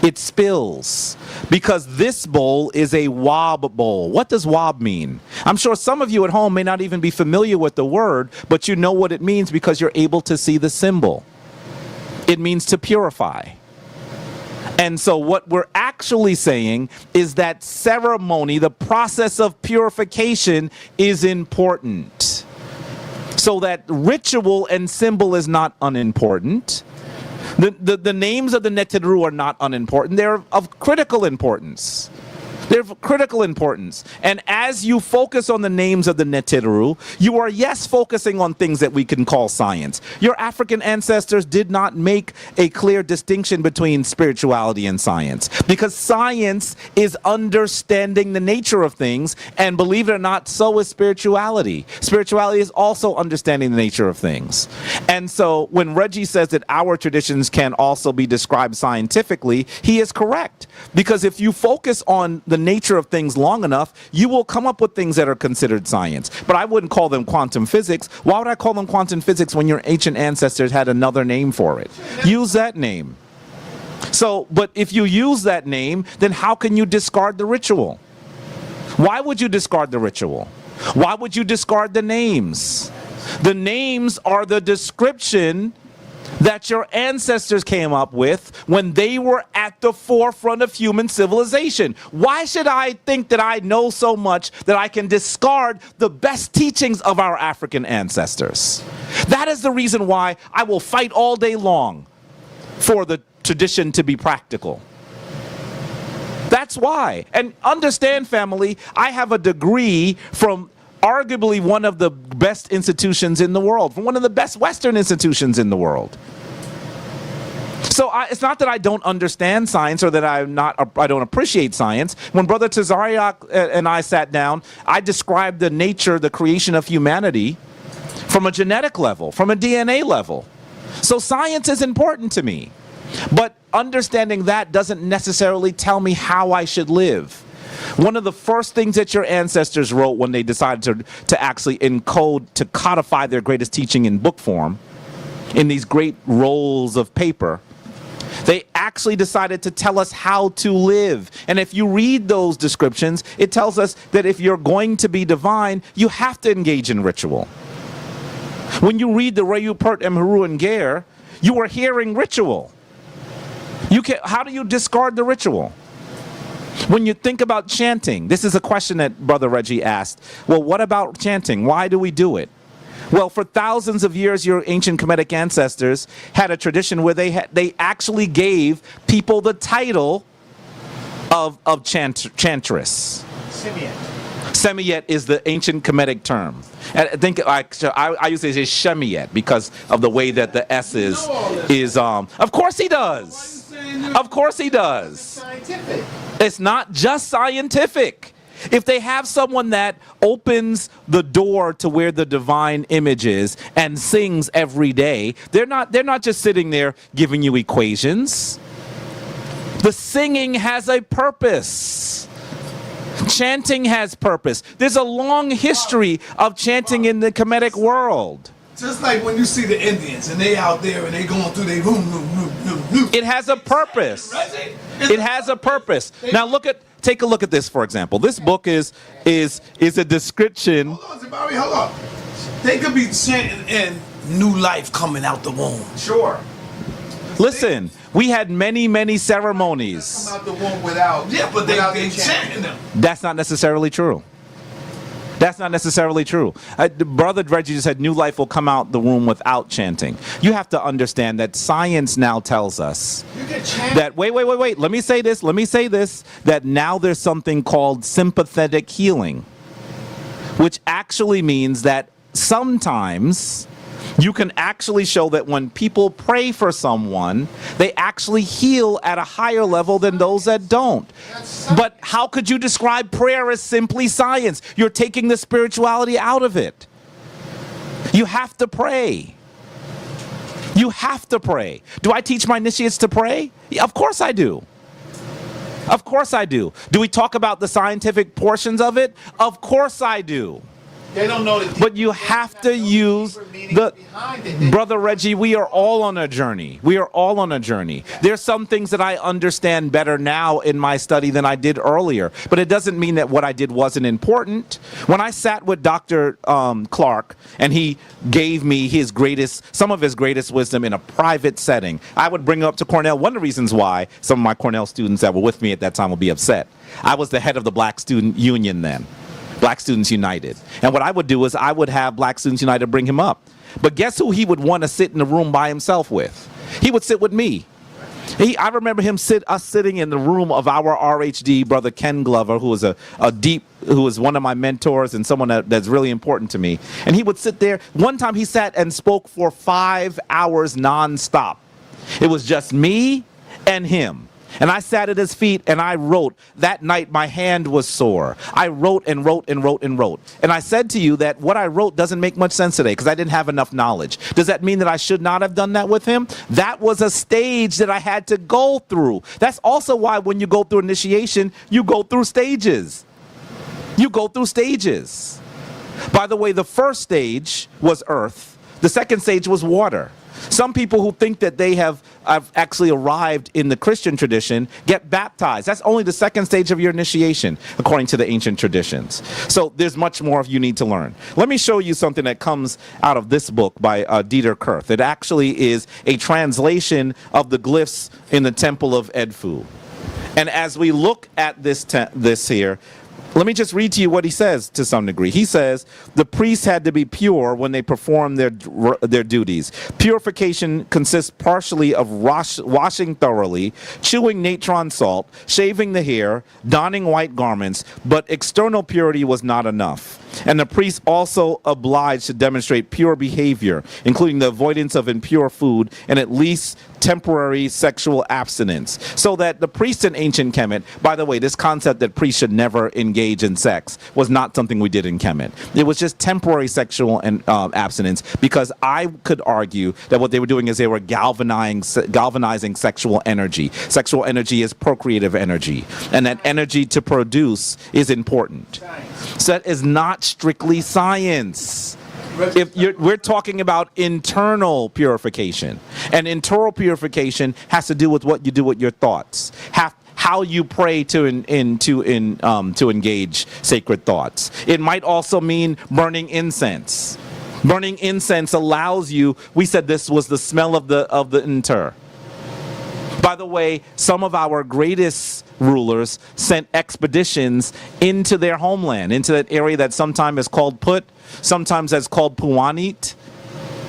It spills, because this bowl is a wob bowl. What does wob mean? I'm sure some of you at home may not even be familiar with the word, but you know what it means because you're able to see the symbol. It means to purify. And so what we're actually saying is that ceremony, the process of purification, is important. So that ritual and symbol is not unimportant. The names of the neteru are not unimportant. They're of critical importance. They're of critical importance. And as you focus on the names of the neteru, you are, yes, focusing on things that we can call science. Your African ancestors did not make a clear distinction between spirituality and science, because science is understanding the nature of things, and believe it or not, so is spirituality. Spirituality is also understanding the nature of things. And so when Reggie says that our traditions can also be described scientifically, he is correct. Because if you focus on the nature of things long enough, you will come up with things that are considered science. But I wouldn't call them quantum physics. Why would I call them quantum physics when your ancient ancestors had another name for it? Use that name. So, but if you use that name, then how can you discard the ritual? Why would you discard the ritual? Why would you discard the names? The names are the description that your ancestors came up with when they were at the forefront of human civilization. Why should I think that I know so much that I can discard the best teachings of our African ancestors? That is the reason why I will fight all day long for the tradition to be practical. That's why. And understand, family, I have a degree from arguably one of the best institutions in the world, from one of the best Western institutions in the world. So it's not that I don't understand science or that I don't appreciate science. When Brother Tazariak and I sat down, I described the nature, the creation of humanity from a genetic level, from a DNA level. So science is important to me. But understanding that doesn't necessarily tell me how I should live. One of the first things that your ancestors wrote when they decided to actually encode, to codify their greatest teaching in book form, in these great rolls of paper, they actually decided to tell us how to live. And if you read those descriptions, it tells us that if you're going to be divine, you have to engage in ritual. When you read the Reyu Pert Emheru and Ger, you are hearing ritual. How do you discard the ritual? When you think about chanting, this is a question that Brother Reggie asked. Well, what about chanting? Why do we do it? Well, for thousands of years, your ancient Kemetic ancestors had a tradition where they actually gave people the title of chantress. Semiyet is the ancient Kemetic term. And I think I used to say Shemiyet because of the way that the S is. Of course he does. Of course he does. It's not just scientific. If they have someone that opens the door to where the divine image is and sings every day, they're not just sitting there giving you equations. The singing has a purpose. Chanting has purpose. There's a long history of chanting in the Kemetic world. Just like when you see the Indians and they out there and they going through their room. It has a purpose. It has a purpose. Now take a look at this, for example. This book is a description. Hold on, Jabari, hold on. They could be chanting in new life coming out the womb. Sure. Listen, we had many ceremonies. Come out the womb without. Yeah, but they chanting them. That's not necessarily true. That's not necessarily true. Brother Reggie just said new life will come out the womb without chanting. You have to understand that science now tells us that, wait. Let me say this, that now there's something called sympathetic healing, which actually means that sometimes you can actually show that when people pray for someone, they actually heal at a higher level than those that don't. But how could you describe prayer as simply science? You're taking the spirituality out of it. You have to pray. You have to pray. Do I teach my initiates to pray? Yeah, of course I do. Of course I do. Do we talk about the scientific portions of it? Of course I do. They don't know the But you have to use the Brother Reggie, we are all on a journey. We are all on a journey. There's some things that I understand better now in my study than I did earlier, but it doesn't mean that what I did wasn't important. When I sat with Dr. Clark and he gave me some of his greatest wisdom in a private setting, I would bring it up to Cornell. One of the reasons why some of my Cornell students that were with me at that time would be upset. I was the head of the Black Student Union then. Black Students United. And what I would do is I would have Black Students United bring him up. But guess who he would want to sit in the room by himself with? He would sit with me. I remember him sitting in the room of our RHD, Brother Ken Glover, who was who was one of my mentors and someone that's really important to me. And he would sit there. One time he sat and spoke for 5 hours nonstop. It was just me and him. And I sat at his feet and I wrote. That night my hand was sore. I wrote and wrote and wrote and wrote. And I said to you that what I wrote doesn't make much sense today because I didn't have enough knowledge. Does that mean that I should not have done that with him? That was a stage that I had to go through. That's also why when you go through initiation, you go through stages. You go through stages. By the way, the first stage was earth. The second stage was water. Some people who think that they have actually arrived in the Christian tradition get baptized. That's only the second stage of your initiation, according to the ancient traditions. So there's much more you need to learn. Let me show you something that comes out of this book by Dieter Kurth. It actually is a translation of the glyphs in the Temple of Edfu. And as we look at this here, let me just read to you what he says to some degree. He says, the priests had to be pure when they performed their duties. Purification consists partially of washing thoroughly, chewing natron salt, shaving the hair, donning white garments, but external purity was not enough. And the priest also obliged to demonstrate pure behavior, including the avoidance of impure food and at least temporary sexual abstinence. So that the priests in ancient Kemet, by the way, this concept that priests should never engage in sex was not something we did in Kemet. It was just temporary sexual abstinence, because I could argue that what they were doing is they were galvanizing sexual energy. Sexual energy is procreative energy, and that energy to produce is important. So that is not strictly science. We're talking about internal purification, and internal purification has to do with what you do with your thoughts, how you pray to engage sacred thoughts. It might also mean burning incense. Burning incense allows you. We said this was the smell of the inter. By the way, some of our greatest rulers sent expeditions into their homeland, into that area that sometimes is called Put, sometimes that's called Puanit.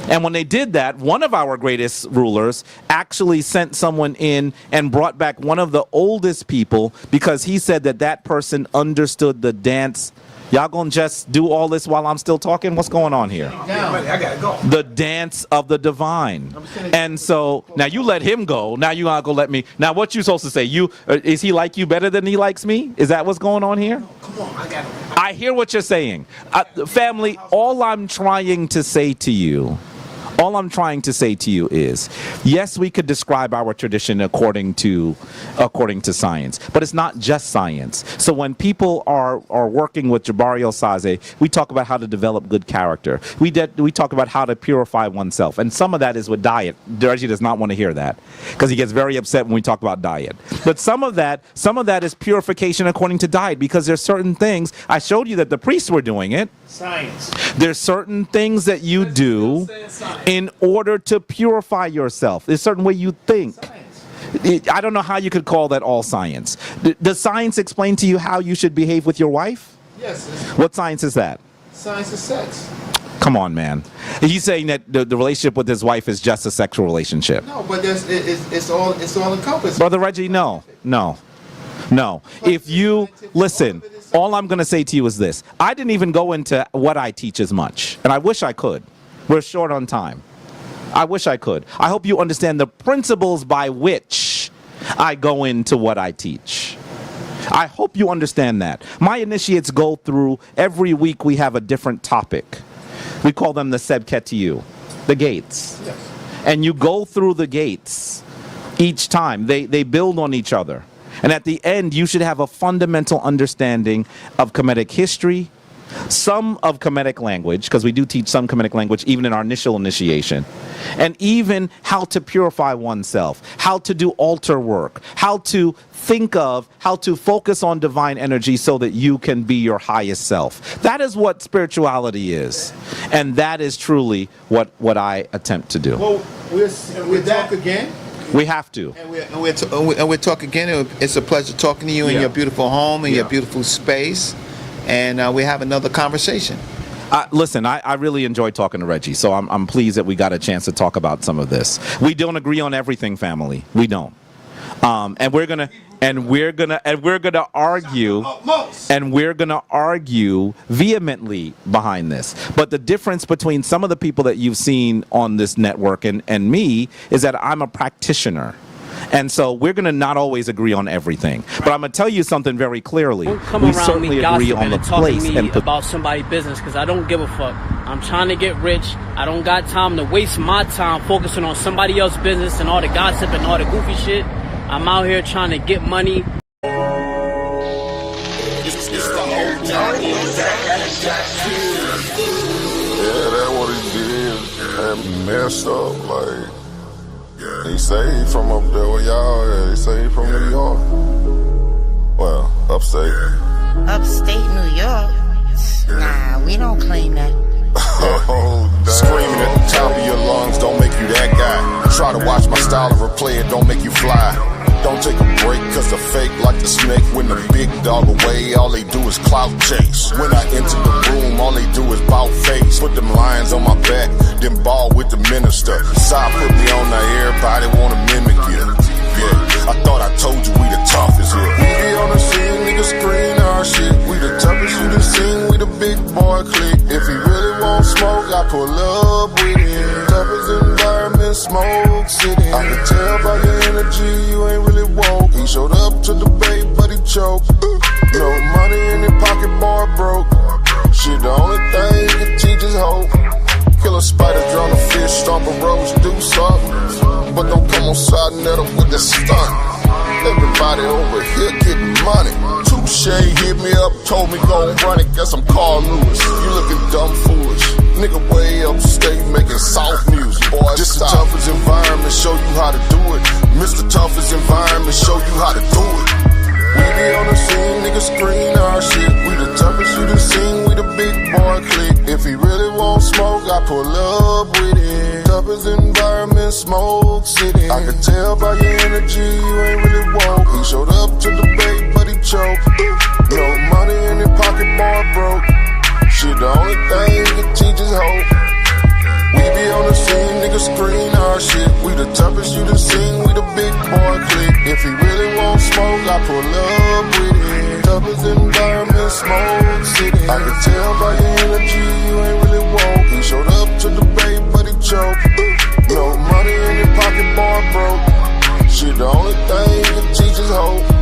And when they did that, one of our greatest rulers actually sent someone in and brought back one of the oldest people, because he said that person understood the dance. Y'all gonna just do all this while I'm still talking? What's going on here? I gotta go. The dance of the divine. And so now you let him go. Now you gotta go let me. Now what you supposed to say? Is he like you better than he likes me? Is that what's going on here? No, come on, I got it. I hear what you're saying. Family, all I'm trying to say to you is, yes, we could describe our tradition according to science, but it's not just science. So when people are working with Jabari Osaze, we talk about how to develop good character. We talk about how to purify oneself, and some of that is with diet. Reggie does not want to hear that, because he gets very upset when we talk about diet. But some of that is purification according to diet, because there's certain things. I showed you that the priests were doing it. Science. There's certain things that you do in order to purify yourself. There's a certain way you think. I don't know how you could call that all science. Does science explain to you how you should behave with your wife? Yes. What science is that? Science is sex. Come on, man. He's saying that the relationship with his wife is just a sexual relationship. No, but it's all encompassing. Brother Reggie, no. If you listen, all I'm going to say to you is this. I didn't even go into what I teach as much, and I wish I could. We're short on time. I wish I could. I hope you understand the principles by which I go into what I teach. I hope you understand that. My initiates go through, every week we have a different topic. We call them the Sebketiyu, the gates. Yes. And you go through the gates each time. They build on each other. And at the end, you should have a fundamental understanding of Kemetic history, some of Kemetic language, because we do teach some Kemetic language even in our initial initiation, and even how to purify oneself, how to do altar work, how to think of, how to focus on divine energy so that you can be your highest self. That is what spirituality is. And that is truly what I attempt to do. Well, we'll talk again. We have to. And we'll talk again. It's a pleasure talking to you in your beautiful home, in your beautiful space. And we have another conversation. Listen, I really enjoyed talking to Reggie, so I'm pleased that we got a chance to talk about some of this. We don't agree on everything, family. We don't. And we're gonna argue vehemently behind this. But the difference between some of the people that you've seen on this network and me is that I'm a practitioner. And so we're going to not always agree on everything. But I'm going to tell you something very clearly. We certainly agree on the place and about somebody's business, because I don't give a fuck. I'm trying to get rich. I don't got time to waste my time focusing on somebody else's business and all the gossip and all the goofy shit. I'm out here trying to get money. Yeah, that's what he did. Had me messed up, like. He say he from up there where y'all at. He say he from New York. Well, upstate. Upstate New York? Nah, we don't claim that. Oh, screaming at the top of your lungs don't make you that guy. Try to watch my style and replay it, don't make you fly. Don't take a break, cause the fake like the snake. When the big dog away, all they do is clout chase. When I enter the room, all they do is bout face. Put them lions on my back, then ball with the minister. Side put me on there, everybody wanna mimic you. Yeah, I thought I told you we the toughest here. We be on the scene, niggas screen our shit. We the toughest you done seen, we the big boy clique. If he really want smoke, I pull up with him. Toughest environment, smoke city. I can tell by your energy, you ain't really woke. He showed up to the debate, but he choked. No money in his pocket, boy broke. Shit, the only thing he can teach is hope. Kill a spider, drown a fish, stomp a rose, do something. But don't come on sa.neter with the stunt. Everybody over here getting money. Touche hit me up, told me go and run it. Guess I'm Carl Lewis. You looking dumb foolish. Nigga way upstate making soft music. Boy, this the toughest environment, show you how to do it. Mr. Toughest environment, show you how to do it. We be on the scene, niggas screen our shit. We the toughest you done seen, we the big boy clique. If he really want smoke, I pull up with it. Toughest environment, smoke city. I can tell by your energy, you ain't really woke. He showed up to the debate, but he choked. No money in his pocket, boy broke. Shit, the only thing he can teach is hope. We be on the scene, niggas screen our shit. We the toughest you done seen, we the big boy clique. If he really want smoke, I pull up with it. Toughest environment, smoke city. I can tell by your energy, you ain't really woke. He showed up to the debate, but he choked. No money in his pocket, boy broke. Shit, the only thing he can teach is hope.